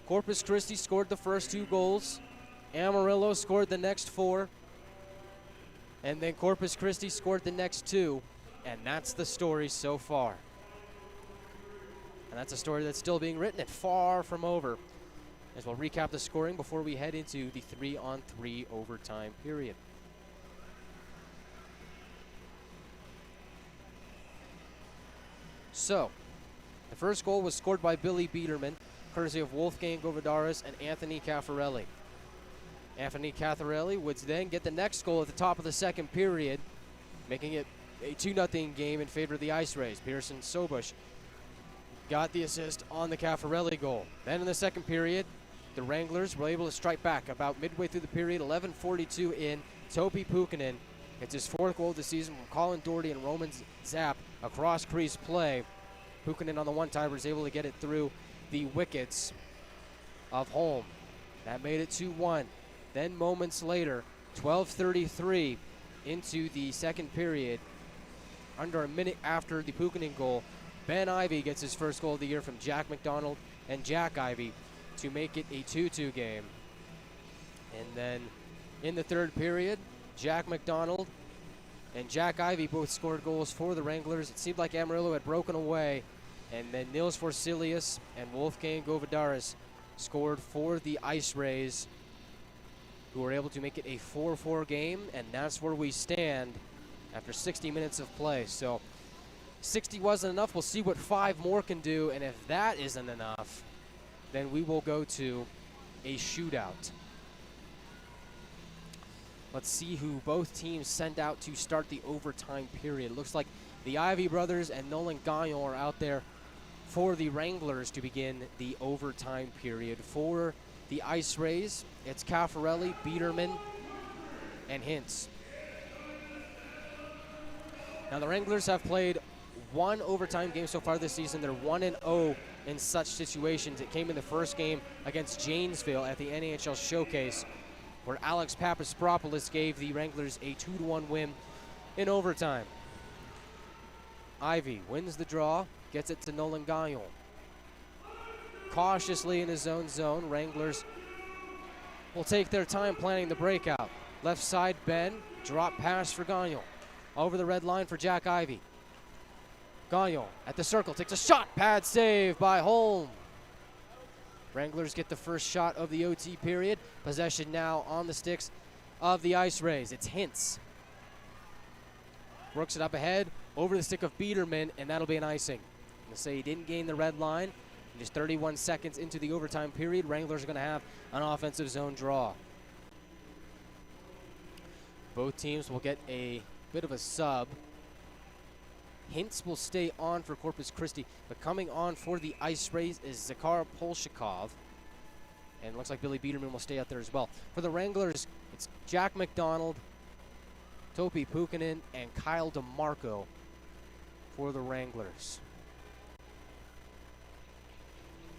Corpus Christi scored the first 2 goals. Amarillo scored the next 4. And then Corpus Christi scored the next 2. And that's the story so far. And that's a story that's still being written and far from over. As we'll recap the scoring before we head into the 3-on-3 overtime period. So, the first goal was scored by Billy Biederman, courtesy of Wolfgang Govidaris and Anthony Caffarelli. Anthony Caffarelli would then get the next goal at the top of the second period, making it a 2-0 game in favor of the IceRays. Pearson Sobush got the assist on the Caffarelli goal. Then in the second period, the Wranglers were able to strike back about midway through the period. 11:42 in. Topi Pukkanen gets his 4th goal of the season from Colin Doherty and Roman Zapp A cross-crease play. Pukkanen on the one-timer is able to get it through the wickets of home. That made it 2-1. Then moments later, 12:33 into the second period, under a minute after the Pukkanen goal, Ben Ivy gets his first goal of the year from Jack McDonald and Jack Ivy to make it a 2-2 game. And then in the third period, Jack McDonald and Jack Ivy both scored goals for the Wranglers. It seemed like Amarillo had broken away, and then Nils Forsilius and Wolfgang Govadaris scored for the IceRays, who were able to make it a 4-4 game, and that's where we stand after 60 minutes of play. So 60 wasn't enough. We'll see what 5 more can do, and if that isn't enough, then we will go to a shootout. Let's see who both teams send out to start the overtime period. Looks like the Ivy brothers and Nolan Gagnon are out there for the Wranglers to begin the overtime period. For the IceRays, it's Caffarelli, Biederman, and Hintz. Now the Wranglers have played 1 overtime game so far this season. They're 1-0 in such situations. It came in the first game against Janesville at the NAHL Showcase, where Alex Papaspropoulos gave the Wranglers a 2-1 win in overtime. Ivy wins the draw, gets it to Nolan Gagnon. Cautiously in his own zone, Wranglers will take their time planning the breakout. Left side, Ben, drop pass for Gagnon. Over the red line for Jack Ivy. Gagnon at the circle, takes a shot, pad save by Holm. Wranglers get the first shot of the OT period. Possession now on the sticks of the IceRays. It's Hintz. Works it up ahead, over the stick of Biederman, and that'll be an icing. I'm gonna say he didn't gain the red line. Just 31 seconds into the overtime period, Wranglers are gonna have an offensive zone draw. Both teams will get a bit of a sub. Hintz will stay on for Corpus Christi, but coming on for the IceRays is Zakhar Polshikov. And it looks like Billy Biederman will stay out there as well. For the Wranglers, it's Jack McDonald, Topi Pukkanen, and Kyle DeMarco for the Wranglers.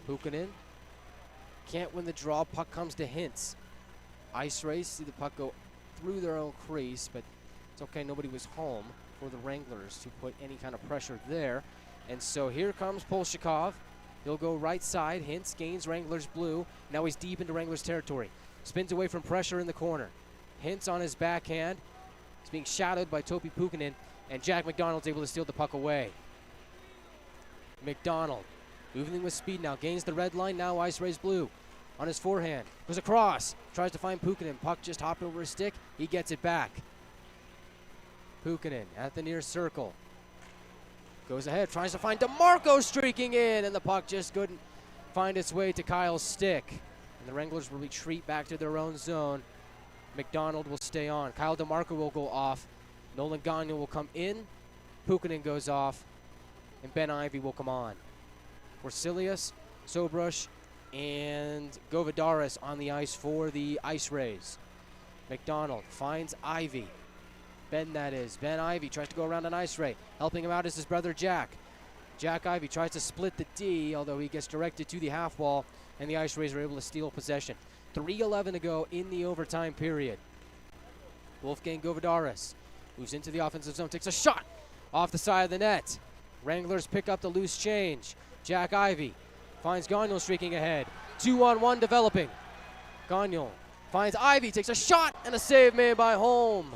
Pukkanen can't win the draw. Puck comes to Hintz. IceRays see the puck go through their own crease, but it's okay. Nobody was home for the Wranglers to put any kind of pressure there. And so here comes Polshikov. He'll go right side. Hintz gains Wranglers blue. Now he's deep into Wranglers territory. Spins away from pressure in the corner. Hintz on his backhand. He's being shadowed by Topi Pukkanen, and Jack McDonald's able to steal the puck away. McDonald moving with speed now. Gains the red line. Now IceRays blue. On his forehand. Goes across. Tries to find Pukkanen. Puck just hopped over his stick. He gets it back. Pukkanen at the near circle. Goes ahead, tries to find DeMarco streaking in, and the puck just couldn't find its way to Kyle's stick. And the Wranglers will retreat back to their own zone. McDonald will stay on. Kyle DeMarco will go off. Nolan Gagnon will come in. Pukkanen goes off, and Ben Ivy will come on. Forsilius, Sobrush, and Govadaris on the ice for the IceRays. McDonald finds Ivy. Ben, that is. Ben Ivy tries to go around an IceRay. Helping him out is his brother Jack. Jack Ivy tries to split the D, although he gets directed to the half wall, and the IceRays are able to steal possession. 3:11 to go in the overtime period. Wolfgang Govadaris moves into the offensive zone, takes a shot off the side of the net. Wranglers pick up the loose change. Jack Ivy finds Gagnon streaking ahead. 2-on-1 developing. Gagnon finds Ivy, takes a shot, and a save made by Holm.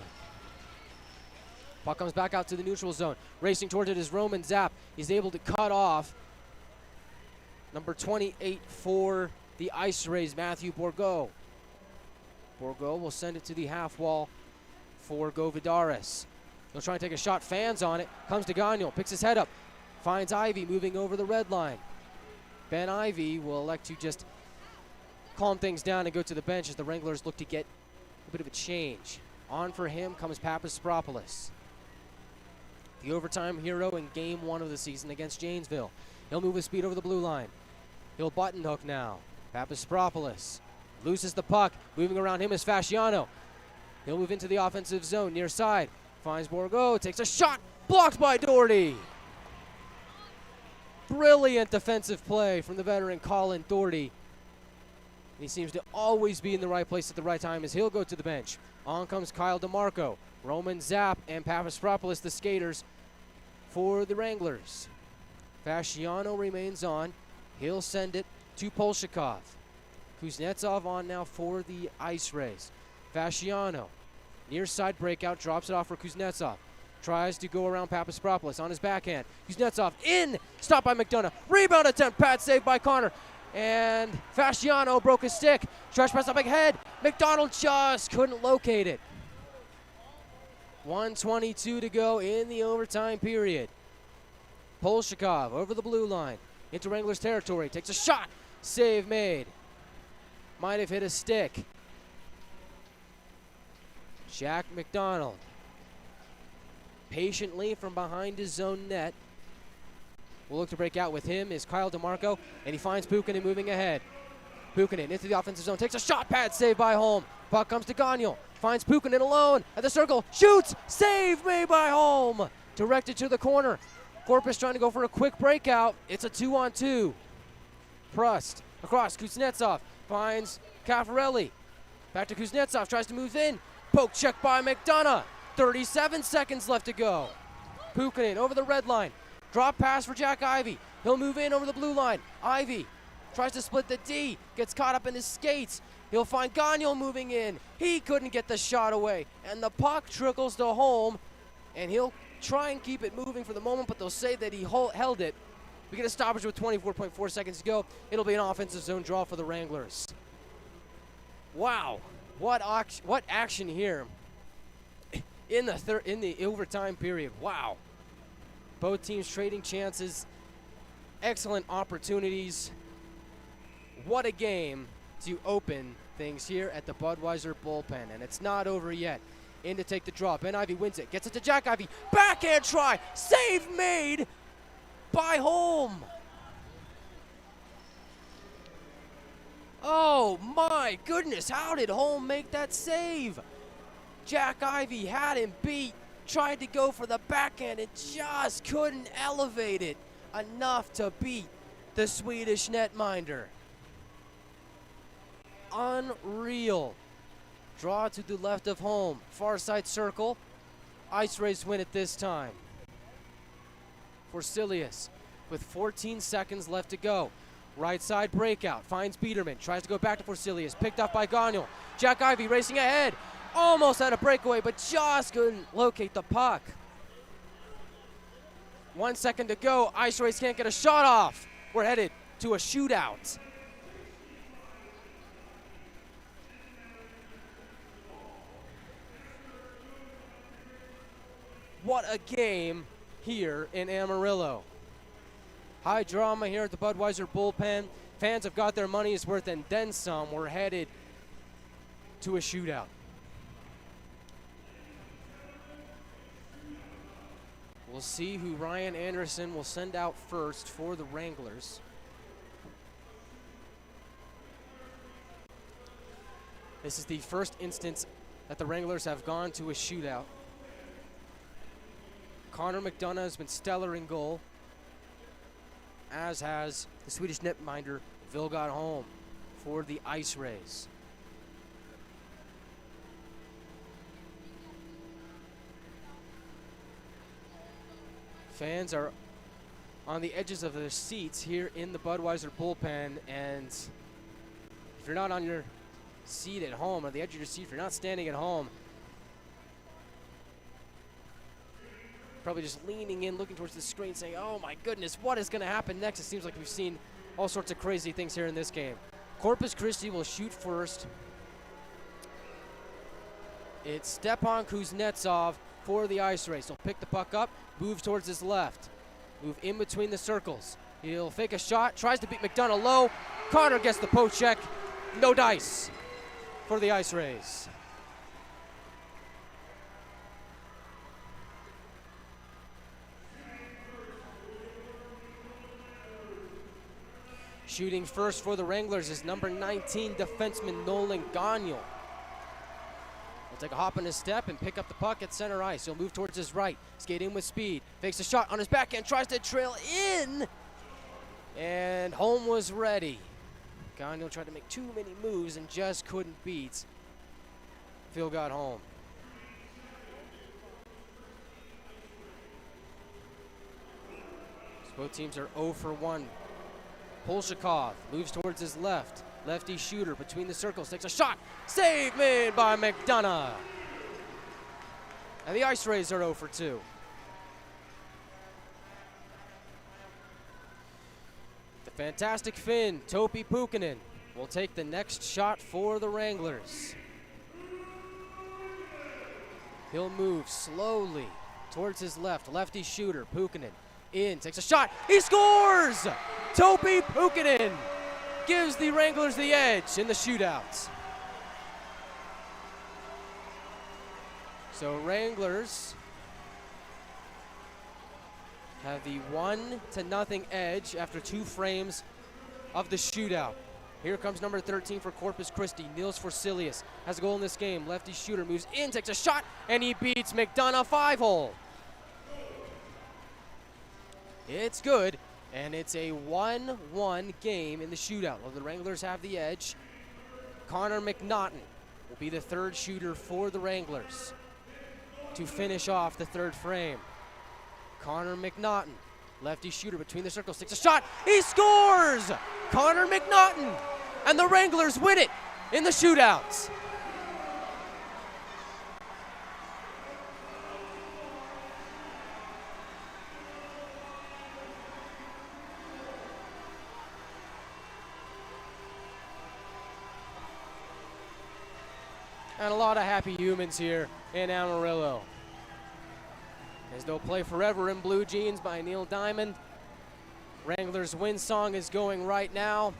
Puck comes back out to the neutral zone. Racing towards it is Roman Zapp. He's able to cut off number 28 for the IceRays, Matthew Bourgault. Bourgault will send it to the half wall for Govadaris. He'll try and take a shot. Fans on it. Comes to Gagnon. Picks his head up. Finds Ivy moving over the red line. Ben Ivy will elect to just calm things down and go to the bench as the Wranglers look to get a bit of a change. On for him comes Papaspropoulos, the overtime hero in game 1 of the season against Janesville. He'll move with speed over the blue line. He'll button hook now. Papaspropoulos loses the puck. Moving around him is Fasciano. He'll move into the offensive zone near side. Finds Bourgault, takes a shot, blocked by Doherty. Brilliant defensive play from the veteran Colin Doherty. He seems to always be in the right place at the right time as he'll go to the bench. On comes Kyle DeMarco, Roman Zapp, and Papastropoulos, the skaters for the Wranglers. Fasciano remains on. He'll send it to Polshikov. Kuznetsov on now for the IceRays. Fasciano, near side breakout, drops it off for Kuznetsov. Tries to go around Papastropoulos on his backhand. Kuznetsov in, stopped by McDonough. Rebound attempt, pad saved by Connor. And Fasciano broke his stick. Stretch pass up ahead. McDonald just couldn't locate it. 1:22 to go in the overtime period. Polshikov over the blue line into Wranglers territory. Takes a shot. Save made. Might have hit a stick. Jack McDonald patiently from behind his zone net. We'll look to break out with him is Kyle DeMarco, and he finds Pukinen moving ahead. Pukinen into the offensive zone, takes a shot, pad save by Holm. Puck comes to Gagnon, finds Pukinen alone at the circle, shoots, save made by Holm. Directed to the corner. Corpus trying to go for a quick breakout. It's a 2-on-2. Prust across, Kuznetsov finds Caffarelli. Back to Kuznetsov, tries to move in. Poke check by McDonough. 37 seconds left to go. Pukinen over the red line. Drop pass for Jack Ivey. He'll move in over the blue line. Ivey tries to split the D. Gets caught up in his skates. He'll find Gagnon moving in. He couldn't get the shot away. And the puck trickles to home. And he'll try and keep it moving for the moment, but they'll say that he held it. We get a stoppage with 24.4 seconds to go. It'll be an offensive zone draw for the Wranglers. Wow. What action here in the overtime period. Wow. Both teams trading chances, excellent opportunities. What a game to open things here at the Budweiser bullpen, and it's not over yet. In to take the draw, Ben Ivey wins it, gets it to Jack Ivey, backhand try, save made by Holm. Oh my goodness, how did Holm make that save? Jack Ivey had him beat. Tried to go for the backhand and just couldn't elevate it enough to beat the Swedish netminder. Unreal. Draw to the left of home. Far side circle. IceRays win it this time. Forsilius with 14 seconds left to go. Right side breakout. Finds Biederman. Tries to go back to Forsilius. Picked up by Gagnon. Jack Ivey racing ahead. Almost had a breakaway, but just couldn't locate the puck. 1 second to go. IceRays can't get a shot off. We're headed to a shootout. What a game here in Amarillo. High drama here at the Budweiser bullpen. Fans have got their money's worth and then some. We're headed to a shootout. We'll see who Ryan Anderson will send out first for the Wranglers. This is the first instance that the Wranglers have gone to a shootout. Connor McDonough has been stellar in goal, as has the Swedish netminder Vilgot Holm for the IceRays. Fans are on the edges of their seats here in the Budweiser bullpen, and if you're not on your seat at home, or the edge of your seat, if you're not standing at home, probably just leaning in, looking towards the screen, saying, oh my goodness, what is going to happen next? It seems like we've seen all sorts of crazy things here in this game. Corpus Christi will shoot first. It's Stepan Kuznetsov for the IceRays. He'll pick the puck up, move towards his left, move in between the circles. He'll fake a shot, tries to beat McDonough low. Connor gets the poke check. No dice for the IceRays. Shooting first for the Wranglers is number 19 defenseman Nolan Gagnon. He'll take a hop in his step and pick up the puck at center ice. He'll move towards his right, skate in with speed, fakes a shot on his backhand, tries to trail in, And home was ready. Gagnon tried to make too many moves and just couldn't beat. Phil got home. So both teams are 0 for 1. Polshikov moves towards his left. Lefty shooter between the circles, takes a shot. Save made by McDonough. And the IceRays are 0 for 2. The fantastic Finn, Topi Pukkanen, will take the next shot for the Wranglers. He'll move slowly towards his left. Lefty shooter, Pukkanen, in, takes a shot. He scores! Topi Pukkanen gives the Wranglers the edge in the shootouts. So Wranglers have the 1-0 edge after 2 frames of the shootout. Here comes number 13 for Corpus Christi, Niels Forsilius. Has a goal in this game. Lefty shooter moves in, takes a shot, and he beats McDonough 5-hole. It's good, and it's a 1-1 game in the shootout. Well, the Wranglers have the edge. Connor McNaughton will be the third shooter for the Wranglers to finish off the third frame. Connor McNaughton, lefty shooter between the circles, takes a shot. He scores! Connor McNaughton, and the Wranglers win it in the shootouts. And a lot of happy humans here in Amarillo, as they'll play Forever in Blue Jeans by Neil Diamond. Wranglers' win song is going right now,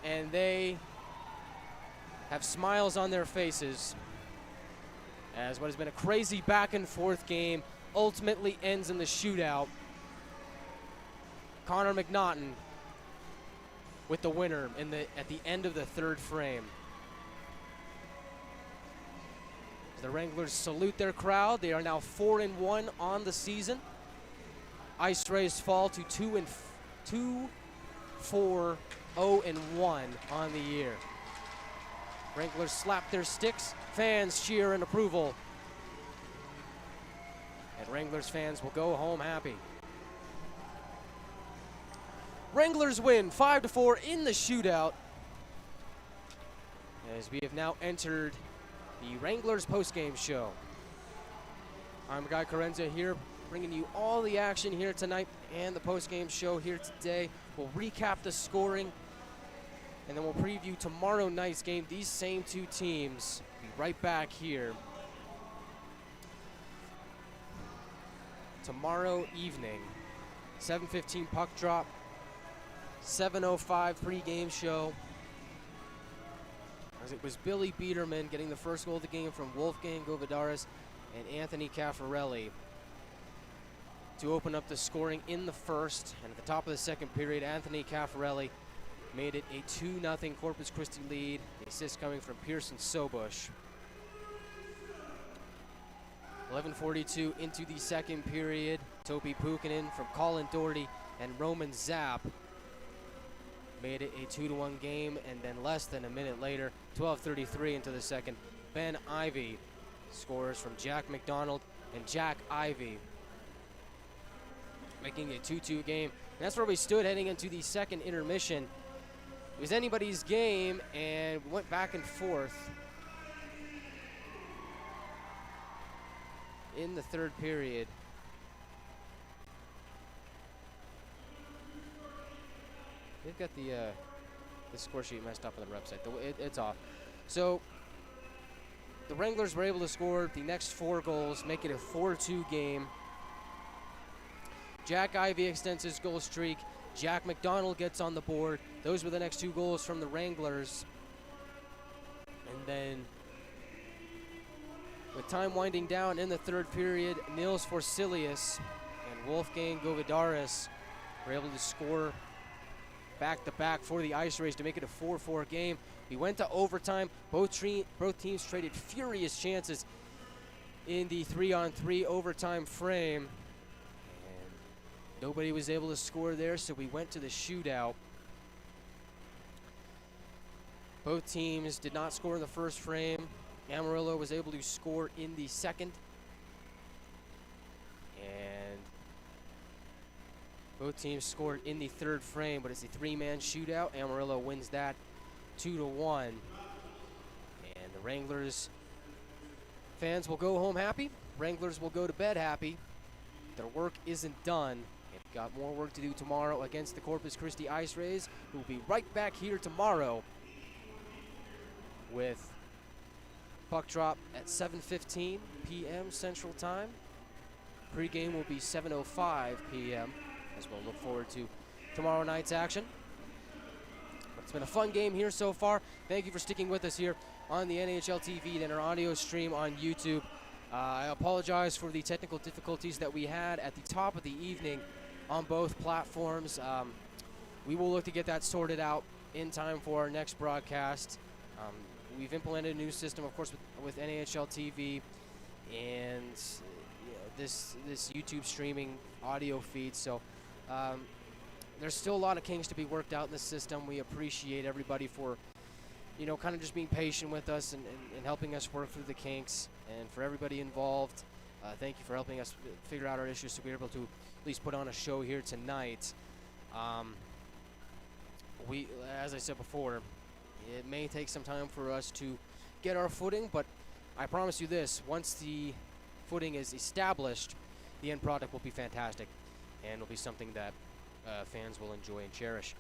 and they have smiles on their faces as what has been a crazy back and forth game ultimately ends in the shootout. Connor McNaughton with the winner at the end of the third frame. The Wranglers salute their crowd. They are now 4-1 on the season. IceRays fall to 2-4, 0-1 on the year. Wranglers slap their sticks. Fans cheer in approval. And Wranglers fans will go home happy. Wranglers win 5-4 in the shootout, as we have now entered the Wranglers postgame show. I'm Guy Chiarenza here, bringing you all the action here tonight and the postgame show here today. We'll recap the scoring, and then we'll preview tomorrow night's game. These same two teams will be right back here tomorrow evening. 7:15 puck drop, 7:05 pregame show. As it was Billy Biederman getting the first goal of the game from Wolfgang Govidaris and Anthony Caffarelli to open up the scoring in the first. And at the top of the second period, Anthony Caffarelli made it a 2-0 Corpus Christi lead. The assist coming from Pearson Sobush. 11:42 into the second period. Topi Pukkanen from Colin Doherty and Roman Zapp made it a 2-1 game, and then less than a minute later, 12:33 into the second, Ben Ivey scores from Jack McDonald and Jack Ivey, making it a 2-2 game. And that's where we stood heading into the second intermission. It was anybody's game, and we went back and forth in the third period. They've got the score sheet messed up on the website. It's off. So the Wranglers were able to score the next 4 goals, make it a 4-2 game. Jack Ivey extends his goal streak. Jack McDonald gets on the board. Those were the next 2 goals from the Wranglers. And then, with time winding down in the third period, Niels Forsilius and Wolfgang Govidaris were able to score back-to-back for the IceRays to make it a 4-4 game. We went to overtime. Both teams traded furious chances in the 3-on-3 overtime frame. And Nobody was able to score there, so we went to the shootout. Both teams did not score in the first frame. Amarillo was able to score in the second. And both teams scored in the third frame, but it's a three-man shootout. Amarillo wins that 2-1. And the Wranglers fans will go home happy. Wranglers will go to bed happy. Their work isn't done. They've got more work to do tomorrow against the Corpus Christi IceRays, who will be right back here tomorrow with puck drop at 7:15 p.m. Central Time. Pre-game will be 7:05 p.m. as we'll look forward to tomorrow night's action. But it's been a fun game here so far. Thank you for sticking with us here on the NAHL TV and our audio stream on YouTube. I apologize for the technical difficulties that we had at the top of the evening on both platforms. We will look to get that sorted out in time for our next broadcast. We've implemented a new system, of course, with NAHL TV and this YouTube streaming audio feed. So there's still a lot of kinks to be worked out in the system. We appreciate everybody for, kind of just being patient with us and helping us work through the kinks. And for everybody involved, thank you for helping us figure out our issues so we're able to at least put on a show here tonight. As I said before, it may take some time for us to get our footing, but I promise you this, once the footing is established, the end product will be fantastic and will be something that fans will enjoy and cherish.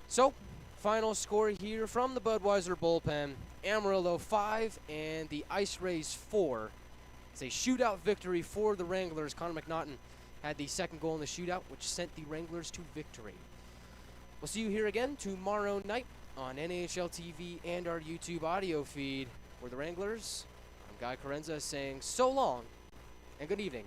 So, final score here from the Budweiser bullpen, Amarillo 5 and the IceRays 4. It's a shootout victory for the Wranglers. Connor McNaughton had the second goal in the shootout, which sent the Wranglers to victory. We'll see you here again tomorrow night on NAHL TV and our YouTube audio feed. For the Wranglers, I'm Guy Chiarenza saying so long and good evening.